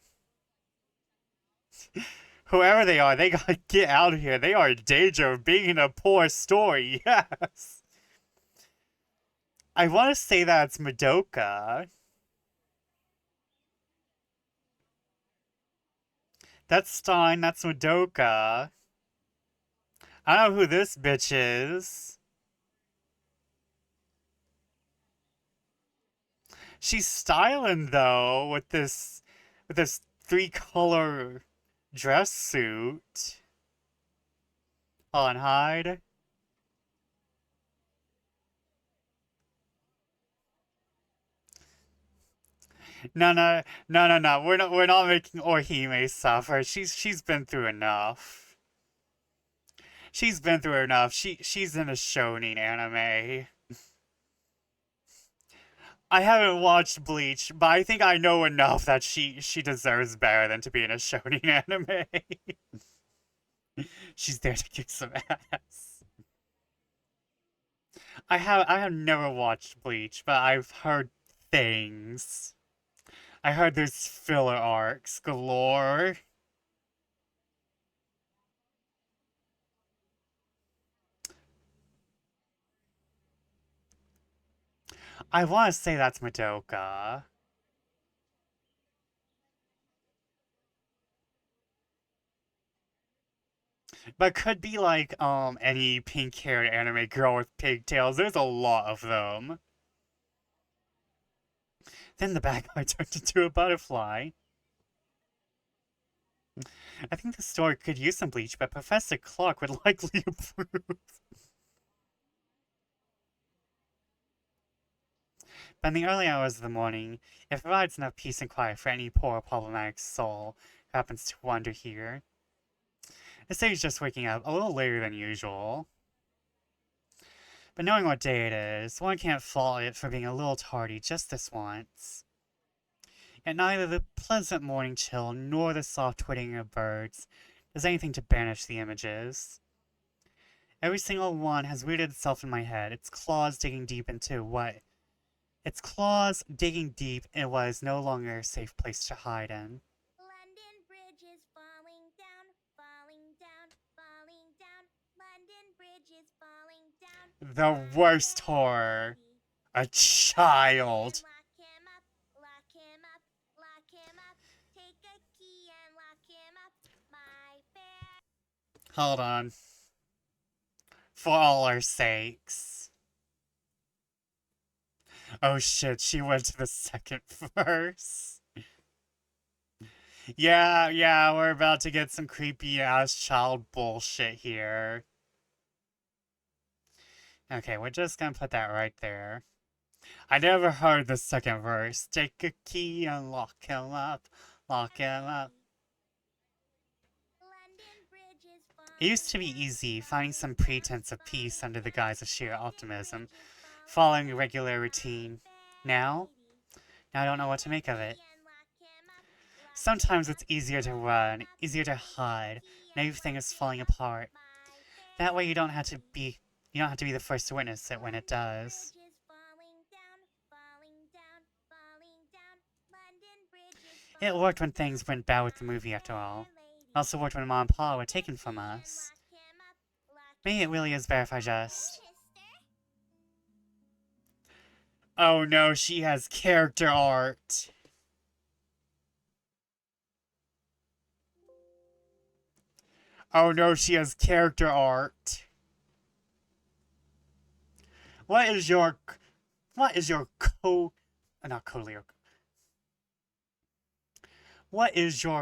Whoever they are, they gotta get out of here. They are in danger of being in a poor story. Yes. I want to say that's Madoka. That's Stein. That's Madoka. I don't know who this bitch is. She's styling though with this 3-color dress suit. On hide. No. We're not making Orihime suffer. She's been through enough. She's been through enough. She's in a shonen anime. I haven't watched Bleach, but I think I know enough that she deserves better than to be in a shonen anime. She's there to kick some ass. I have never watched Bleach, but I've heard things. I heard there's filler arcs galore. I want to say that's Madoka. But could be like any pink-haired anime girl with pigtails. There's a lot of them. Then the bad guy turned into a butterfly. I think the story could use some bleach, but Professor Clark would likely approve. But in the early hours of the morning, it provides enough peace and quiet for any poor problematic soul who happens to wander here. The city's just waking up a little later than usual. But knowing what day it is, one can't fault it for being a little tardy just this once. Yet neither the pleasant morning chill nor the soft twittering of birds does anything to banish the images. Every single one has rooted itself in my head, its claws digging deep in what is no longer a safe place to hide in. London Bridge is falling down, falling down, falling down. London Bridge is falling down. The worst horror. A child. Lock him up, lock him up, lock him up. Take a key and lock him up. My fair. Hold on. For all our sakes. Oh shit, she went to the second verse. Yeah, we're about to get some creepy ass child bullshit here. Okay, we're just gonna put that right there. I never heard the second verse. Take a key and lock him up. Lock him up. It used to be easy, finding some pretense of peace under the guise of sheer optimism, following a regular routine. Now I don't know what to make of it. Sometimes it's easier to run, easier to hide, and everything is falling apart. That way you don't have to be the first to witness it when it does. It worked when things went bad with the movie after all. It also worked when Mom and Pa were taken from us. Maybe it really is better if I just... Oh no, she has character art. Oh no, she has character art. What is your What is your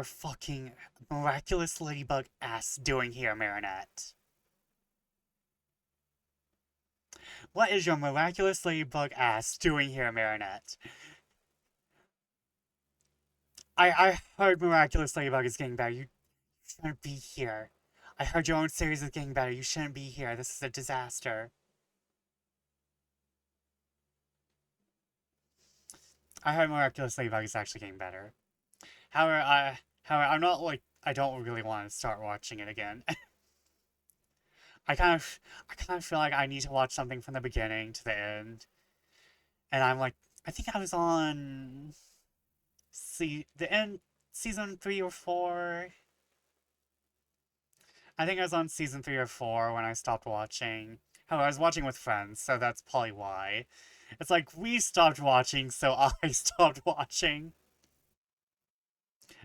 fucking miraculous ladybug ass doing here, Marinette? What is your miraculous ladybug ass doing here, Marinette? I heard Miraculous Ladybug is getting better. You shouldn't be here. I heard your own series is getting better. You shouldn't be here. This is a disaster. I heard Miraculous Ladybug is actually getting better. However, I'm not like I don't really want to start watching it again. I kind of feel like I need to watch something from the beginning to the end. And I'm like, I think I was on the end season 3 or 4. I think I was on season 3 or 4 when I stopped watching. However, I was watching with friends, so that's probably why. It's like we stopped watching, so I stopped watching.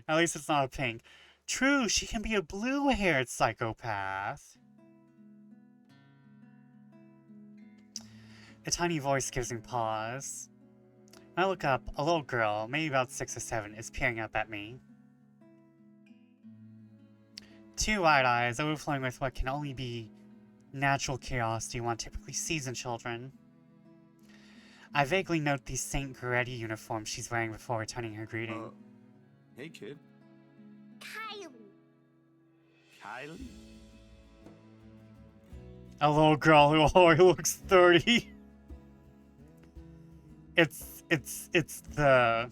At least it's not a pink. True, she can be a blue-haired psychopath. A tiny voice gives me pause. When I look up, a little girl, maybe about 6 or 7, is peering up at me. Two wide eyes overflowing with what can only be natural curiosity one typically sees in children. I vaguely note the St. Goretti uniform she's wearing before returning her greeting. Hey, kid. Kylie. Kylie? A little girl who already looks 30. It's the...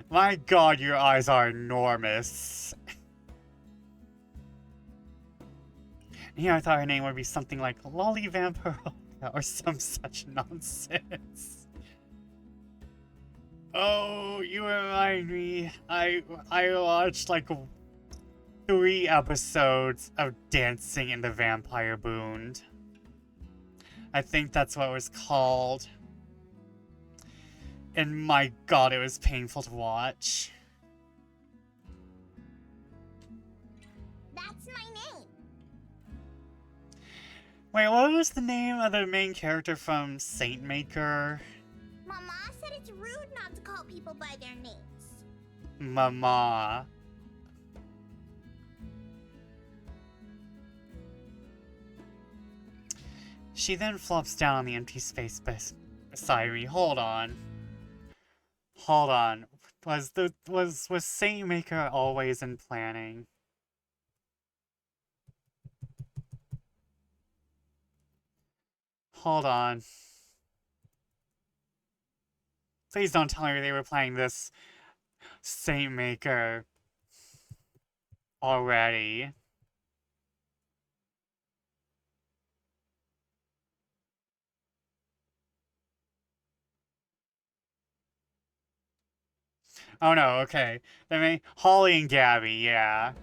My god, your eyes are enormous. Here I thought her name would be something like Lolly Vampiro or some such nonsense. Oh, you remind me. I watched like 3 episodes of Dancing in the Vampire Boond. I think that's what it was called. And my god, it was painful to watch. That's my name. Wait, what was the name of the main character from Saint Maker? Mama said it's rude not to call people by their names. Mama. She then flops down on the empty space beside me. Hold on. Hold on. Was Saint Maker always in planning? Hold on. Please don't tell me they were playing this Saint Maker already. Oh no, okay. Holly and Gabby, yeah.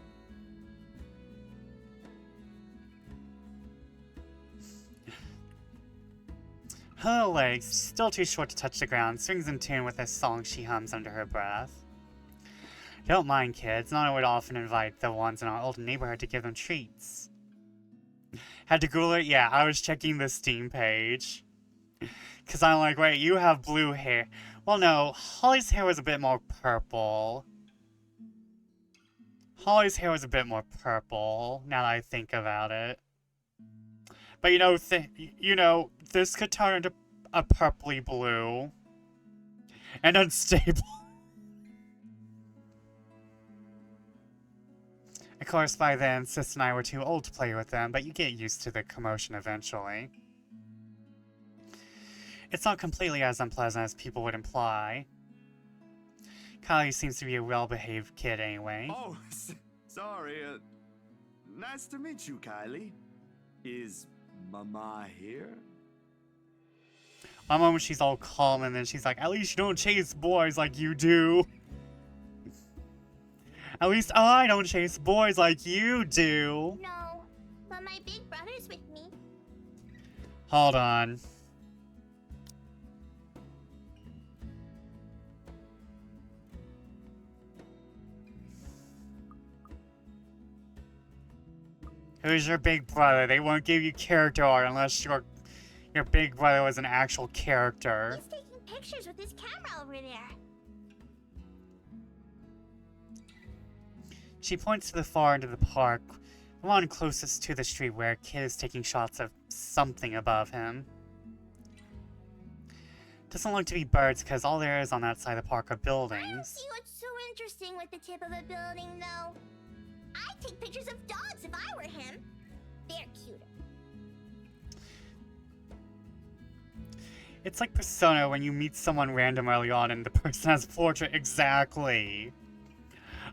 Her legs, still too short to touch the ground, swings in tune with a song she hums under her breath. Don't mind, kids. Nana would often invite the ones in our old neighborhood to give them treats. Had to Google it? Yeah, I was checking the Steam page. Because I'm like, wait, you have blue hair. Well, no, Holly's hair was a bit more purple. Holly's hair was a bit more purple, now that I think about it. But this could turn into a purpley blue. And unstable. Of course, by then, Sis and I were too old to play with them, but you get used to the commotion eventually. It's not completely as unpleasant as people would imply. Kylie seems to be a well-behaved kid anyway. Oh, sorry. Nice to meet you, Kylie. Is Mama here? One moment she's all calm, and then she's like, at least you don't chase boys like you do. At least I don't chase boys like you do. No, but my big brother's with me. Hold on. Who's your big brother? They won't give you character art unless your big brother was an actual character. He's taking pictures with his camera over there. She points to the far end of the park, the one closest to the street where a kid is taking shots of something above him. Doesn't look to be birds because all there is on that side of the park are I don't buildings. see what's so interesting with the tip of a building, though. I'd take pictures of dogs if I were him. They're cuter. It's like Persona when you meet someone random early on and the person has a portrait exactly.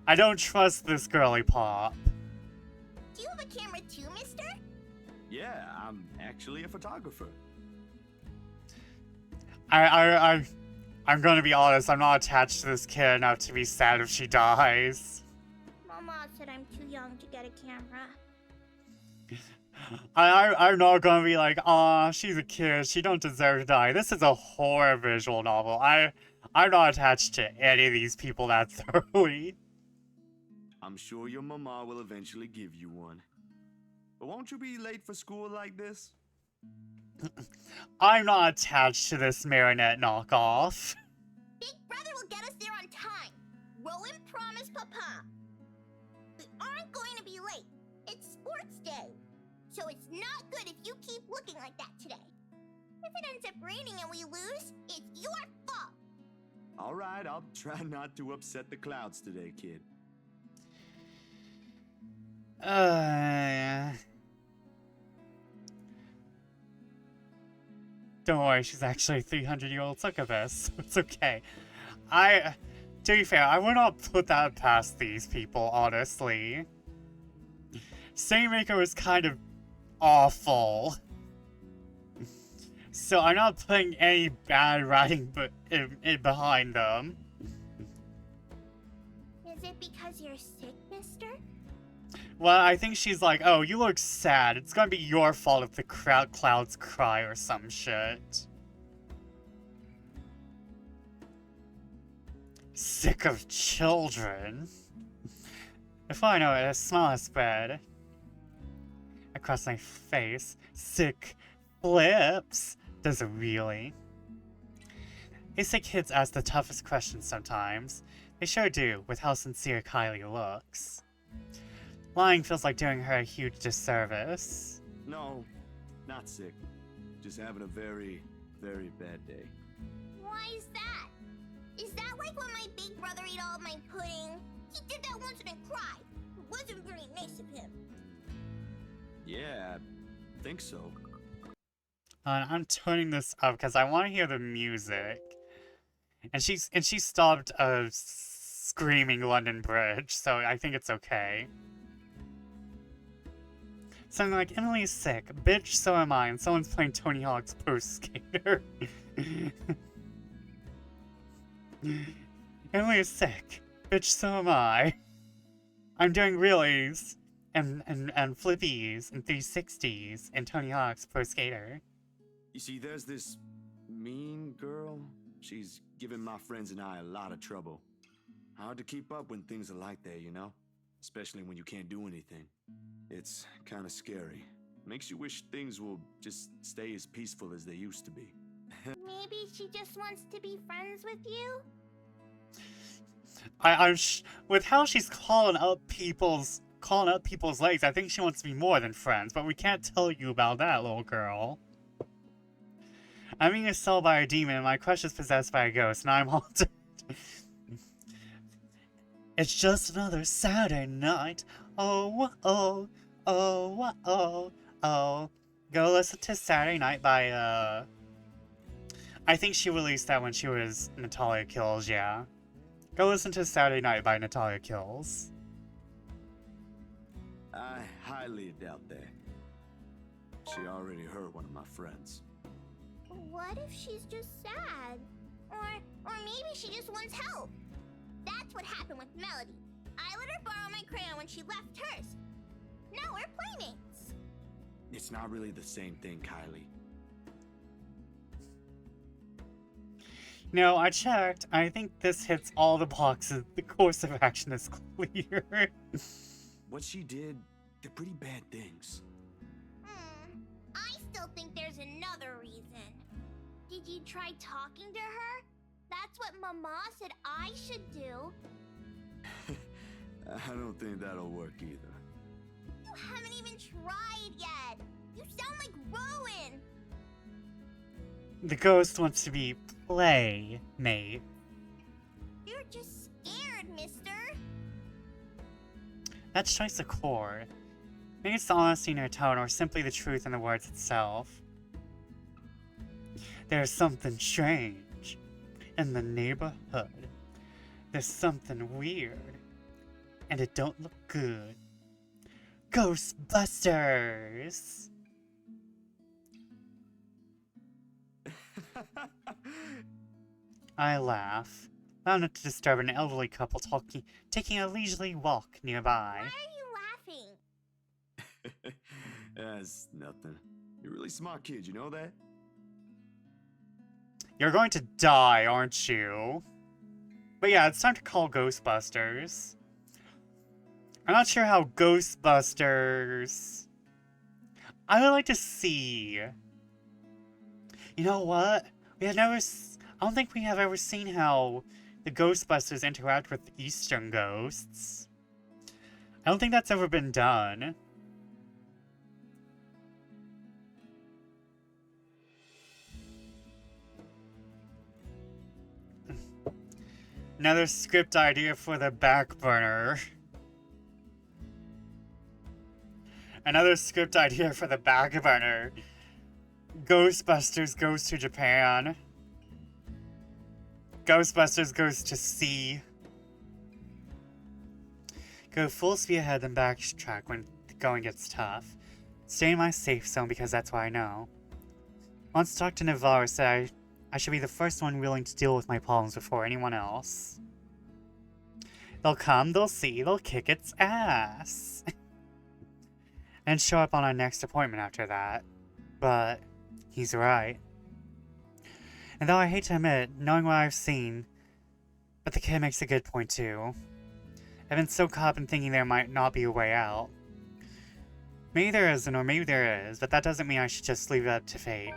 I don't trust this girly pop. Do you have a camera too, mister? Yeah, I'm actually a photographer. I'm gonna be honest, I'm not attached to this kid enough to be sad if she dies. Mama said I'm too young to get a camera. I'm not gonna be like, aw, she's a kid, she don't deserve to die. This is a horror visual novel. I'm not attached to any of these people that thoroughly. I'm sure your mama will eventually give you one. But won't you be late for school like this? I'm not attached to this marionette knockoff. Big brother will get us there on time. Rowan promised Papa. We aren't going to be late. It's sports day. So it's not good if you keep looking like that today. If it ends up raining and we lose, it's your fault. All right, I'll try not to upset the clouds today, kid. Don't worry, she's actually a 300-year-old succubus, so it's okay. To be fair, I would not put that past these people, honestly. Staymaker was kind of awful. So I'm not putting any bad writing behind them. Is it because you're sick, mister? Well, I think she's like, oh, you look sad. It's gonna be your fault if the clouds cry or some shit. Sick of children. If I know it, a smile spread across my face. Sick flips. Does it really? They say kids ask the toughest questions sometimes. They sure do, with how sincere Kylie looks. Lying feels like doing her a huge disservice. No, not sick. Just having a very, very bad day. Why is that? Is that like when my big brother ate all of my pudding? He did that once and then cried. It wasn't very nice of him. Yeah, I think so. I'm turning this up because I want to hear the music. And she stopped screaming London Bridge, so I think it's okay. Something like, Emily is sick. Bitch, so am I. And someone's playing Tony Hawk's Pro Skater. Emily is sick. Bitch, so am I. I'm doing realies and flippies and 360s and Tony Hawk's Pro Skater. You see, there's this mean girl. She's giving my friends and I a lot of trouble. Hard to keep up when things are like that, you know? Especially when you can't do anything. It's kind of scary. Makes you wish things will just stay as peaceful as they used to be. Maybe she just wants to be friends with you? With how she's calling up people's legs, I think she wants to be more than friends, but we can't tell you about that, little girl. I'm being assaulted by a demon, and my crush is possessed by a ghost, and I'm haunted. It's just another Saturday night. Oh, oh, oh, oh, oh. Go listen to Saturday Night by, I think she released that when she was Natalia Kills, yeah. Go listen to Saturday Night by Natalia Kills. I highly doubt that. She already hurt one of my friends. What if she's just sad? Or maybe she just wants help. That's what happened with Melody. I let her borrow my crayon when she left hers. Now we're playmates. It's not really the same thing, Kylie. No, I checked. I think this hits all the boxes. The course of action is clear. What she did, they're pretty bad things. I still think there's another reason. Did you try talking to her? That's what Mama said I should do. I don't think that'll work either. You haven't even tried yet. You sound like Rowan. The ghost wants to be playmate. You're just scared, mister. That strikes a chord. Maybe it's the honesty in her tone, or simply the truth in the words itself. There's something strange in the neighborhood. There's something weird and it don't look good. Ghostbusters! I laugh, loud enough to disturb an elderly couple taking a leisurely walk nearby. Why are you laughing? That's nothing. You're a really smart kid, you know that? You're going to die, aren't you? But yeah, it's time to call Ghostbusters. I'm not sure how Ghostbusters... I would like to see... You know what? We have never... I don't think we have ever seen how the Ghostbusters interact with Eastern ghosts. I don't think that's ever been done. Another script idea for the back burner. Another script idea for the back burner. Ghostbusters goes to Japan. Ghostbusters goes to sea. Go full speed ahead then backtrack when the going gets tough. Stay in my safe zone because that's what I know. Once Dr. Navarro said I should be the first one willing to deal with my problems before anyone else. They'll come, they'll see, they'll kick its ass. And show up on our next appointment after that. But he's right. And though I hate to admit, knowing what I've seen, but the kid makes a good point too. I've been so caught up in thinking there might not be a way out. Maybe there isn't, or maybe there is, but that doesn't mean I should just leave it up to fate.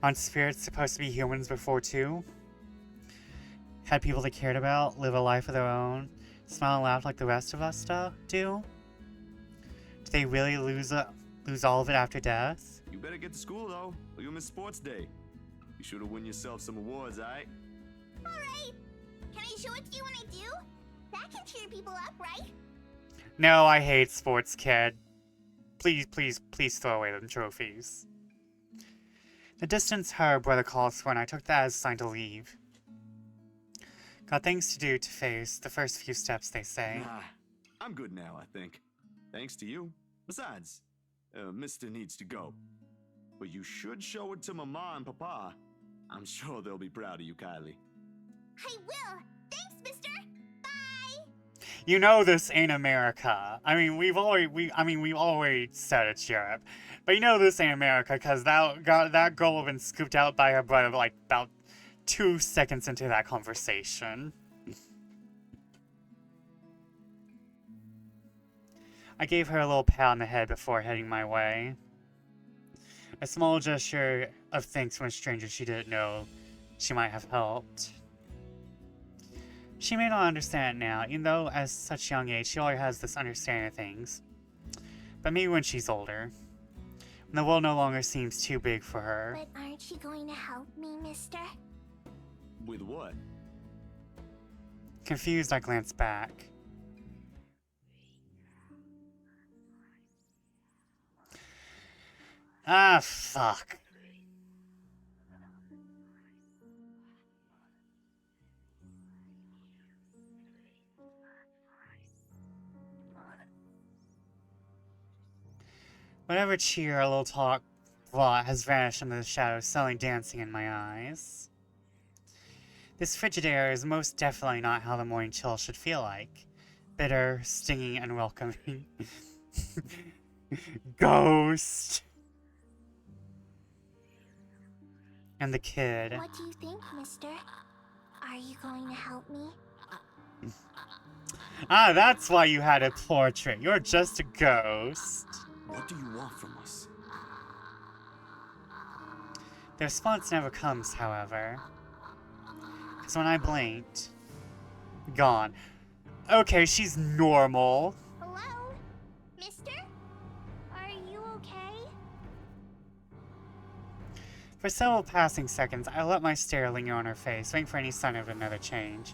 Aren't spirits supposed to be humans before too? Had people they cared about, live a life of their own, smile and laugh like the rest of us do? Do they really lose all of it after death? You better get to school, though, or you'll miss sports day. You should have won yourself some awards, alright? Alright. Can I show it to you when I do? That can cheer people up, right? No, I hate sports, kid. Please, please, please throw away them trophies. The distance her brother calls for, and I took that as a sign to leave. Got things to do to face, the first few steps, they say. Nah, I'm good now, I think. Thanks to you. Besides, Mister needs to go. But you should show it to Mama and Papa. I'm sure they'll be proud of you, Kylie. I will. Thanks, mister. Bye. You know this ain't America. I mean, we've already said it's Europe. But you know this ain't America, because that girl would have been scooped out by her brother like about 2 seconds into that conversation. I gave her a little pat on the head before heading my way. A small gesture of thanks from a stranger she didn't know she might have helped. She may not understand it now, even though at such a young age she already has this understanding of things. But maybe when she's older. When the world no longer seems too big for her. But aren't you going to help me, mister? With what? Confused, I glanced back. Ah, fuck. Whatever cheer or little talk brought has vanished under the shadows, suddenly dancing in my eyes. This frigid air is most definitely not how the morning chill should feel like. Bitter, stinging, and welcoming. Ghost! And the kid. What do you think, mister? Are you going to help me? Ah, that's why you had a portrait. You're just a ghost. What do you want from us? The response never comes, however. Because when I blinked... Gone. Okay, she's normal. Hello? Mister? Are you okay? For several passing seconds, I let my stare linger on her face, waiting for any sign of another change.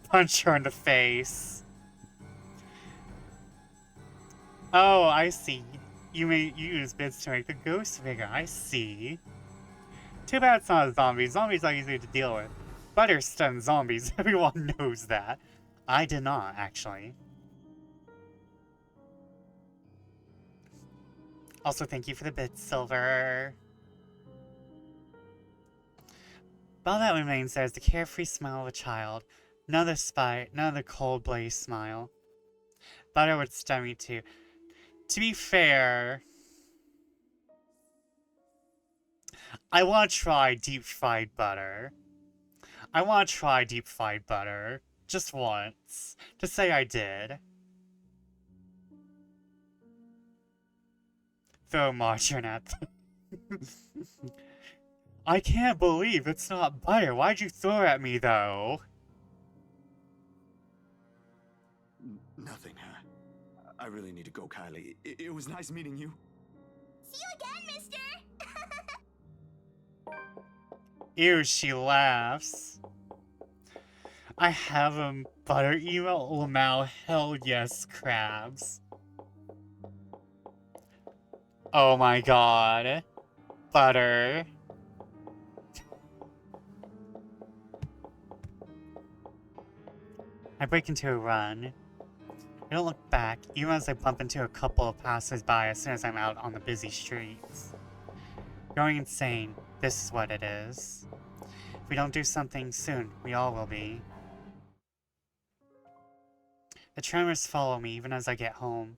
Punch her in the face. Oh, I see. You use bits to make the ghost bigger. I see. Too bad it's not a zombie. Zombies are easy to deal with. Butter stun zombies. Everyone knows that. I did not, actually. Also, thank you for the bit, Silver. But all that remains there is the carefree smile of a child. Another spite, another cold blaze smile. Butter would stun me too. To be fair, I want to try deep fried butter. I want to try deep fried butter. Just once. To say I did. Throw margarine at them. I can't believe it's not butter. Why'd you throw it at me, though? Nothing, huh? I really need to go, Kylie. It was nice meeting you. See you again, mister! Ew, she laughs. I have a butter email? Lamau, hell yes, crabs. Oh my god. Butter. I break into a run. I don't look back, even as I bump into a couple of passers-by as soon as I'm out on the busy streets. Going insane, this is what it is. If we don't do something soon, we all will be. The tremors follow me even as I get home.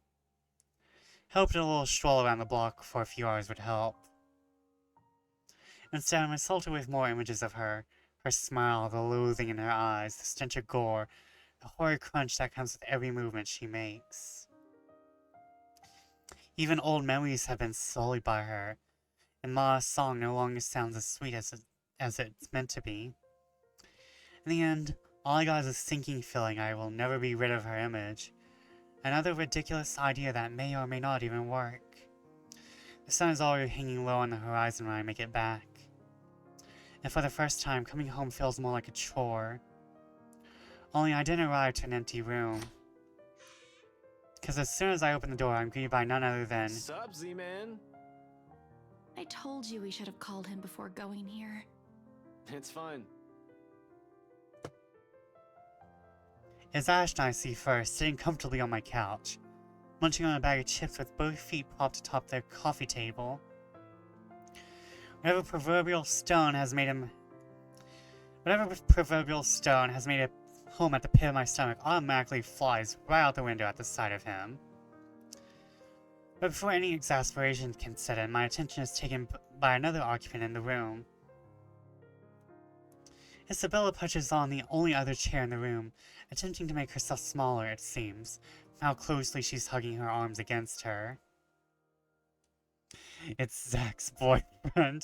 Hoped a little stroll around the block for a few hours would help. Instead, I'm assaulted with more images of her. Her smile, the loathing in her eyes, the stench of gore, the horrid crunch that comes with every movement she makes. Even old memories have been sullied by her, and Ma's song no longer sounds as sweet as it's meant to be. In the end, all I got is a sinking feeling I will never be rid of her image. Another ridiculous idea that may or may not even work. The sun is already hanging low on the horizon when I make it back. And for the first time, coming home feels more like a chore. Only I didn't arrive to an empty room. Because as soon as I open the door, I'm greeted by none other than... Sup, Z-Man? I told you we should have called him before going here. It's fine. It's Ash I see first, sitting comfortably on my couch, munching on a bag of chips with both feet propped atop their coffee table. Whatever proverbial stone has made a home at the pit of my stomach automatically flies right out the window at the sight of him. But before any exasperation can set in, my attention is taken by another occupant in the room. Isabella punches on the only other chair in the room, attempting to make herself smaller, it seems, from how closely she's hugging her arms against her. It's Zach's boyfriend.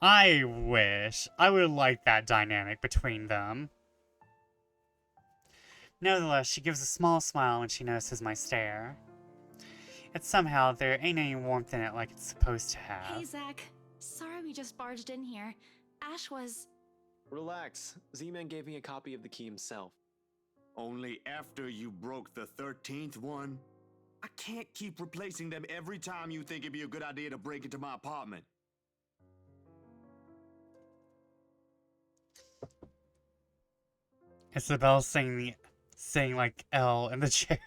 I wish. I would like that dynamic between them. Nevertheless, she gives a small smile when she notices my stare. It's somehow there ain't any warmth in it like it's supposed to have. Hey, Zach. Sorry we just barged in here. Ash was... Relax. Z-Man gave me a copy of the key himself. Only after you broke the 13th one? I can't keep replacing them every time you think it'd be a good idea to break into my apartment. Isabel saying like L in the chair.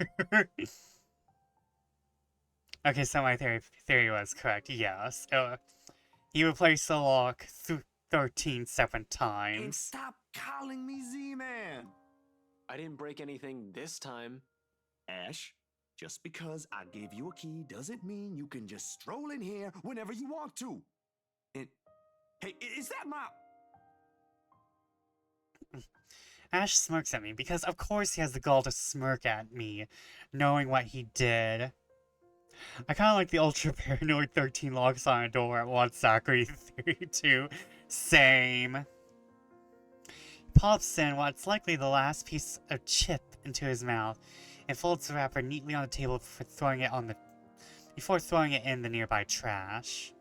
Okay, so my theory was correct. Yes, he replaced the lock 13 separate And times. stop calling me Z-Man! I didn't break anything this time. Ash, just because I gave you a key doesn't mean you can just stroll in here whenever you want to. And, hey, is that my... Ash smirks at me because of course he has the gall to smirk at me, knowing what he did. I kind of like the ultra paranoid 13 locks on a door at once, Zachary theory too. Same. He pops in what's likely the last piece of chip into his mouth and folds the wrapper neatly on the table before throwing it in the nearby trash.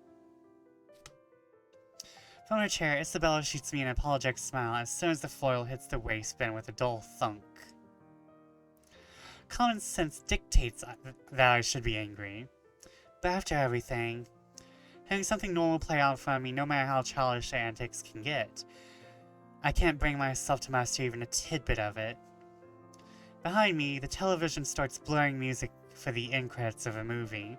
From her chair, Isabella shoots me an apologetic smile as soon as the foil hits the waste bin with a dull thunk. Common sense dictates that I should be angry. But after everything, having something normal play out in front of me, no matter how childish the antics can get, I can't bring myself to master even a tidbit of it. Behind me, the television starts blaring music for the end credits of a movie.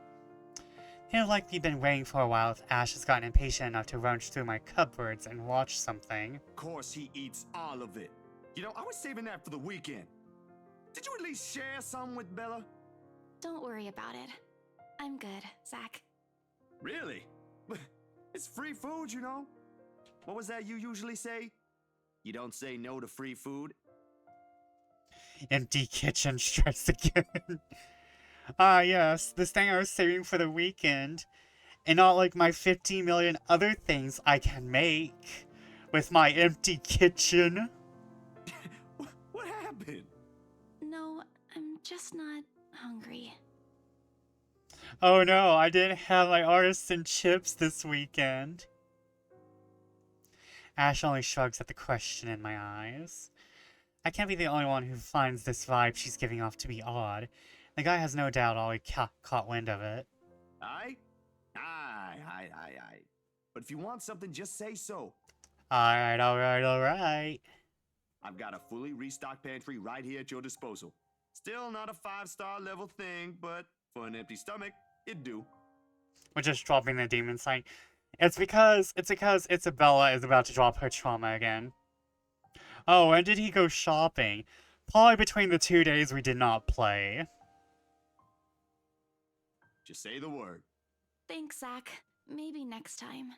He'd likely been waiting for a while if Ash has gotten impatient enough to rummage through my cupboards and watch something. Of course he eats all of it. You know, I was saving that for the weekend. Did you at least share some with Bella? Don't worry about it. I'm good, Zach. Really? It's free food, you know. What was that you usually say? You don't say no to free food? Empty kitchen strikes again. Ah, yes, this thing I was saving for the weekend. And not like my 50 million other things I can make with my empty kitchen. What happened? No, I'm just not hungry. Oh no, I didn't have my artisan chips this weekend. Ash only shrugs at the question in my eyes. I can't be the only one who finds this vibe she's giving off to be odd. The guy has no doubt already caught wind of it. Aye. But if you want something, just say so. Alright. I've got a fully restocked pantry right here at your disposal. Still not a 5-star level thing, but for an empty stomach, it'd do. We're just dropping the demon sign. It's because Isabella is about to drop her trauma again. Oh, when did he go shopping? Probably between the 2 days we did not play. Just say the word. Thanks, Zach. Maybe next time.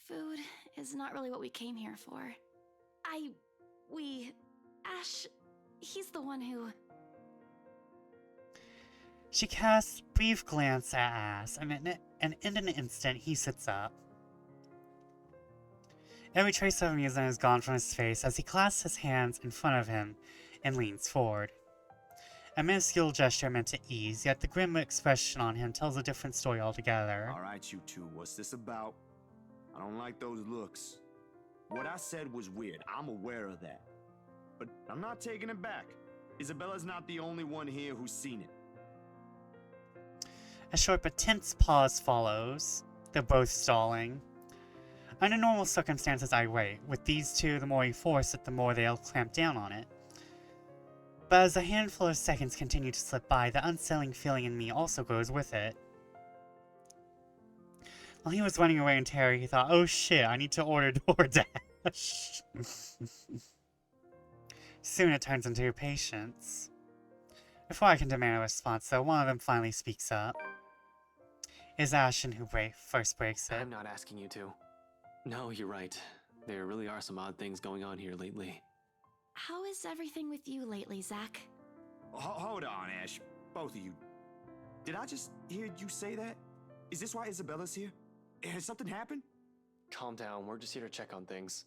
Food is not really what we came here for. Ash, he's the one who... She casts a brief glance at Ash, and in an instant, he sits up. Every trace of amusement is gone from his face as he clasps his hands in front of him and leans forward. A minuscule gesture meant to ease, yet the grim expression on him tells a different story altogether. Alright, you two, what's this about? I don't like those looks. What I said was weird, I'm aware of that. But I'm not taking it back. Isabella's not the only one here who's seen it. A short but tense pause follows. They're both stalling. Under normal circumstances, I wait. With these two, the more you force it, the more they'll clamp down on it. But as a handful of seconds continue to slip by, the unsettling feeling in me also goes with it. While he was running away in terror, he thought, oh shit, I need to order DoorDash. Soon it turns into patience. Before I can demand a response, though, one of them finally speaks up. It's Ashton who first breaks it. I'm not asking you to. No, you're right. There really are some odd things going on here lately. How is everything with you lately, Zach? Hold on, Ash. Both of you. Did I just hear you say that? Is this why Isabella's here? Has something happened? Calm down, we're just here to check on things.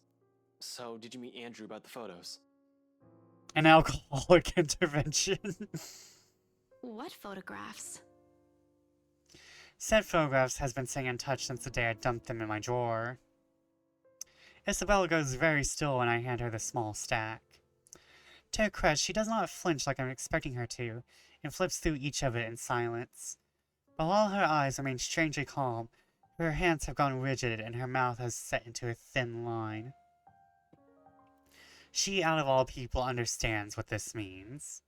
So, did you meet Andrew about the photos? An alcoholic intervention. What photographs? Said photographs has been staying untouched since the day I dumped them in my drawer. Isabella goes very still when I hand her the small stack. To her credit, she does not flinch like I'm expecting her to, and flips through each of it in silence. But while her eyes remain strangely calm, her hands have gone rigid and her mouth has set into a thin line. She, out of all people, understands what this means.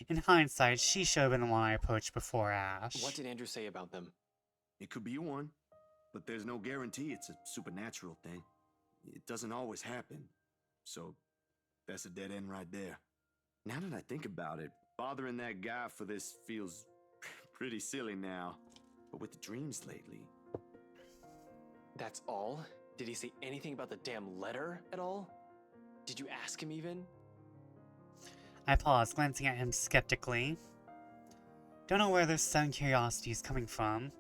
In hindsight, she should have been the one I approached before Ash. What did Andrew say about them? It could be one, but there's no guarantee it's a supernatural thing. It doesn't always happen. So, that's a dead end right there. Now that I think about it, bothering that guy for this feels pretty silly now. But with the dreams lately... That's all? Did he say anything about the damn letter at all? Did you ask him even? I pause, glancing at him skeptically. Don't know where this sudden curiosity is coming from.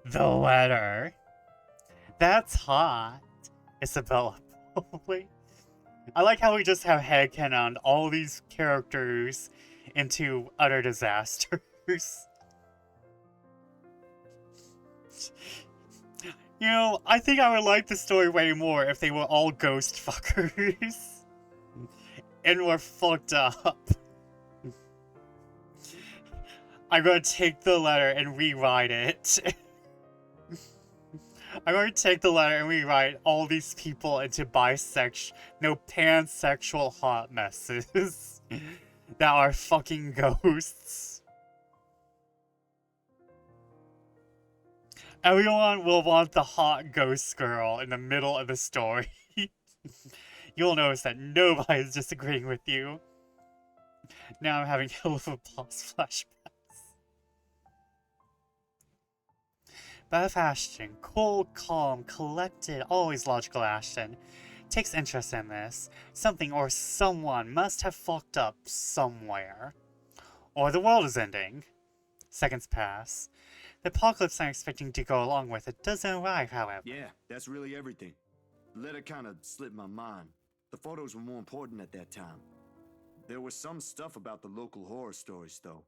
The letter. That's hot. Isabella, probably. I like how we just have headcanon on all these characters into utter disasters. You know, I think I would like the story way more if they were all ghost fuckers. And were fucked up. I'm gonna take the letter and rewrite it. I'm going to take the letter and rewrite all these people into pansexual hot messes that are fucking ghosts. Everyone will want the hot ghost girl in the middle of the story. You'll notice that nobody is disagreeing with you. Now I'm having hell of a boss flashbacks. Beth Ashton, cool, calm, collected, always logical Ashton, takes interest in this. Something or someone must have fucked up somewhere. Or the world is ending. Seconds pass. The apocalypse I'm expecting to go along with it doesn't arrive, however. Yeah, that's really everything. The letter kind of slipped my mind. The photos were more important at that time. There was some stuff about the local horror stories, though.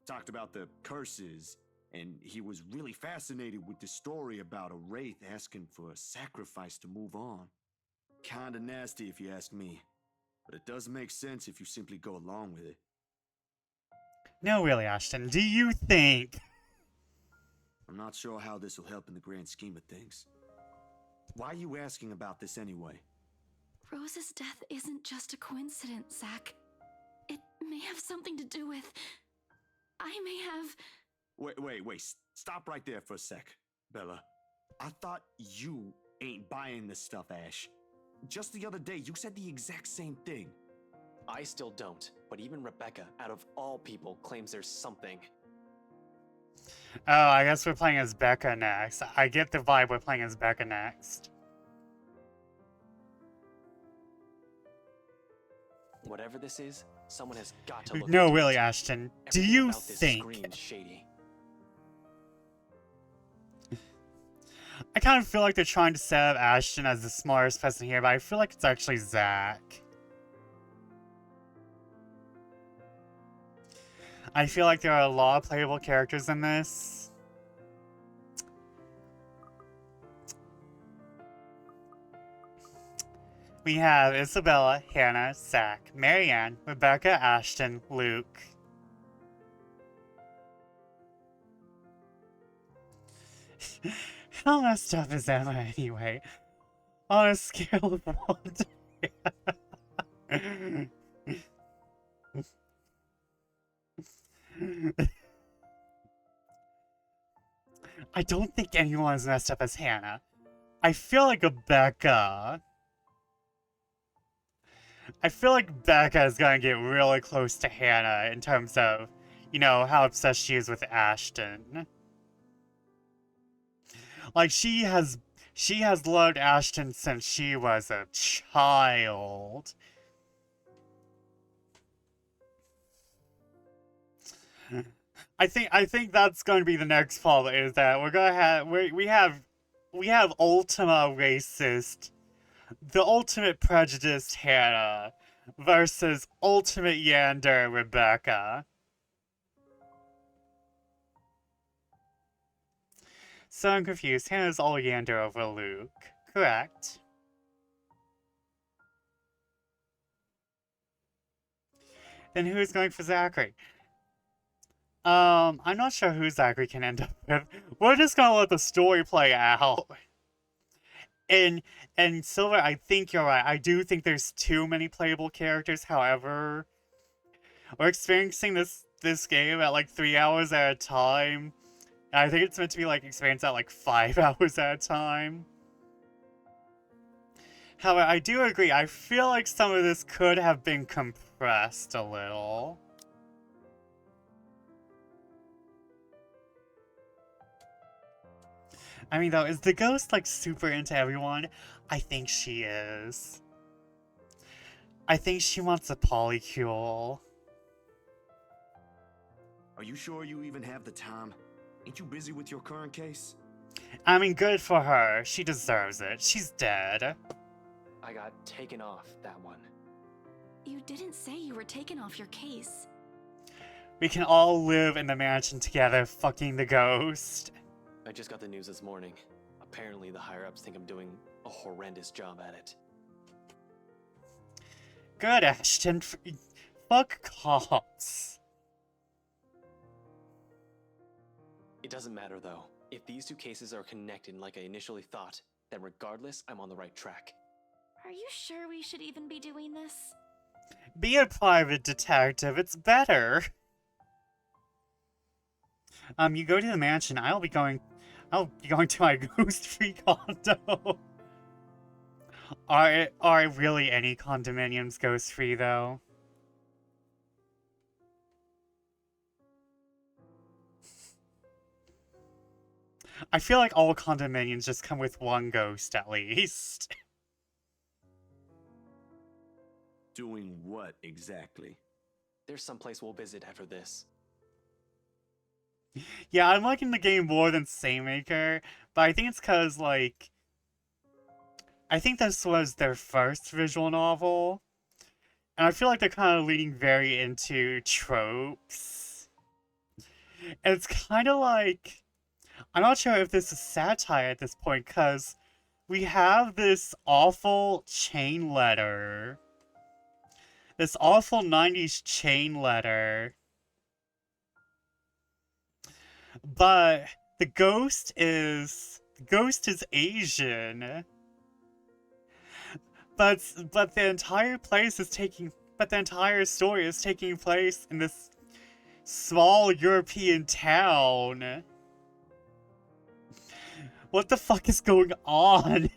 Talked about the curses, and he was really fascinated with the story about a wraith asking for a sacrifice to move on. Kinda nasty if you ask me, but it does make sense if you simply go along with it. No, really, Ashton, do you think... I'm not sure how this will help in the grand scheme of things. Why are you asking about this anyway? Rose's death isn't just a coincidence, Zach. It may have something to do with... I may have... Wait, stop right there for a sec, Bella. I thought you ain't buying this stuff, Ash. Just the other day, you said the exact same thing. I still don't, but even Rebecca, out of all people, claims there's something. Oh, I guess we're playing as Becca next. I get the vibe we're playing as Becca next. Whatever this is, someone has got to look No, into really, it. Ashton, do Everything you about this think... screams shady. I kind of feel like they're trying to set up Ashton as the smartest person here, but I feel like it's actually Zach. I feel like there are a lot of playable characters in this. We have Isabella, Hannah, Zach, Marianne, Rebecca, Ashton, Luke. How messed up is Emma anyway? On a scale of 1 to... I don't think anyone is messed up as Hannah. I feel like Becca is gonna get really close to Hannah in terms of, you know, how obsessed she is with Ashton. Like, she has loved Ashton since she was a child. I think that's going to be the next fall, is that we're gonna have we have Ultima racist, the ultimate prejudiced Hannah versus ultimate Yander Rebecca. So I'm confused. Hannah's all Yander over Luke, correct? Then who's going for Zachary? I'm not sure who Zachary can end up with. We're just gonna let the story play out. And Silver, I think you're right. I do think there's too many playable characters. However, we're experiencing this game at like 3 hours at a time. And I think it's meant to be like experienced at like 5 hours at a time. However, I do agree. I feel like some of this could have been compressed a little. I mean, though, is the ghost, like, super into everyone? I think she is. I think she wants a polycule. Are you sure you even have the time? Ain't you busy with your current case? I mean, good for her. She deserves it. She's dead. I got taken off that one. You didn't say you were taken off your case. We can all live in the mansion together, fucking the ghost. I just got the news this morning. Apparently the higher-ups think I'm doing a horrendous job at it. Good, Ashton. Fuck cops. It doesn't matter, though. If these two cases are connected like I initially thought, then regardless, I'm on the right track. Are you sure we should even be doing this? Be a private detective. It's better. You go to the mansion. I'll be going Oh, you're going to my ghost-free condo. Are really any condominiums ghost-free, though? I feel like all condominiums just come with one ghost, at least. Doing what exactly? There's someplace we'll visit after this. Yeah, I'm liking the game more than Saintmaker, but I think it's because, like, I think this was their first visual novel, and I feel like they're kind of leaning very into tropes. And it's kind of like, I'm not sure if this is satire at this point, because we have this awful chain letter. This awful 90s chain letter. But the ghost is Asian. But the entire place is taking but the entire story is taking place in this small European town. What the fuck is going on?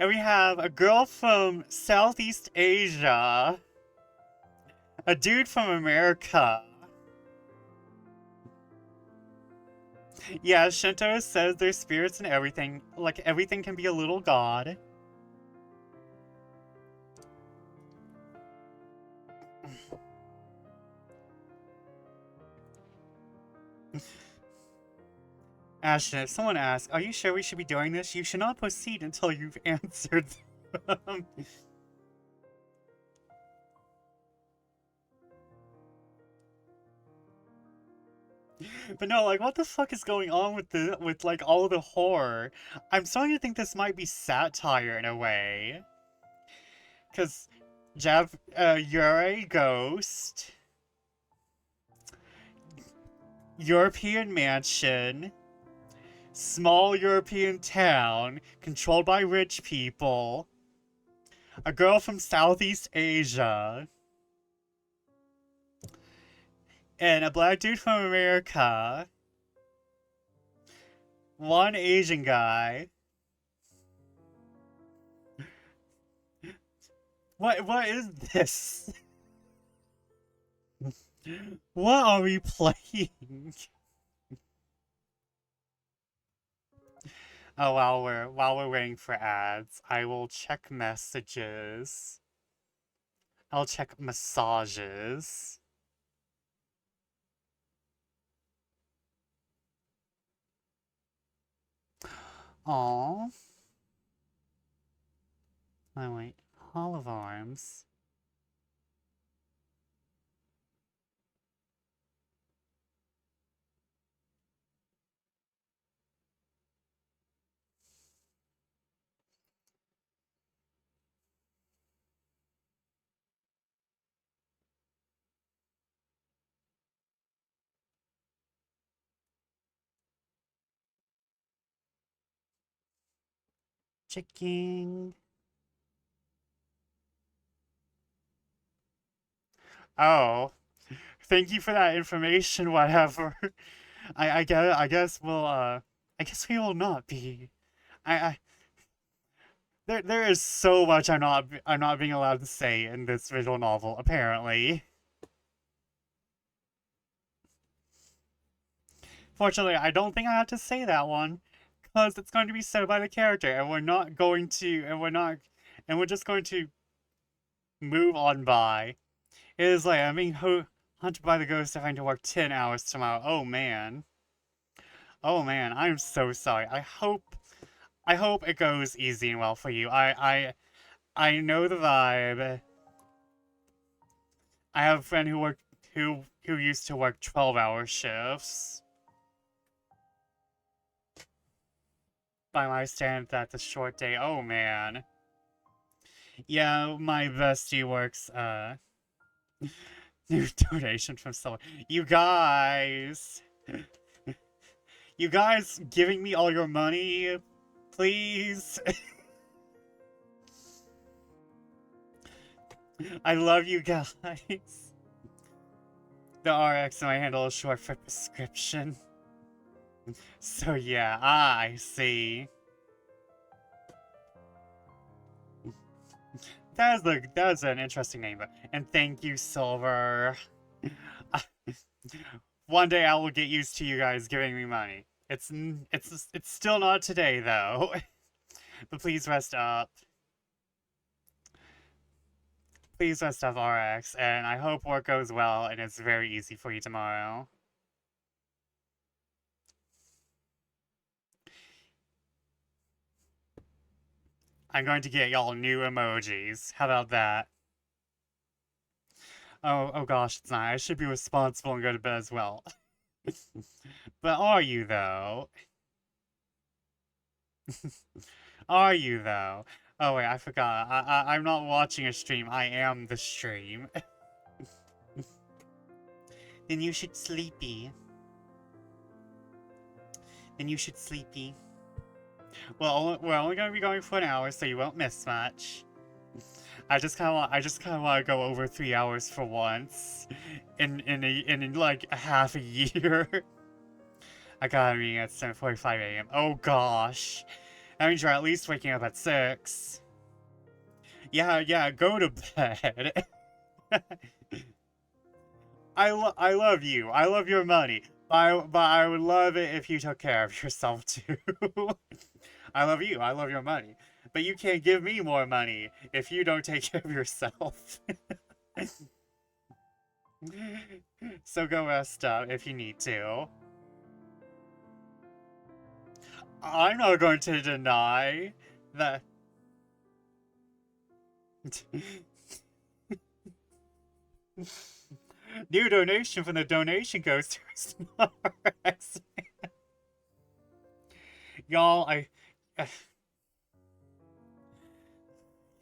And we have a girl from Southeast Asia, a dude from America. Yeah, Shinto says there's spirits and everything. Like, everything can be a little god. Ashton, if someone asks, are you sure we should be doing this? You should not proceed until you've answered them. But no, like, what the fuck is going on with like all the horror? I'm starting to think this might be satire in a way. Cause you're a ghost. European mansion. Small European town controlled by rich people. A girl from Southeast Asia. And a black dude from America. One Asian guy. What is this? What are we playing? Oh, while we're waiting for ads, I will check messages. I'll check massages. Aww. Oh wait, Hall of Arms. Checking. Oh, thank you for that information, whatever. I guess we will not be. I there is so much I'm not being allowed to say in this visual novel, apparently. Fortunately, I don't think I have to say that one, because it's going to be said by the character, and we're just going to move on by. It is like I'm being hunted by the ghost having to work 10 hours tomorrow. Oh man. Oh man, I'm so sorry. I hope it goes easy and well for you. I know the vibe. I have a friend who used to work 12-hour shifts. By my standards, that's a short day. Oh man. Yeah, my bestie works new donation from someone. You guys giving me all your money, please? I love you guys. The RX in my handle is short for prescription. So yeah, I see. That is an interesting name, and thank you, Silver. One day I will get used to you guys giving me money. It's still not today though. But please rest up. Please rest up, RX, and I hope work goes well and it's very easy for you tomorrow. I'm going to get y'all new emojis. How about that? Oh gosh, it's not. I should be responsible and go to bed as well. But are you, though? Are you, though? Oh wait, I forgot. I'm not watching a stream. I am the stream. Then you should sleepy. Then you should sleepy. Well, we're only gonna be going for an hour, so you won't miss much. I just kind of want to go over 3 hours for once, in like half a year. I got a meeting at 7:45 a.m. Oh gosh, that means you're at least waking up at 6. Yeah, go to bed. I love you. I love your money. But I would love it if you took care of yourself too. I love you. I love your money. But you can't give me more money if you don't take care of yourself. So go rest up if you need to. I'm not going to deny that. New donation from the donation goes to Snarks. Y'all,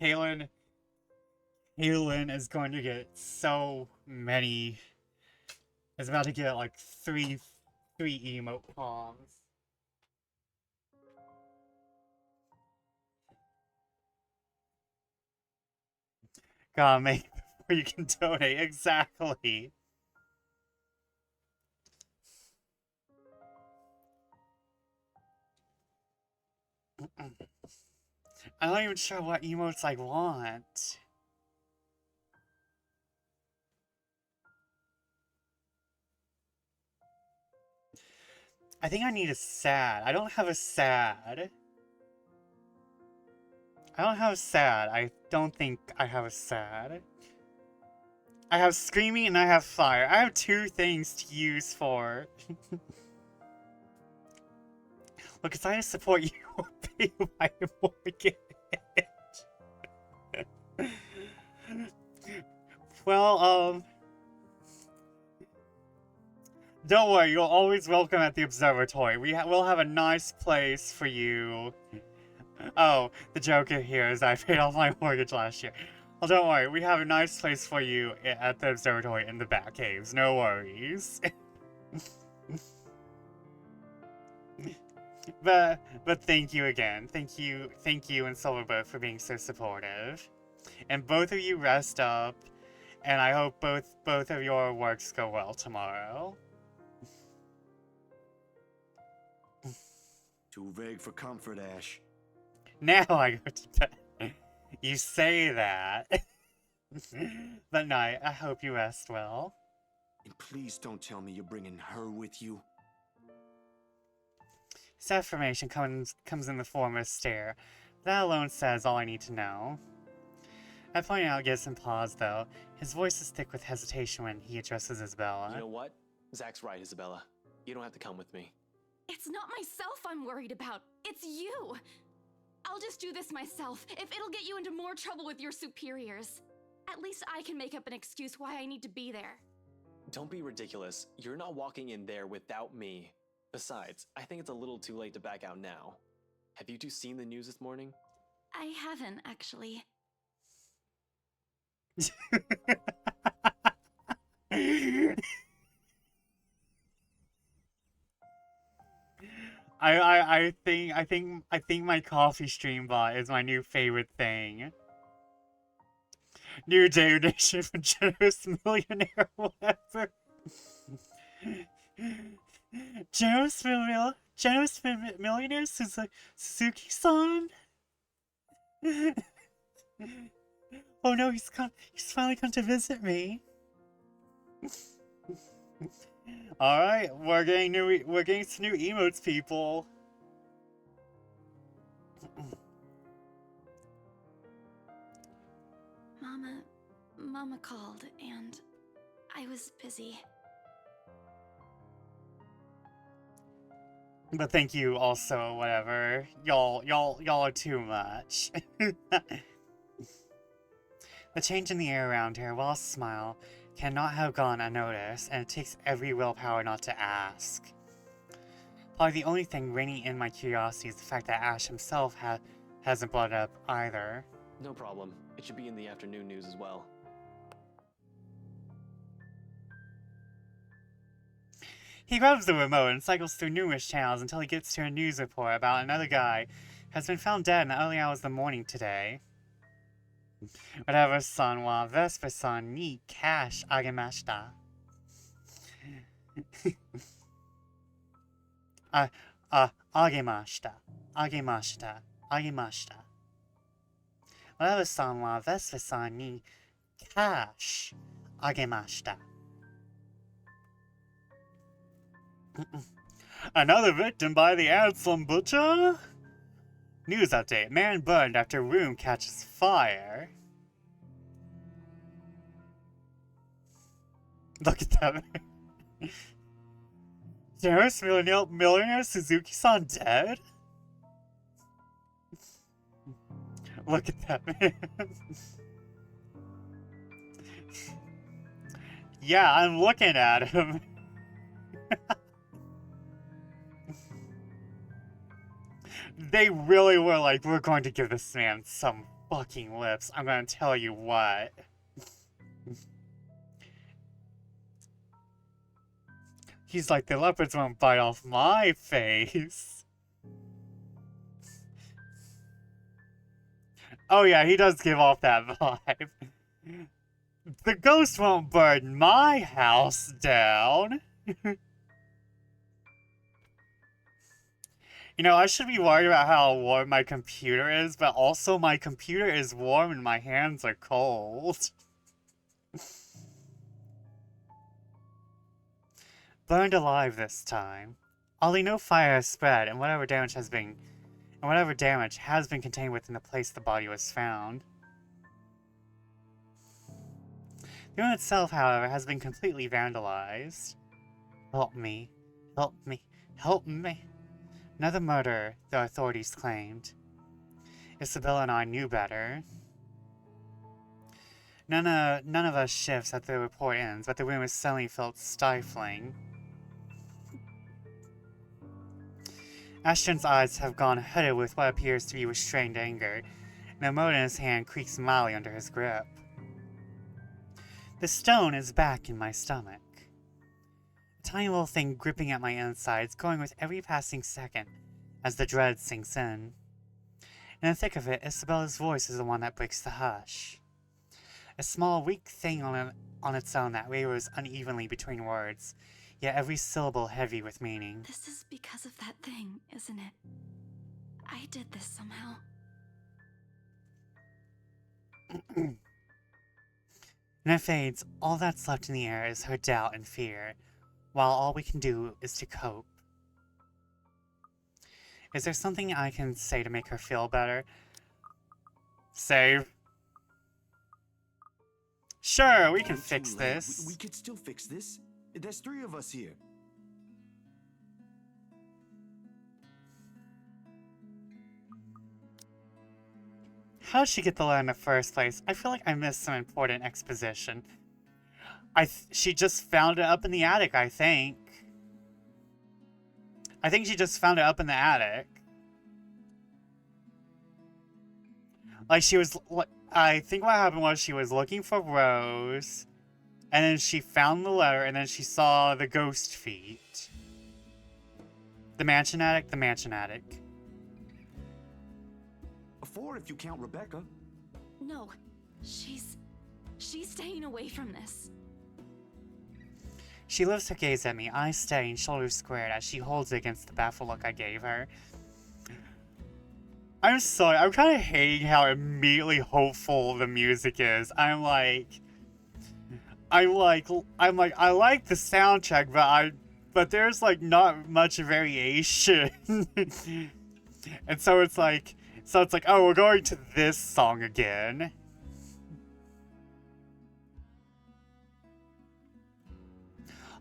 Kaylin is going to get so many. Is about to get like three emote palms. Gotta make it before you can donate. Exactly. I'm not even sure what emotes I want. I think I need a sad. I don't have a sad. I don't have a sad. I don't think I have a sad. I have screaming and I have fire. I have 2 things to use for. Look, because I support you will pay my mortgage. Well, don't worry, you're always welcome at the observatory. We'll have a nice place for you. Oh, the joke here is I paid off my mortgage last year. Well, don't worry, we have a nice place for you at the observatory in the back caves. No worries. But thank you again. Thank you and Silverboat for being so supportive. And both of you rest up, and I hope both of your works go well tomorrow. Too vague for comfort, Ash. Now I go to bed. You say that. But no, I hope you rest well. And please don't tell me you're bringing her with you. This affirmation comes in the form of a stare. That alone says all I need to know. I point out gives him pause, though. His voice is thick with hesitation when he addresses Isabella. You know what? Zach's right, Isabella. You don't have to come with me. It's not myself I'm worried about. It's you. I'll just do this myself, if it'll get you into more trouble with your superiors. At least I can make up an excuse why I need to be there. Don't be ridiculous. You're not walking in there without me. Besides, I think it's a little too late to back out now. Have you 2 seen the news this morning? I haven't, actually. I think my coffee stream bot is my new favorite thing. New donation from generous millionaire, whatever. Generous millionaire Suzuki-san. Oh no, he's finally come to visit me. All right, we're getting some new emotes, people. Mama called and I was busy. But thank you also, whatever. Y'all are too much. The change in the air around her, while a smile, cannot have gone unnoticed, and it takes every willpower not to ask. Probably the only thing reining in my curiosity is the fact that Ash himself hasn't brought it up either. No problem. It should be in the afternoon news as well. He grabs the remote and cycles through numerous channels until he gets to a news report about another guy who has been found dead in the early hours of the morning today. Whatever son wa Vesper-san ni cash agemashita. Agemashita. Whatever son wa Vesper-san ni cash agemashita. Another victim by the Anselm Butcher? News update. Man burned after room catches fire. Look at that man. Generous millionaire Suzuki-san dead? Look at that man. Yeah, I'm looking at him. They really were like, we're going to give this man some fucking lips. I'm gonna tell you what. He's like, the leopards won't bite off my face. Oh yeah, he does give off that vibe. The ghost won't burn my house down. You know, I should be worried about how warm my computer is, but also my computer is warm and my hands are cold. Burned alive this time. Only no fire has spread, and whatever damage has been contained within the place the body was found. The room itself, however, has been completely vandalized. Help me. Help me. Help me. Another murder, the authorities claimed. Isabella and I knew better. None of us shifts at the report ends, but the room is suddenly felt stifling. Ashton's eyes have gone hooded with what appears to be restrained anger, and the remote in his hand creaks mildly under his grip. The stone is back in my stomach. A tiny little thing gripping at my insides, going with every passing second as the dread sinks in. In the thick of it, Isabella's voice is the one that breaks the hush. A small, weak thing on its own that wavers unevenly between words, yet every syllable heavy with meaning. This is because of that thing, isn't it? I did this somehow. When it fades, all that's left in the air is her doubt and fear, while all we can do is to cope. Is there something I can say to make her feel better? Save. Sure, we can fix this. We could still fix this. There's 3 of us here. How did she get the letter in the first place? I feel like I missed some important exposition. She just found it up in the attic, I think. I think she just found it up in the attic. Like I think what happened was she was looking for Rose, and then she found the letter, and then she saw the ghost feet. The mansion attic? The mansion attic. 4 if you count Rebecca. No, she's She's staying away from this. She lifts her gaze at me, eyes steady and shoulders squared as she holds it against the baffled look I gave her. I'm sorry, I'm kind of hating how immediately hopeful the music is. I like the soundtrack, but there's like not much variation. And so it's like, oh, we're going to this song again.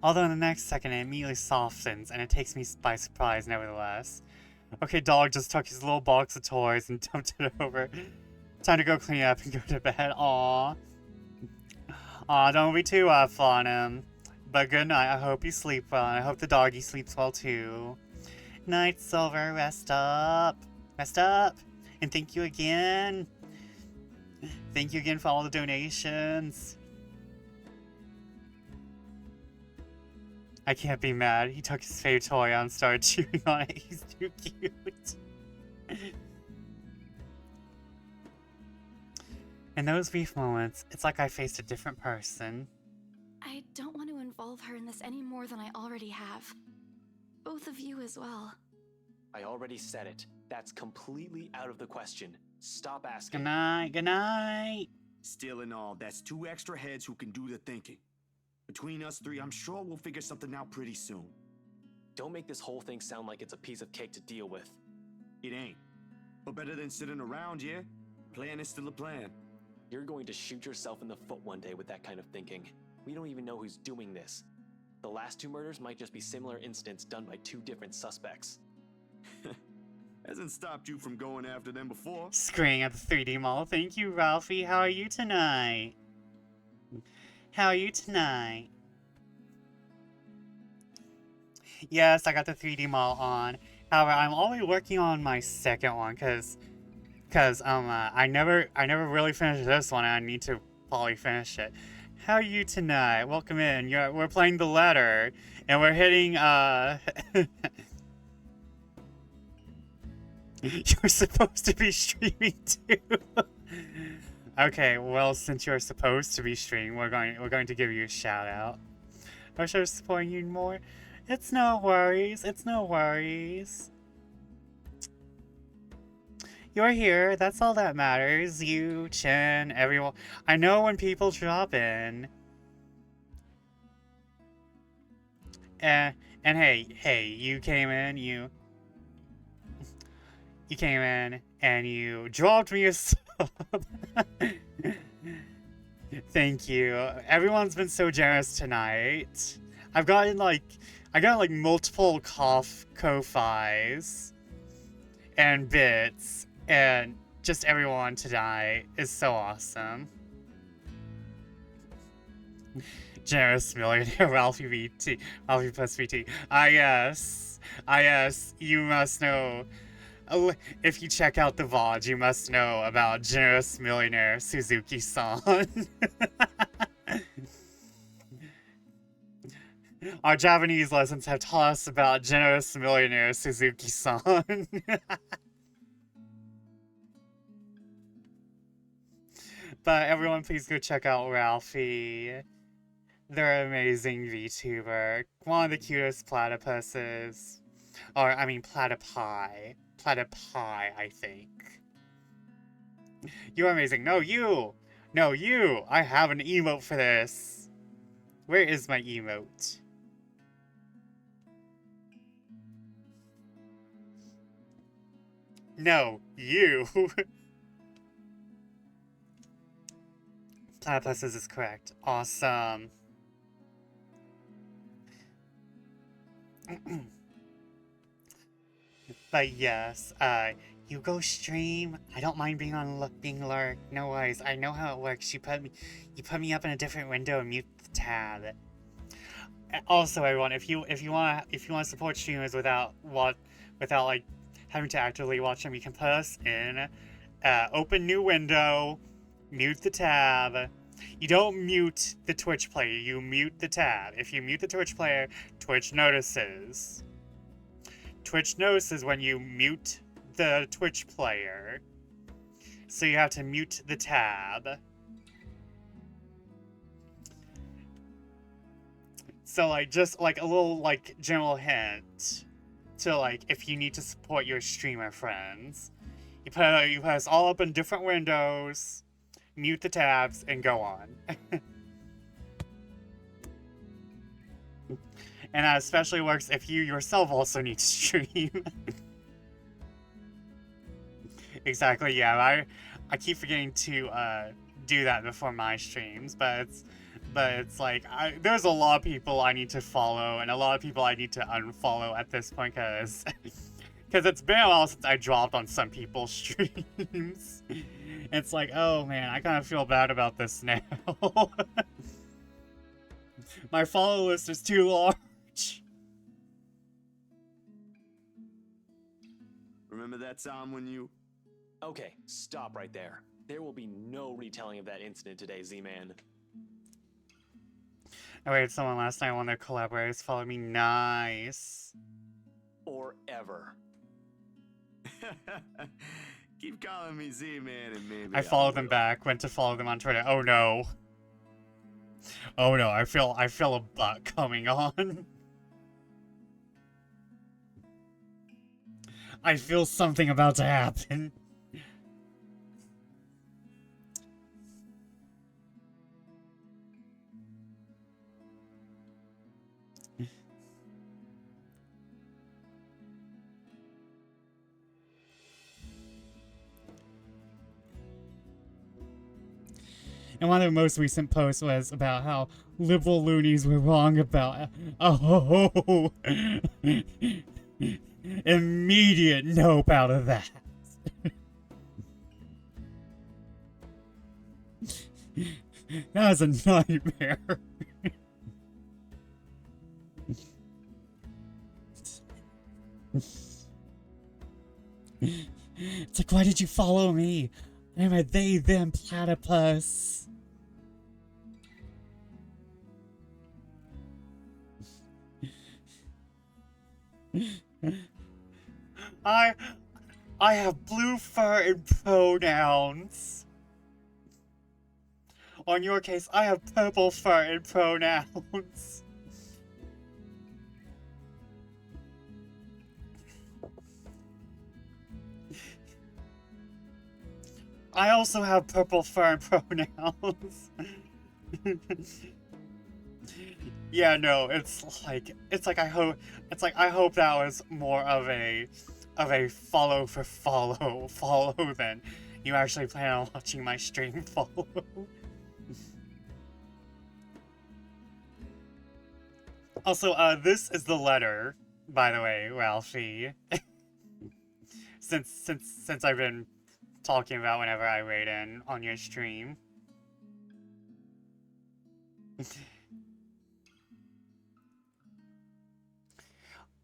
Although in the next second it immediately softens, and it takes me by surprise nevertheless. Okay, dog just took his little box of toys and dumped it over. Time to go clean up and go to bed. Aww. Aw, don't be too rough on him. But good night, I hope you sleep well, and I hope the doggy sleeps well too. Night, Silver, rest up. Rest up. And thank you again. Thank you again for all the donations. I can't be mad. He took his favorite toy out and started chewing on it. He's too cute. In those brief moments, it's like I faced a different person. I don't want to involve her in this any more than I already have. Both of you as well. I already said it. That's completely out of the question. Stop asking. Good night, good night. Still in all, that's 2 extra heads who can do the thinking. Between us 3, I'm sure we'll figure something out pretty soon. Don't make this whole thing sound like it's a piece of cake to deal with. It ain't. But better than sitting around, yeah? Plan is still a plan. You're going to shoot yourself in the foot one day with that kind of thinking. We don't even know who's doing this. The last 2 murders might just be similar incidents done by 2 different suspects. Hasn't stopped you from going after them before. Screaming at the 3D mall. Thank you, Ralphie. How are you tonight? How are you tonight? Yes, I got the 3D mall on. However, I'm already working on my second one because I never really finished this one and I need to probably finish it. How are you tonight? Welcome in. We're playing the letter and we're hitting You're supposed to be streaming too. Okay, well, since you're supposed to be streaming, we're going to give you a shout out. I wish I was supporting you more. It's no worries. It's no worries. You're here. That's all that matters. You, Chen, everyone. I know when people drop in. And hey, you came in. You came in and you dropped me a sub. Thank you. Everyone's been so generous tonight. I got like multiple Ko-Fis and bits, and just everyone tonight is so awesome. Generous millionaire Ralphie VT, Ralphie plus VT. Yes, you must know. If you check out the VOD, you must know about generous millionaire Suzuki-san. Our Japanese lessons have taught us about generous millionaire Suzuki-san. But everyone, please go check out Ralphie. They're an amazing VTuber. One of the cutest platypuses. Or, I mean, platypi. Platypi, I think. You're amazing. No, you! No, you! I have an emote for this. Where is my emote? No, you! Platypuses is correct. Awesome. But yes, you go stream. I don't mind being on being lurk. No worries. I know how it works. You put me up in a different window and mute the tab. Also, everyone, if you want to support streamers without like having to actively watch them, you can put us in open new window, mute the tab. You don't mute the Twitch player. You mute the tab. If you mute the Twitch player, Twitch notices. Twitch notices when you mute the Twitch player. So you have to mute the tab. So, like, just, like, a little, like, general hint to, like, if you need to support your streamer friends. You put us all up in different windows, mute the tabs, and go on. And that especially works if you yourself also need to stream. Exactly, yeah, I keep forgetting to, do that before my streams, but it's like, there's a lot of people I need to follow, and a lot of people I need to unfollow at this point, because it's been a while since I dropped on some people's streams. It's like, oh man, I kind of feel bad about this now. My follow list is too large. Remember that time when you... Okay, stop right there. There will be no retelling of that incident today, Z-Man. Oh wait, someone last night, one of their collaborators followed me. Nice. Or ever. Keep calling me Z-Man and maybe I followed them back, went to follow them on Twitter. Oh no. Oh no, I feel a butt coming on. I feel something about to happen. And one of the most recent posts was about how liberal loonies were wrong about... Oh! Immediate nope out of that. That was a nightmare. It's like, why did you follow me? I'm a they-them platypus. I have blue fur and pronouns. On your case, I have purple fur and pronouns. I also have purple fur and pronouns. Yeah, no, it's like I hope that was more of a follow for follow than you actually plan on watching my stream follow. Also, this is the letter, by the way, Ralphie. since I've been talking about whenever I raid in on your stream.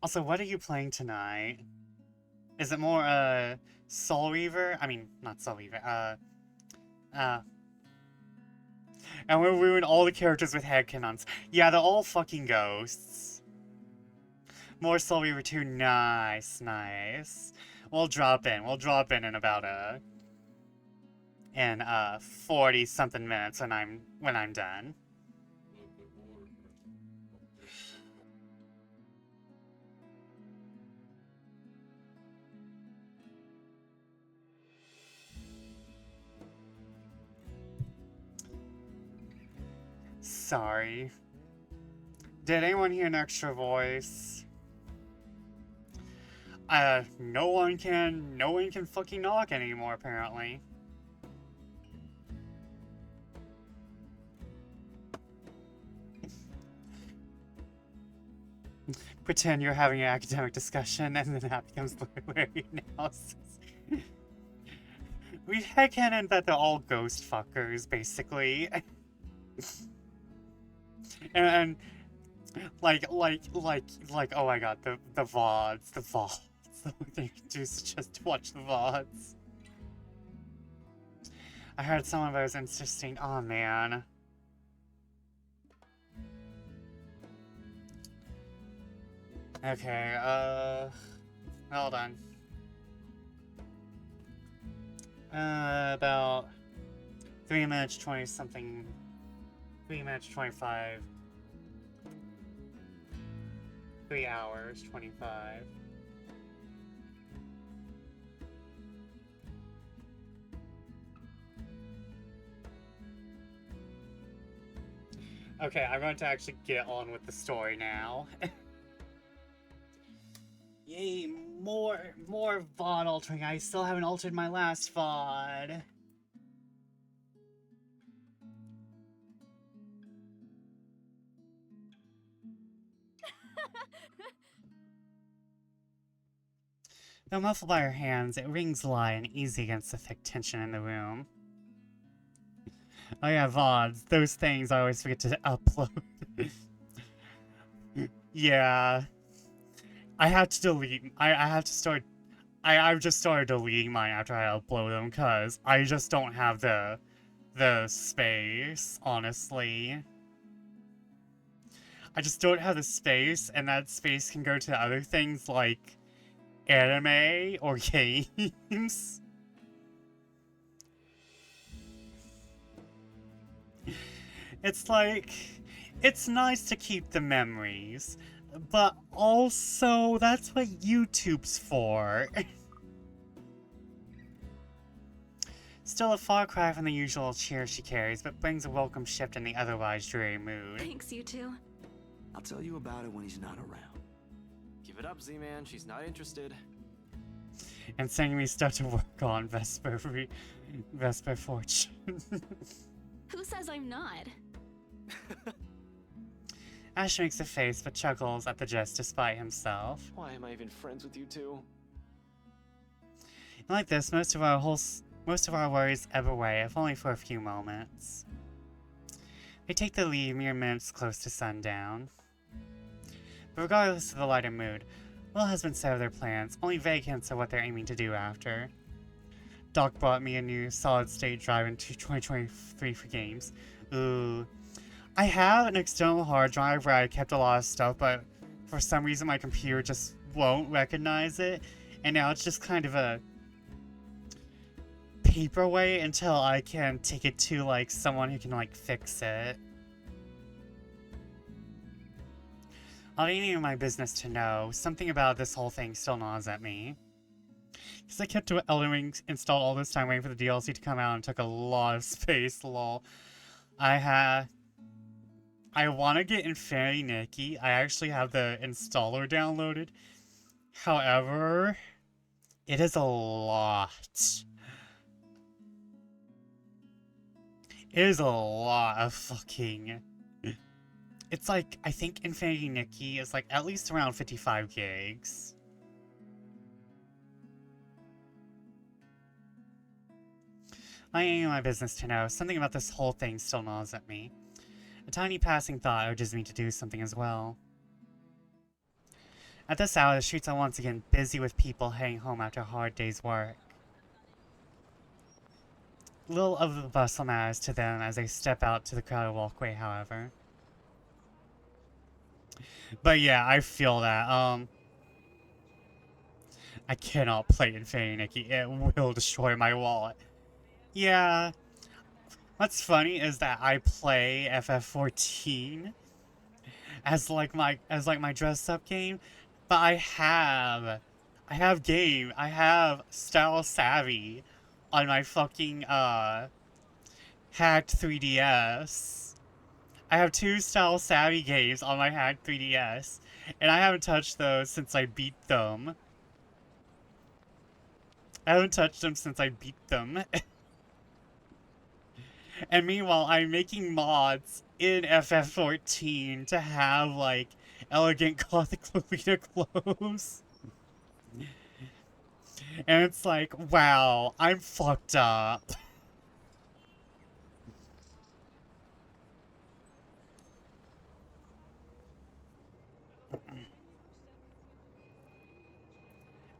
Also, what are you playing tonight? Is it more, Soul Reaver? I mean, not Soul Reaver, and we'll ruin all the characters with headcanons. Yeah, they're all fucking ghosts. More Soul Reaver 2, nice, nice. We'll drop in in about, in 40-something minutes when I'm done. Sorry. Did anyone hear an extra voice? No one can fucking knock anymore, apparently. Pretend you're having an academic discussion, and then that becomes literary analysis. We headcanon that they're all ghost fuckers, basically. and like, oh my god, the VODs. The only thing you can do is just watch the VODs. I heard someone that was interesting. Oh man. Okay, hold on. About 3 minutes 20 something. 3 minutes 25. 3 hours, 25. Okay, I'm going to actually get on with the story now. Yay, more VOD altering. I still haven't altered my last VOD. Though muffled by her hands, it rings light and easy against the thick tension in the room. Oh yeah, VODs. Those things I always forget to upload. Yeah. I have to delete. I have to start. I've just started deleting mine after I upload them because I just don't have the space, honestly. I just don't have the space, and that space can go to other things like anime or games. It's like, it's nice to keep the memories, but also that's what YouTube's for. Still a far cry from the usual cheer she carries, but brings a welcome shift in the otherwise dreary mood. Thanks, you two. I'll tell you about it when he's not around. Give it up, Z-Man. She's not interested. And sending me stuff to work on Vesper Fortune. Who says I'm not? Ash makes a face but chuckles at the jest despite himself. Why am I even friends with you two? And like this, most of our worries ebb away, if only for a few moments. They take the leave mere minutes close to sundown. But regardless of the lighter mood, little has been said of their plans, only vague hints of what they're aiming to do after. Doc brought me a new solid-state drive into 2023 for games. Ooh. I have an external hard drive where I kept a lot of stuff, but for some reason my computer just won't recognize it, and now it's just kind of a paperweight until I can take it to, like, someone who can, like, fix it. Not any of my business to know, something about this whole thing still gnaws at me. Because I kept Elden Ring installed all this time waiting for the DLC to come out and took a lot of space, lol. I want to get Infinity Nikki. I actually have the installer downloaded. However, it is a lot. It is a lot of fucking... It's like, I think Infinity Nikki is like at least around 55 gigs. I ain't my business to know. Something about this whole thing still gnaws at me. A tiny passing thought urges me to do something as well. At this hour, the streets are once again busy with people heading home after a hard day's work. Little of the bustle matters to them as they step out to the crowded walkway, however. But yeah, I feel that. I cannot play Infinity Nikki. It will destroy my wallet. Yeah. What's funny is that I play FF14 as like my dress up game, but I have Style Savvy on my fucking hacked 3DS. I have 2 Style Savvy games on my hacked 3DS, and I haven't touched those since I beat them. I haven't touched them since I beat them. And meanwhile, I'm making mods in FF14 to have, like, elegant Gothic Lolita clothes. And it's like, wow, I'm fucked up.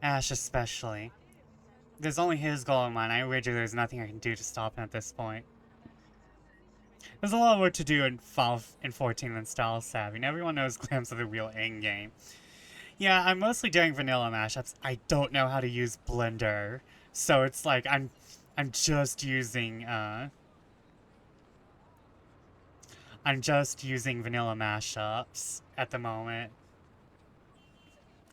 Ash especially. There's only his goal in mind. I wager there's nothing I can do to stop him at this point. There's a lot of work to do in 14 than Style Savvy, and everyone knows Glam's are the real endgame. Yeah, I'm mostly doing vanilla mashups. I don't know how to use Blender, so it's like I'm just using vanilla mashups at the moment.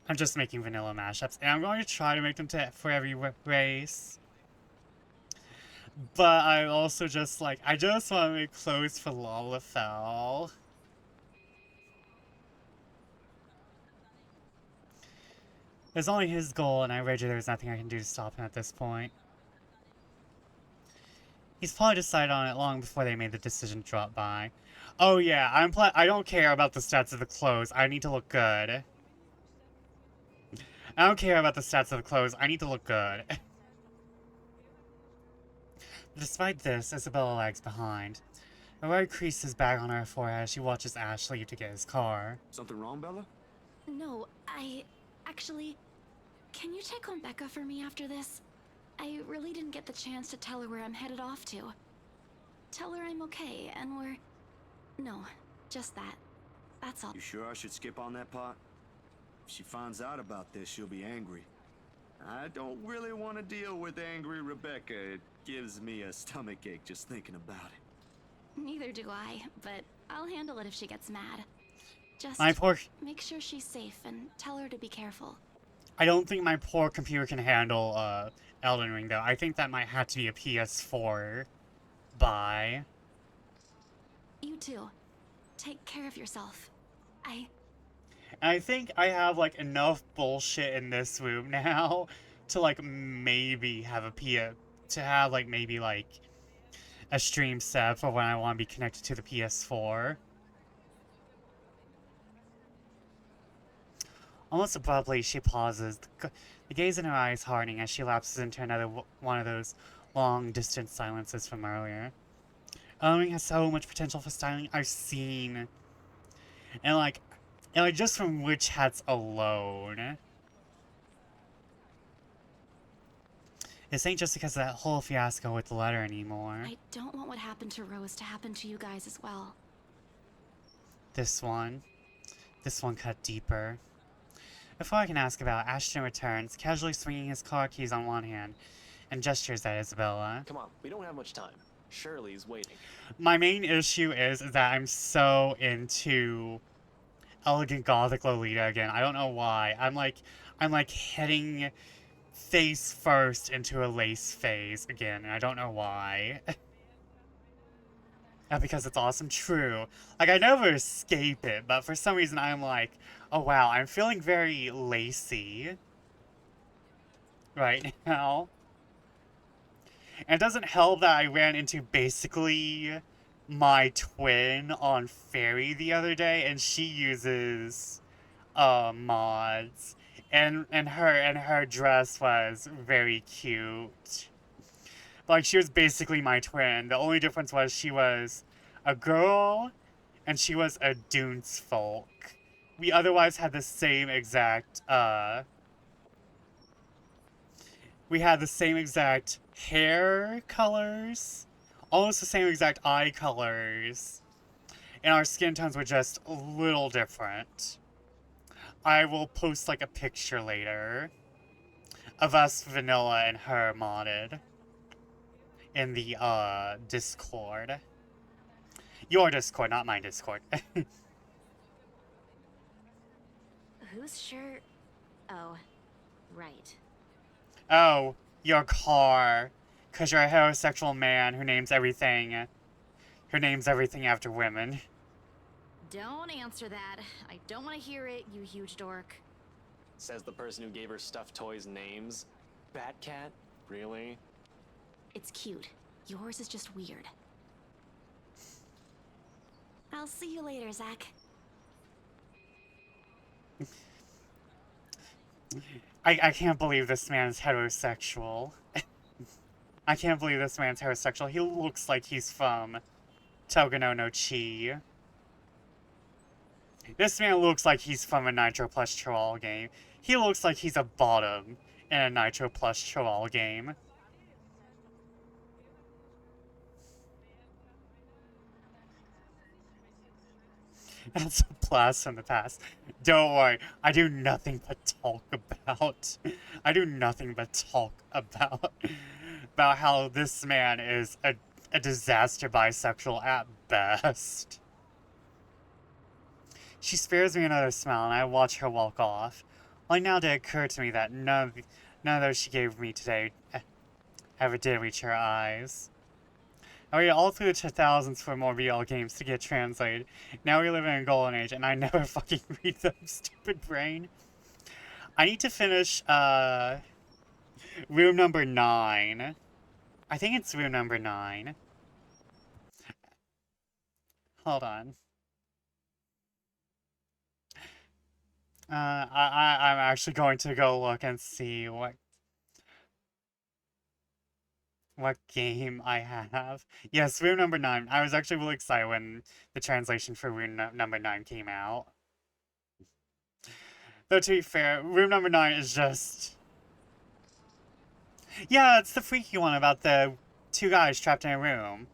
I'm just making vanilla mashups, and I'm going to try to make them for every race. But I also just like, I just want to make clothes for Lalafell. It's only his goal, and I wager there's nothing I can do to stop him at this point. He's probably decided on it long before they made the decision to drop by. Oh yeah, I don't care about the stats of the clothes. I need to look good. I don't care about the stats of the clothes. I need to look good. Despite this, Isabella lags behind. A red crease is back on her forehead as she watches Ash leave to get his car. Something wrong, Bella? No, actually, can you check on Becca for me after this? I really didn't get the chance to tell her where I'm headed off to. Tell her I'm okay, and no, just that. That's all. You sure I should skip on that part? If she finds out about this, she'll be angry. I don't really want to deal with angry Rebecca. It gives me a stomachache just thinking about it. Neither do I, but I'll handle it if she gets mad. Just make sure she's safe and tell her to be careful. I don't think my poor computer can handle, Elden Ring, though. I think that might have to be a PS4 buy. You too. Take care of yourself. I think I have, like, enough bullshit in this room now to, like, maybe have maybe, like, a stream set for when I want to be connected to the PS4. Almost abruptly, she pauses, the gaze in her eyes hardening as she lapses into another one of those long-distance silences from earlier. Elden Ring has so much potential for styling I've seen. And like just from witch hats alone. This ain't just because of that whole fiasco with the letter anymore. I don't want what happened to Rose to happen to you guys as well. This one cut deeper. Before I can ask about, Ashton returns, casually swinging his car keys on one hand, and gestures at Isabella. Come on, we don't have much time. Shirley's waiting. My main issue is that I'm so into Elegant Gothic Lolita again. I don't know why. I'm like heading face first into a lace phase again, and I don't know why. Not because it's awesome, true. Like, I never escape it, but for some reason I'm like, oh wow, I'm feeling very lacy right now. And it doesn't help that I ran into basically my twin on Fairy the other day, and she uses mods. And her dress was very cute. Like, she was basically my twin. The only difference was she was a girl and she was a Dunesfolk. We otherwise had the same exact, we had the same exact hair colors, almost the same exact eye colors, and our skin tones were just a little different. I will post, like, a picture later of us vanilla and her modded in the, Discord. Your Discord, not my Discord. Whose shirt? Oh, right. Oh, your car. 'Cause you're a heterosexual man who names everything after women. Don't answer that. I don't want to hear it, you huge dork. Says the person who gave her stuffed toys names. Batcat? Really? It's cute. Yours is just weird. I'll see you later, Zach. I can't believe this man's heterosexual. I can't believe this man's heterosexual. He looks like he's from Togano no Chi. This man looks like he's from a Nitro Plus Troll game. He looks like he's a bottom in a Nitro Plus Troll game. That's a blast from the past. Don't worry, I do nothing but talk about how this man is a disaster bisexual at best. She spares me another smile, and I watch her walk off. Only now did it occur to me that none of those she gave me today ever did reach her eyes. I waited all through the 2000s for more VR games to get translated. Now we live in a golden age, and I never fucking read them, stupid brain. I need to finish, room number 9. I think it's room number 9. Hold on. I'm actually going to go look and see what game I have. Yes, room number 9. I was actually really excited when the translation for room number 9 came out. Though to be fair, room number 9 is just... Yeah, it's the freaky one about the 2 guys trapped in a room.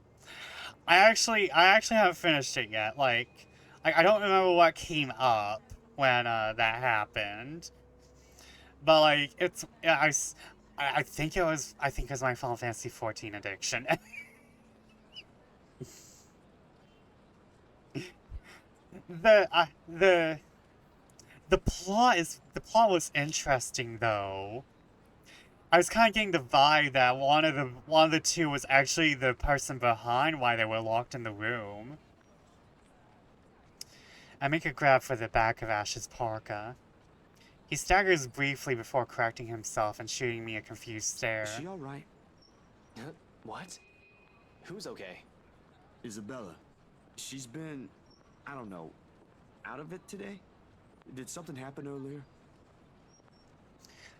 I actually haven't finished it yet. Like, I don't remember what came up when that happened. But like, it's I think it was my Final Fantasy XIV addiction. the plot was interesting though. I was kind of getting the vibe that one of the two was actually the person behind why they were locked in the room. I make a grab for the back of Ash's parka. He staggers briefly before correcting himself and shooting me a confused stare. Is she alright? What? Who's okay? Isabella. She's been, I don't know, out of it today? Did something happen earlier?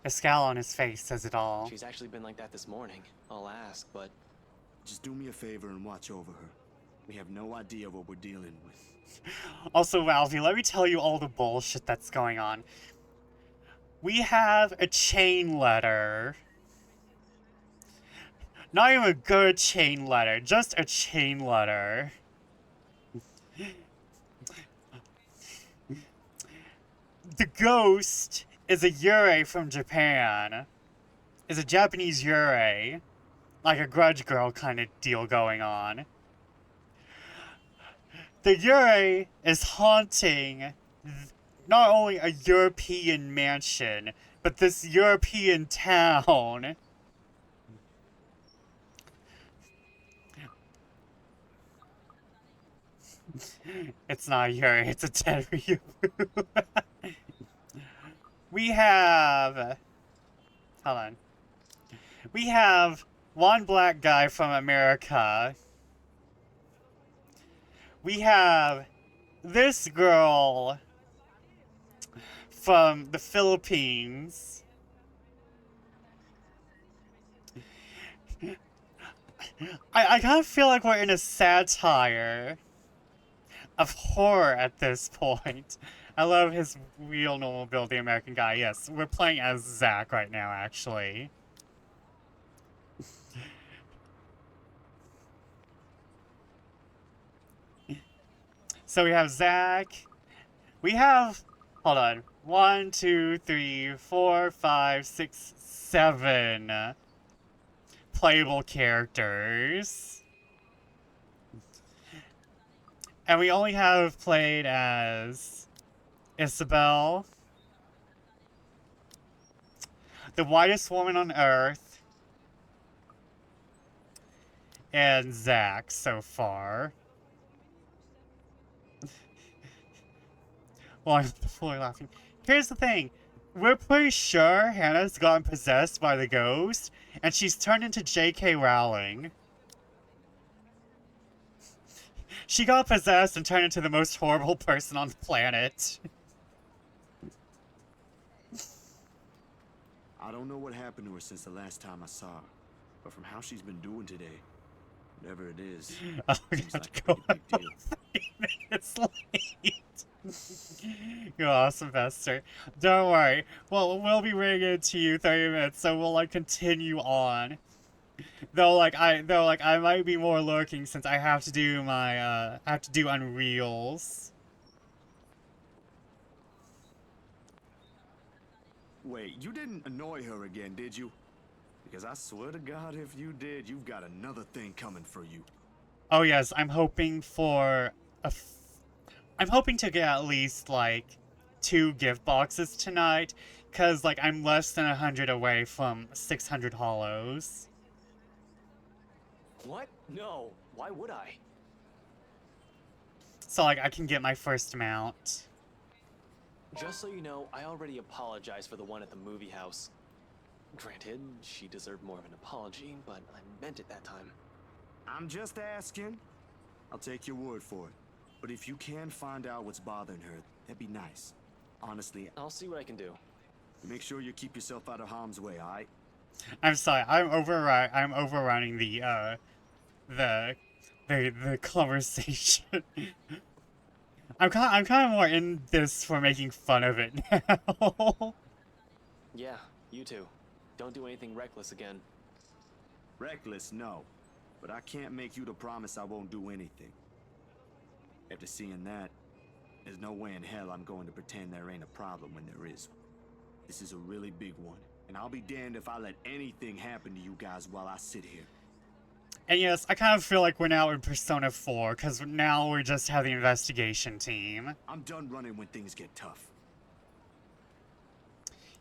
A scowl on his face says it all. She's actually been like that this morning. I'll ask, but... Just do me a favor and watch over her. We have no idea what we're dealing with. Also, Ralphie, let me tell you all the bullshit that's going on. We have a chain letter. Not even a good chain letter, just a chain letter. The ghost is a yurei from Japan. Is a Japanese yurei. Like a grudge girl kind of deal going on. The yurei is haunting not only a European mansion, but this European town. It's not a yurei, it's a Tenryu. We have... Hold on. We have one black guy from America. We have this girl from the Philippines. I kind of feel like we're in a satire of horror at this point. I love his real normal build, the American guy. Yes, we're playing as Zach right now, actually. So we have Zach. We have... Hold on. 1, 2, 3, 4, 5, 6, 7 playable characters. And we only have played as Isabel, the whitest woman on Earth, and Zach so far. Well, I'm fully laughing. Here's the thing. We're pretty sure Hannah's gotten possessed by the ghost, and she's turned into J.K. Rowling. She got possessed and turned into the most horrible person on the planet. I don't know what happened to her since the last time I saw her, but from how she's been doing today, whatever it is, seems like a pretty big deal. 30 minutes late. You're awesome, Bester. Don't worry. Well, we'll be bringing it to you 30 minutes, so we'll like continue on. Though I might be more lurking since I have to do my Unreals. Wait, you didn't annoy her again, did you? Because I swear to God, if you did, you've got another thing coming for you. Oh yes, I'm hoping for I'm hoping to get at least like 2 gift boxes tonight, because, like, I'm less than 100 away from 600 hollows. What? No. Why would I? So, like, I can get my first mount. Just so you know, I already apologized for the one at the movie house. Granted, she deserved more of an apology, but I meant it that time. I'm just asking. I'll take your word for it. But if you can find out what's bothering her, that'd be nice. Honestly, I'll see what I can do. make sure you keep yourself out of harm's way, alright? I'm sorry, I'm overrunning the conversation. I'm kind of more in this for making fun of it now. Yeah, you too. Don't do anything reckless again. Reckless, no. But I can't make you to promise I won't do anything. After seeing that, there's no way in hell I'm going to pretend there ain't a problem when there is. This is a really big one, and I'll be damned if I let anything happen to you guys while I sit here. And yes, I kind of feel like we're now in Persona 4, because now we just have the investigation team. I'm done running when things get tough.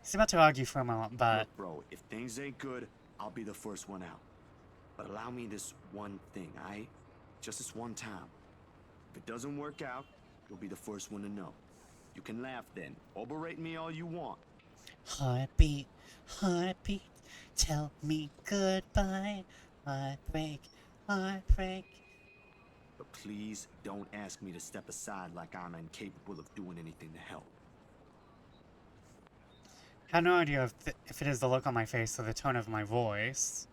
He's about to argue for a moment, but... Look, bro, if things ain't good, I'll be the first one out. But allow me this one thing, alright? Just this one time. If it doesn't work out, you'll be the first one to know. You can laugh then, or berate me all you want. Heartbeat, heartbeat, tell me goodbye. Heartbreak, heartbreak. But please don't ask me to step aside like I'm incapable of doing anything to help. I have no idea if it is the look on my face or the tone of my voice.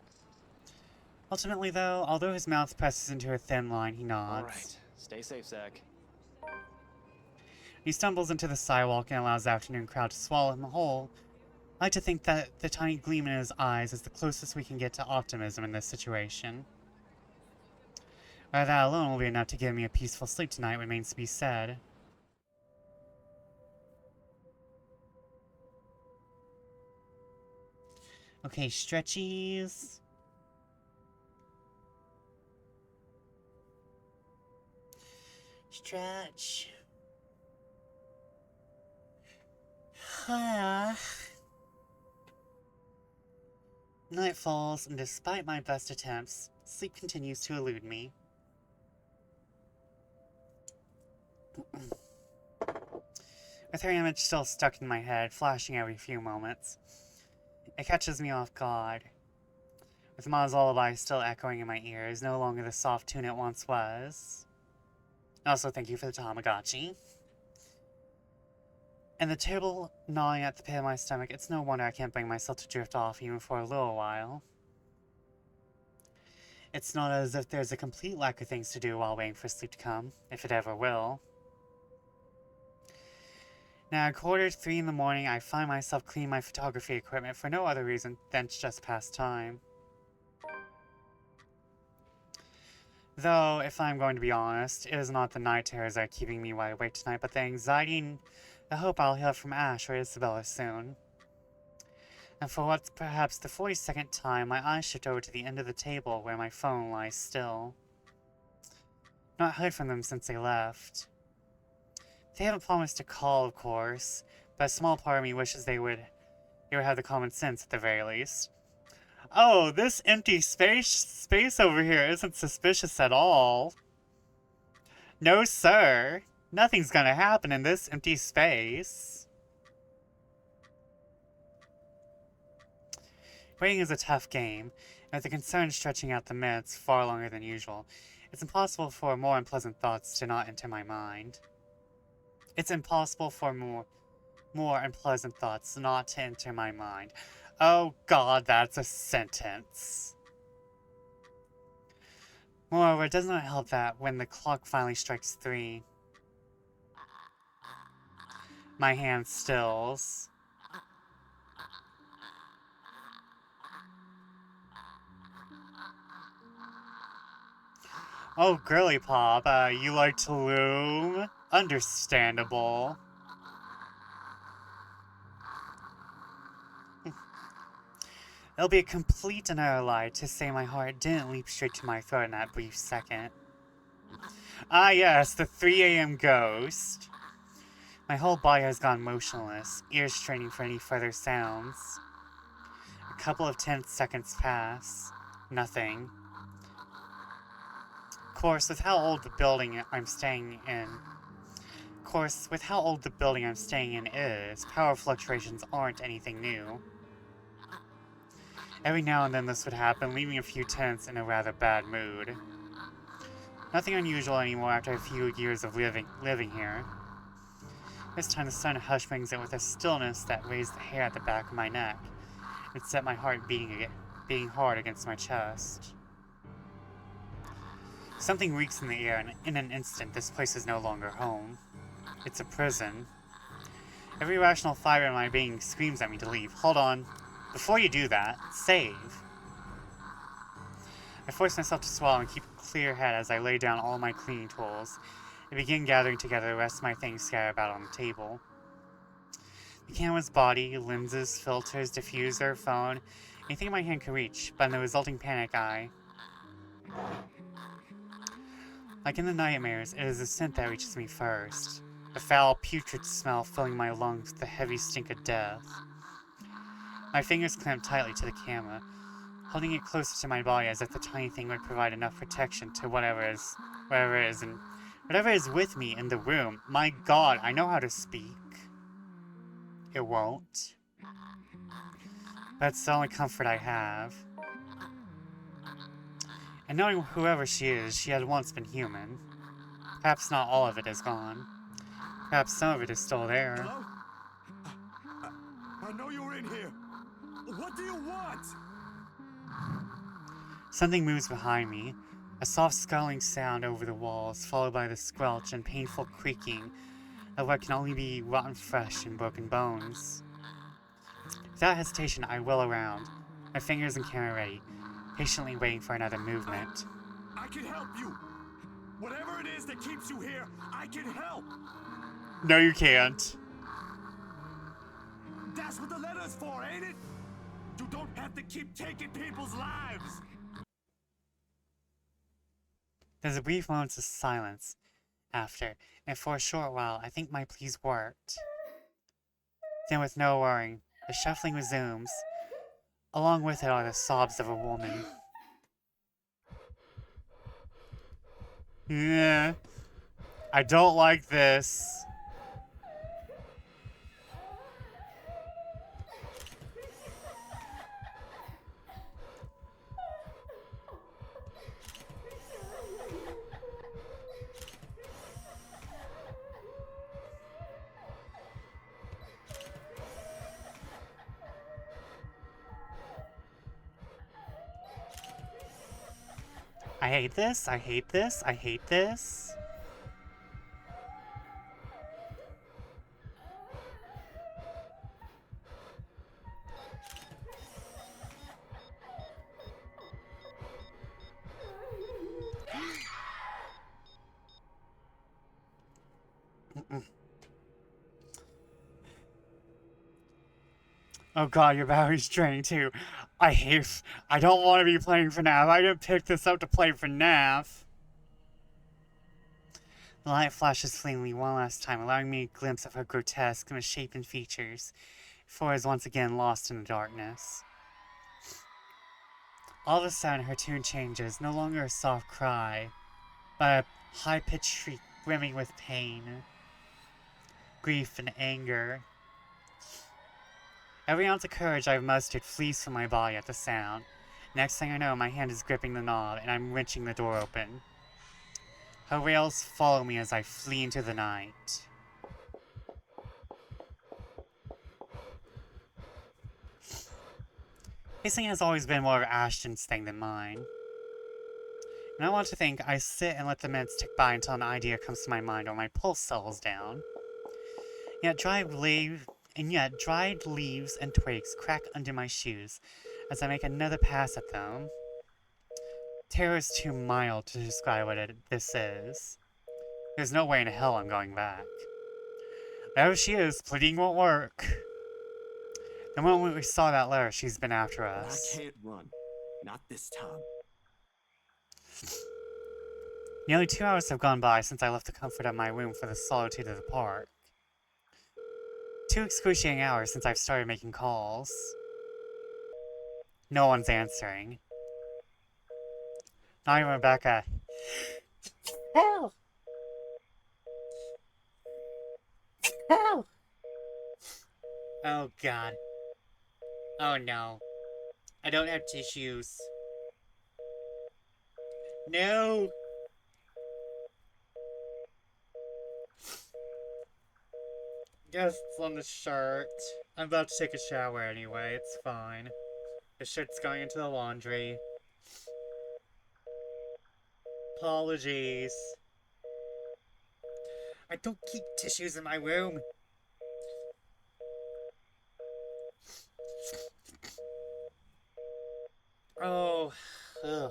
Ultimately, though, although his mouth presses into a thin line, he nods. Alright, stay safe, Zach. He stumbles into the sidewalk and allows the afternoon crowd to swallow him whole. I like to think that the tiny gleam in his eyes is the closest we can get to optimism in this situation. Whether that alone will be enough to give me a peaceful sleep tonight remains to be said. Okay, stretchies. Stretch. Night falls, and despite my best attempts, sleep continues to elude me. With her image still stuck in my head, flashing every few moments, it catches me off guard. With Ma's lullaby still echoing in my ears, no longer the soft tune it once was. Also, thank you for the Tamagotchi. And the terrible gnawing at the pit of my stomach, it's no wonder I can't bring myself to drift off even for a little while. It's not as if there's a complete lack of things to do while waiting for sleep to come, if it ever will. Now, at 2:45 in the morning, I find myself cleaning my photography equipment for no other reason than to just pass time. Though, if I'm going to be honest, it is not the night terrors that are keeping me wide awake tonight, but the anxiety and the hope I'll hear from Ash or Isabella soon. And for what's perhaps the 42nd time, my eyes shift over to the end of the table where my phone lies still. Not heard from them since they left. They haven't promised to call, of course, but a small part of me wishes they would have the common sense at the very least. Oh, this empty space over here isn't suspicious at all. No, sir. Nothing's gonna happen in this empty space. Waiting is a tough game, and with the concern stretching out the minutes far longer than usual, it's impossible for more unpleasant thoughts to not enter my mind. It's impossible for more unpleasant thoughts not to enter my mind. Oh God, that's a sentence. Moreover, it does not help that when the clock finally strikes 3, my hand stills. Oh, girly pop, you like to loom? Understandable. It'll be a complete and utter lie to say my heart didn't leap straight to my throat in that brief second. Ah yes, the 3 a.m. ghost. My whole body has gone motionless, ears straining for any further sounds. A couple of tense seconds pass. Nothing. Of course, with how old the building I'm staying in is, power fluctuations aren't anything new. Every now and then this would happen, leaving a few tenants in a rather bad mood. Nothing unusual anymore after a few years of living here. This time the sun hush-bangs it with a stillness that raised the hair at the back of my neck. It set my heart beating hard against my chest. Something reeks in the air, and in an instant this place is no longer home. It's a prison. Every rational fiber in my being screams at me to leave. Hold on. Before you do that, save. I force myself to swallow and keep a clear head as I lay down all my cleaning tools and begin gathering together the rest of my things scattered about on the table. The camera's body, lenses, filters, diffuser, phone, anything my hand can reach, but in the resulting panic like in the nightmares, it is the scent that reaches me first. A foul, putrid smell filling my lungs with the heavy stink of death. My fingers clamp tightly to the camera, holding it closer to my body as if the tiny thing would provide enough protection to whatever is with me in the room. My God, I know how to speak. It won't. That's the only comfort I have. And knowing whoever she is, she had once been human. Perhaps not all of it is gone. Perhaps some of it is still there. Hello? I know you're in here. What do you want? Something moves behind me. A soft scuttling sound over the walls, followed by the squelch and painful creaking of what can only be rotten flesh and broken bones. Without hesitation, I whirl around, my fingers and camera ready, patiently waiting for another movement. I can help you. Whatever it is that keeps you here, I can help. No, you can't. That's what the letter's for, ain't it? You don't have to keep taking people's lives. There's a brief moment of silence after, and for a short while, I think my pleas worked. Then, with no worrying, the shuffling resumes. Along with it are the sobs of a woman. Yeah, I don't like this. I hate this, I hate this, I hate this. Oh god, your battery's draining too. I don't want to be playing FNAF. I didn't pick this up to play FNAF. The light flashes fleetingly one last time, allowing me a glimpse of her grotesque, misshapen features, before I was once again lost in the darkness. All of a sudden, her tune changes, no longer a soft cry, but a high-pitched shriek brimming with pain, grief, and anger. Every ounce of courage I've mustered flees from my body at the sound. Next thing I know, my hand is gripping the knob, and I'm wrenching the door open. Her wails follow me as I flee into the night. Pacing has always been more of Ashton's thing than mine. And I want to think I sit and let the minutes tick by until an idea comes to my mind or my pulse settles down. Yet dried leaves and twigs crack under my shoes as I make another pass at them. Terror is too mild to describe what this is. There's no way in hell I'm going back. There she is, pleading won't work. The moment we saw that letter, she's been after us. I can't run. Not this time. Nearly 2 hours have gone by since I left the comfort of my room for the solitude of the park. 2 excruciating hours since I've started making calls. No one's answering. Not even Rebecca. Help! Help! Oh god. Oh no. I don't have tissues. No! Guess it's on the shirt. I'm about to take a shower anyway, it's fine. The shirt's going into the laundry. Apologies. I don't keep tissues in my room. Oh, ugh.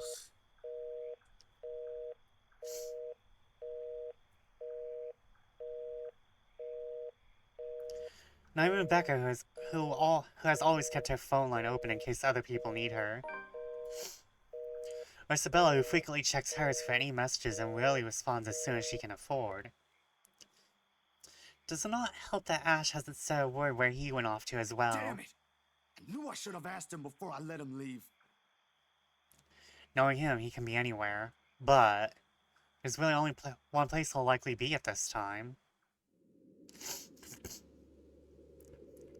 Not even Rebecca, who has always kept her phone line open in case other people need her. Or Isabella, who frequently checks hers for any messages and rarely responds as soon as she can afford. Does it not help that Ash hasn't said a word where he went off to as well? Damn it! I knew I should have asked him before I let him leave. Knowing him, he can be anywhere. But there's really only one place he'll likely be at this time.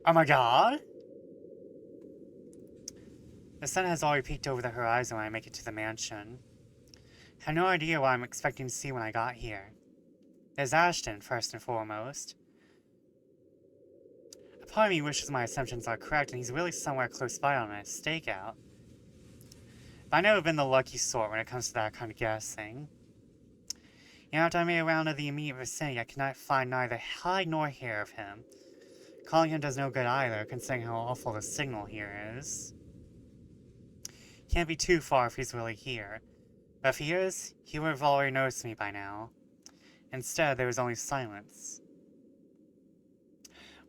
Oh my god! The sun has already peeked over the horizon when I make it to the mansion. I have no idea what I'm expecting to see when I got here. There's Ashton, first and foremost. A part of me wishes my assumptions are correct and he's really somewhere close by on a stakeout. But I've never been the lucky sort when it comes to that kind of guessing. And after I made a round of the immediate vicinity, I cannot find neither hide nor hair of him. Calling him does no good either, considering how awful the signal here is. Can't be too far if he's really here. But if he is, he would have already noticed me by now. Instead, there was only silence.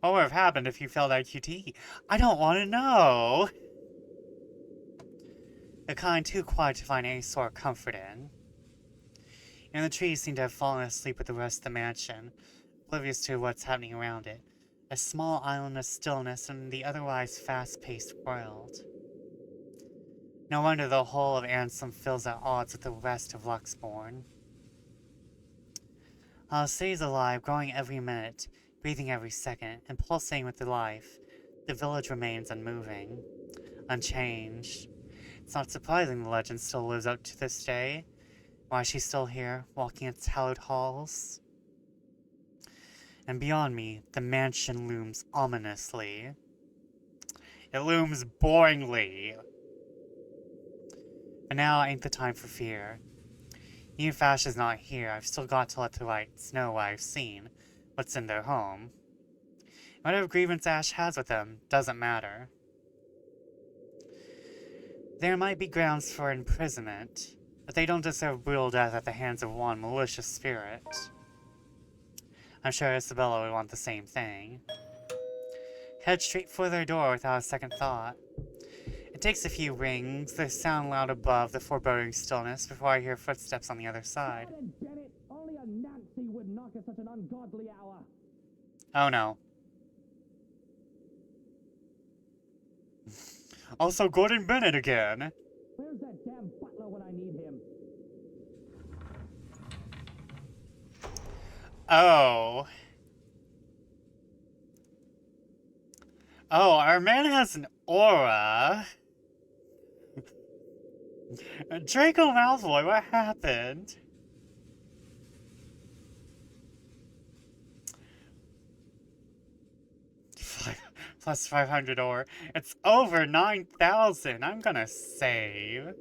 What would have happened if you failed IQT? I don't want to know! The kind too quiet to find any sort of comfort in. And the trees seem to have fallen asleep with the rest of the mansion, oblivious to what's happening around it. A small island of stillness in the otherwise fast-paced world. No wonder the whole of Ansem feels at odds with the rest of Luxborn. While the city is alive, growing every minute, breathing every second, and pulsating with the life, the village remains unmoving, unchanged. It's not surprising the legend still lives up to this day. Why she's still here, walking its hallowed halls. And beyond me, the mansion looms ominously. It looms boringly. But now ain't the time for fear. Even if Ash is not here, I've still got to let the lights know what I've seen, what's in their home. Whatever grievance Ash has with them, doesn't matter. There might be grounds for imprisonment, but they don't deserve brutal death at the hands of one malicious spirit. I'm sure Isabella would want the same thing. Head straight for their door without a second thought. It takes a few rings, they sound loud above the foreboding stillness before I hear footsteps on the other side. Only a Nancy would knock at such an ungodly hour. Oh no. Also, Gordon Bennett again. Where's that damn butler when I need him? Oh. Oh, our man has an aura. Draco Malfoy, what happened? Plus 500 ore. It's over 9,000. I'm gonna save.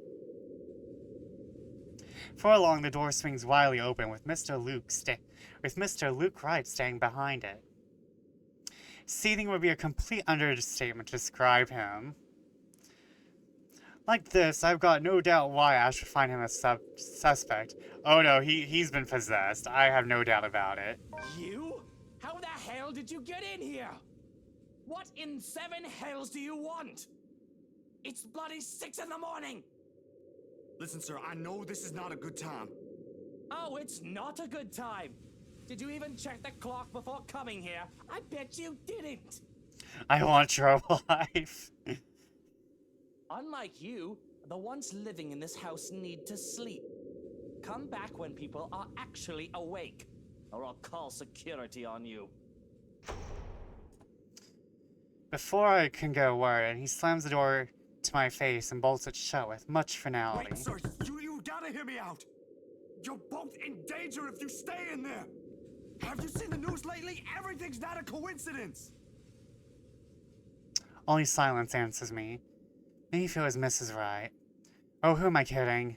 For long, the door swings widely open with Mr. Luke Wright standing behind it. Seething would be a complete understatement to describe him. Like this, I've got no doubt why Ash would find him a suspect. Oh no, he's been possessed. I have no doubt about it. You? How the hell did you get in here? What in 7 hells do you want? It's bloody 6 in the morning! Listen, sir, I know this is not a good time. Oh, it's not a good time. Did you even check the clock before coming here? I bet you didn't. I want your life. Unlike you, the ones living in this house need to sleep. Come back when people are actually awake, or I'll call security on you. Before I can get a word, he slams the door to my face and bolts it shut with much finality. Wait, sir, you gotta hear me out. You're both in danger if you stay in there. Have you seen the news lately? Everything's not a coincidence. Only silence answers me. Make me feel his missus right. Oh, who am I kidding?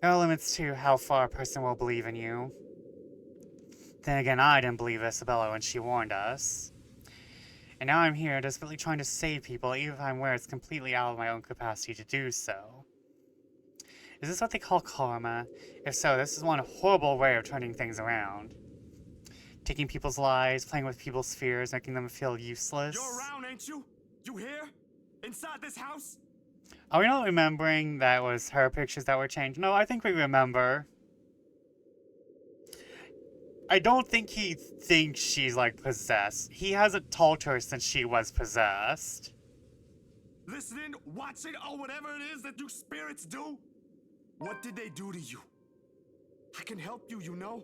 There are limits to how far a person will believe in you. Then again, I didn't believe Isabella when she warned us. And now I'm here desperately trying to save people, even if I'm aware it's completely out of my own capacity to do so. Is this what they call karma? If so, this is one horrible way of turning things around. Taking people's lives, playing with people's fears, making them feel useless. You're around, ain't you? You here? Inside this house? Are we not remembering that was her pictures that were changed? No, I think we remember. I don't think he thinks she's, like, possessed. He hasn't told her since she was possessed. Listening, watching, or whatever it is that you spirits do? What did they do to you? I can help you, you know?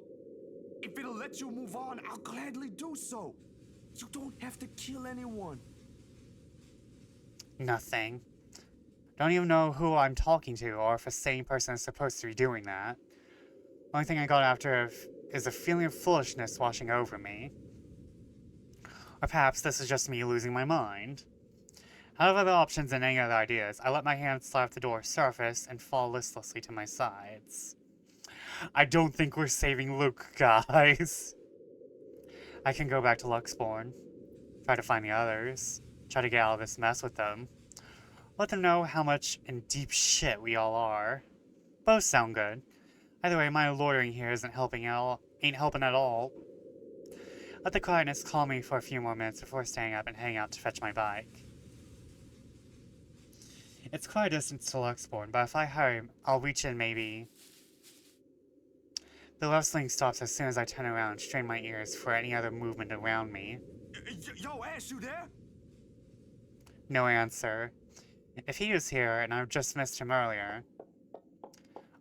If it'll let you move on, I'll gladly do so. You don't have to kill anyone. Nothing. Don't even know who I'm talking to, or if a sane person is supposed to be doing that. Only thing I got after is a feeling of foolishness washing over me. Or perhaps this is just me losing my mind. Out of other options and any other ideas, I let my hand slap the door surface and fall listlessly to my sides. I don't think we're saving Luke, guys. I can go back to Luxborn. Try to find the others. Try to get out of this mess with them. Let them know how much in deep shit we all are. Both sound good. Either way, my loitering here ain't helping at all. Let the quietness calm me for a few more minutes before staying up and heading out to fetch my bike. It's quite a distance to Luxborn, but if I hurry, I'll reach in maybe. The rustling stops as soon as I turn around and strain my ears for any other movement around me. Yo, Ash, you there? No answer. If he was here, and I've just missed him earlier,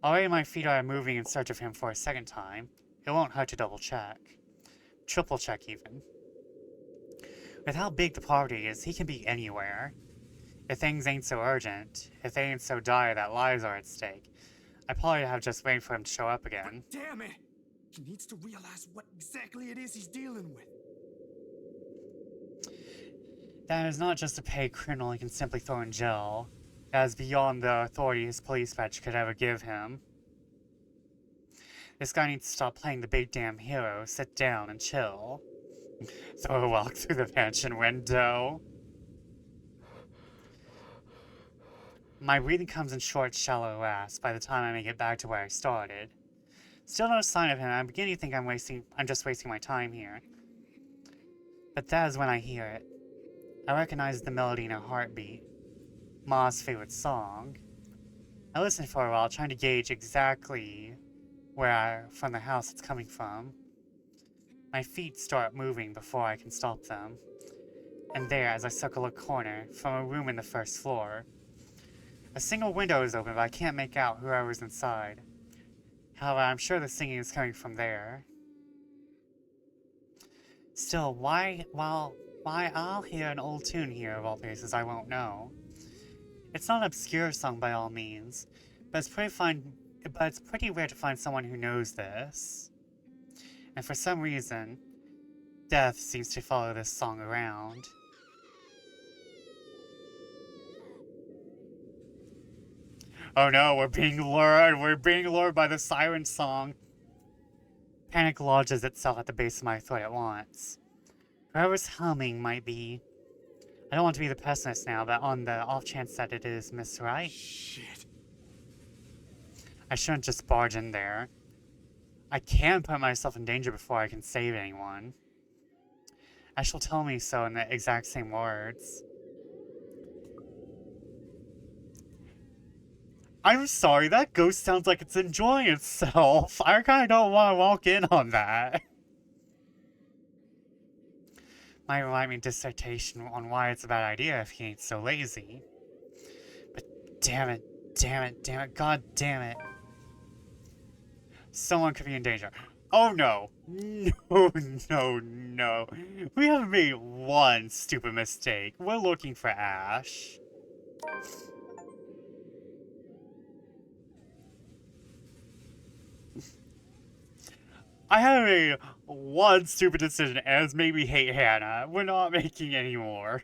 already my feet are moving in search of him for a second time. It won't hurt to double check. Triple check, even. With how big the property is, he can be anywhere. If things ain't so urgent, if they ain't so dire that lives are at stake, I probably have just waited for him to show up again. But damn it! He needs to realize what exactly it is he's dealing with. That is not just a paid criminal he can simply throw in jail. That is beyond the authority his police badge could ever give him. This guy needs to stop playing the big damn hero, sit down and chill. Throw a walk through the mansion window. My breathing comes in short, shallow gasps by the time I make it back to where I started. Still no sign of him, I'm beginning to think I'm just wasting my time here. But that is when I hear it. I recognize the melody in a heartbeat. Ma's favorite song. I listen for a while, trying to gauge exactly from the house it's coming from. My feet start moving before I can stop them. And there, as I circle a corner, from a room in the first floor, a single window is open, but I can't make out whoever's inside. However, I'm sure the singing is coming from there. Still, why I'll hear an old tune here of all places I won't know. It's not an obscure song by all means, but it's pretty rare to find someone who knows this. And for some reason, death seems to follow this song around. Oh no, we're being lured by the siren song. Panic lodges itself at the base of my throat at once. Whoever's humming might be. I don't want to be the pessimist now, but on the off chance that it is Miss Wright. Shit. I shouldn't just barge in there. I can put myself in danger before I can save anyone. Ash will tell me so in the exact same words. I'm sorry, that ghost sounds like it's enjoying itself. I kinda don't want to walk in on that. Might write me a dissertation on why it's a bad idea if he ain't so lazy. But damn it, damn it, damn it, god damn it. Someone could be in danger. Oh no. No, no, no. We haven't made one stupid mistake. We're looking for Ash. I haven't made one stupid decision as made me hate Hannah. We're not making any more.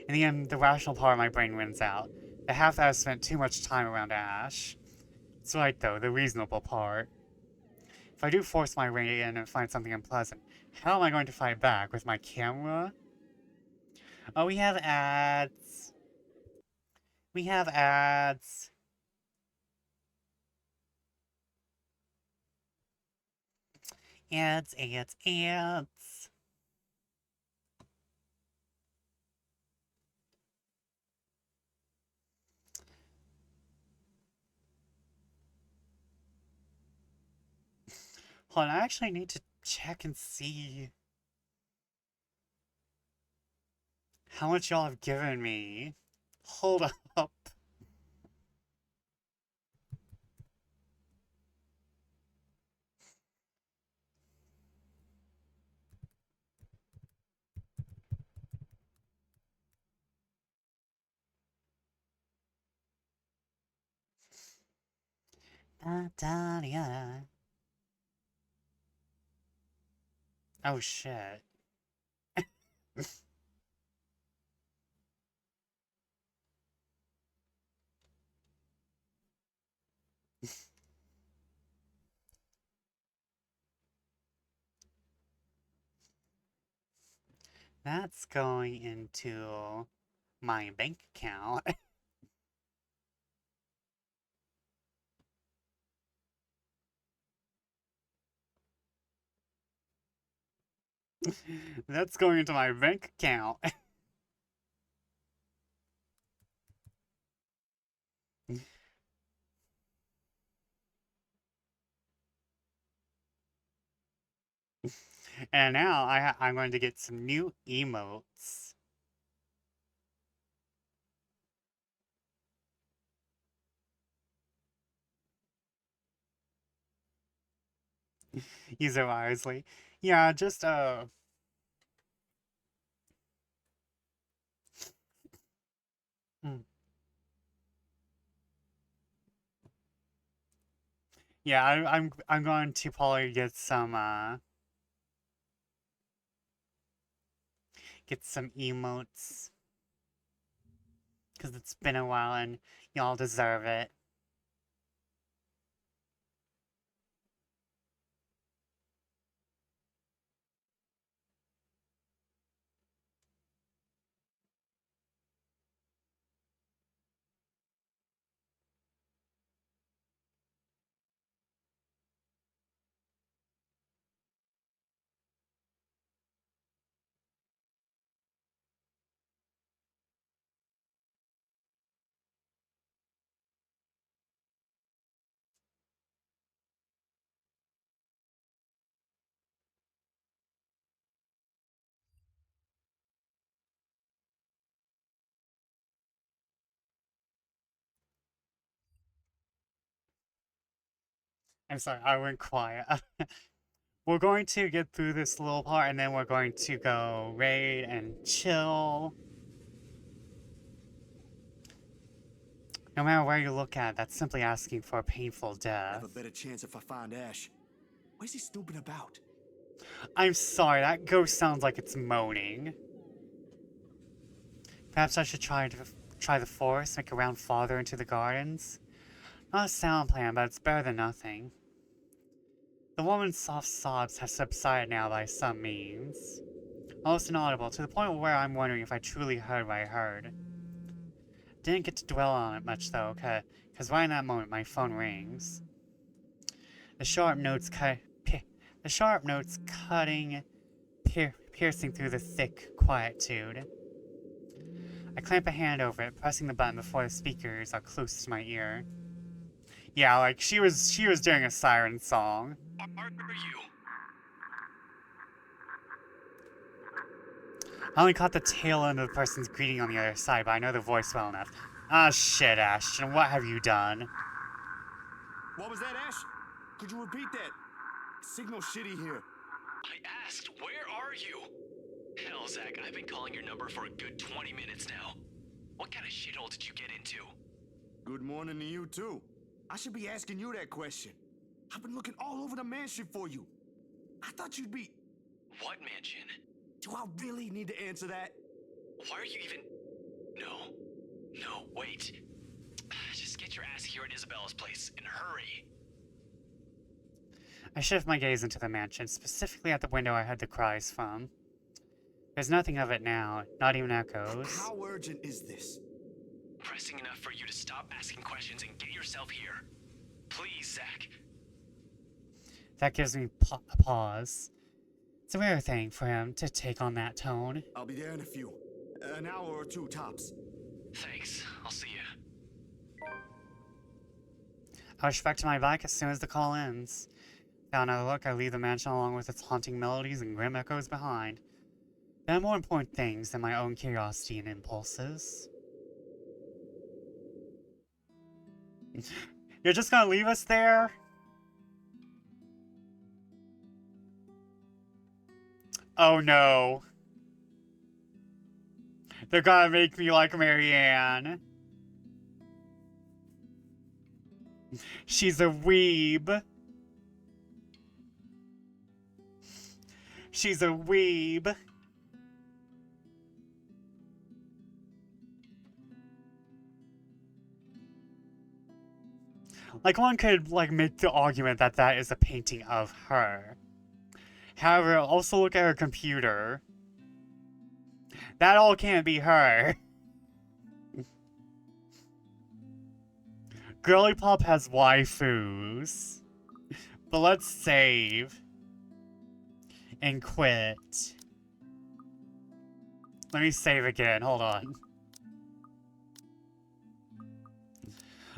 In the end, the rational part of my brain wins out. The half that I spent too much time around Ash. It's right though, the reasonable part. If I do force my way in and find something unpleasant, how am I going to fight back? With my camera? Oh, we have ads. We have ads. Ads, ads, ads. Hold on, I actually need to check and see how much y'all have given me. Hold up. Da, da, da. Oh shit. That's going into my bank account. That's going into my bank account. And now I'm going to get some new emotes. Use it wisely. Yeah, just yeah, I'm going to probably get some emotes. Because it's been a while and y'all deserve it. I'm sorry, I went quiet. We're going to get through this little part and then we're going to go raid and chill. No matter where you look at, that's simply asking for a painful I death. have a better chance if I find Ash. What is he snooping about? I'm sorry, that ghost sounds like it's moaning. Perhaps I should try the forest, make a round farther into the gardens. Not a sound plan, but it's better than nothing. The woman's soft sobs have subsided now by some means. Almost inaudible, to the point where I'm wondering if I truly heard what I heard. Didn't get to dwell on it much though, cause right in that moment my phone rings. The sharp notes cutting, piercing through the thick quietude. I clamp a hand over it, pressing the button before the speakers are close to my ear. Yeah, like she was doing a siren song. Are you? I only caught the tail end of the person's greeting on the other side, but I know the voice well enough. Ah, shit, Ashton, what have you done? What was that, Ash? Could you repeat that? Signal shitty here. I asked, where are you? Hell, Zach, I've been calling your number for a good 20 minutes now. What kind of shithole did you get into? Good morning to you, too. I should be asking you that question. I've been looking all over the mansion for you. I thought you'd be... What mansion? Do I really need to answer that? Why are you even... No, wait. Just get your ass here at Isabella's place, and hurry. I shift my gaze into the mansion, specifically at the window I heard the cries from. There's nothing of it now, not even echoes. How urgent is this? Pressing enough for you to stop asking questions and get yourself here. Please, Zach. That gives me a pause. It's a rare thing for him to take on that tone. I'll be there in a few. An hour or two tops. Thanks. I'll see you. I rush back to my bike as soon as the call ends. Without another look, I leave the mansion along with its haunting melodies and grim echoes behind. There are more important things than my own curiosity and impulses. You're just gonna leave us there? Oh no. They're gonna make me like Marianne. She's a weeb. She's a weeb. Like, one could, like, make the argument that that is a painting of her. However, also look at her computer. That all can't be her. Girly Pop has waifus. But let's save. And quit. Let me save again, hold on.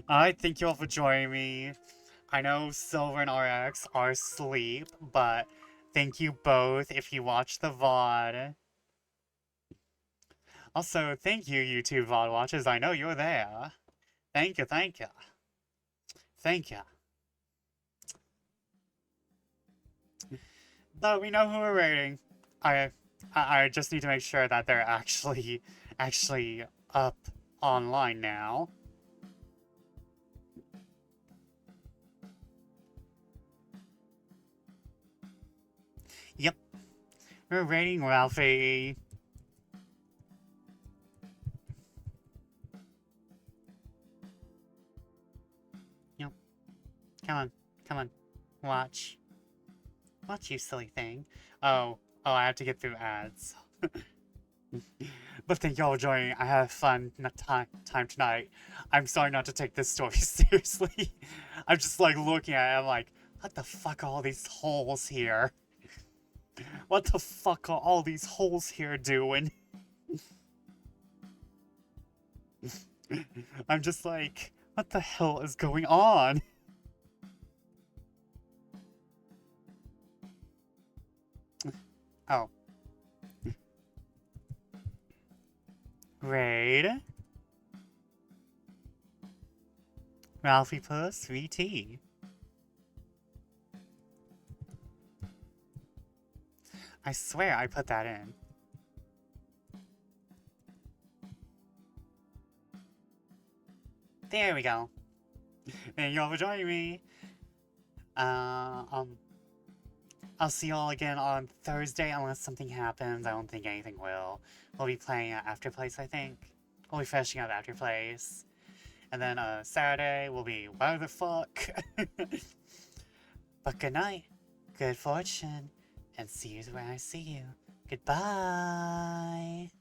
Alright, thank you all for joining me. I know Silver and RX are asleep, but thank you both if you watch the VOD. Also, thank you, YouTube VOD watchers. I know you're there. Thank you, thank you. Thank you. But we know who we're rating. I just need to make sure that they're actually up online now. Yep. We're rating Ralphie. Yep. Come on. Watch. Watch, you silly thing. Oh, I have to get through ads. But thank y'all for joining. I had a fun time tonight. I'm sorry not to take this story seriously. I'm just like looking at it, I'm like, what the fuck are all these holes here? What the fuck are all these holes here doing? I'm just like, what the hell is going on? Oh. Raid. Ralphie plus 3T. I swear I put that in. There we go. Thank you all for joining me. I'll see y'all again on Thursday unless something happens. I don't think anything will. We'll be playing at Afterplace, I think. We'll be finishing up Afterplace. And then Saturday will be where the fuck. But good night, good fortune, and see you when I see you. Goodbye.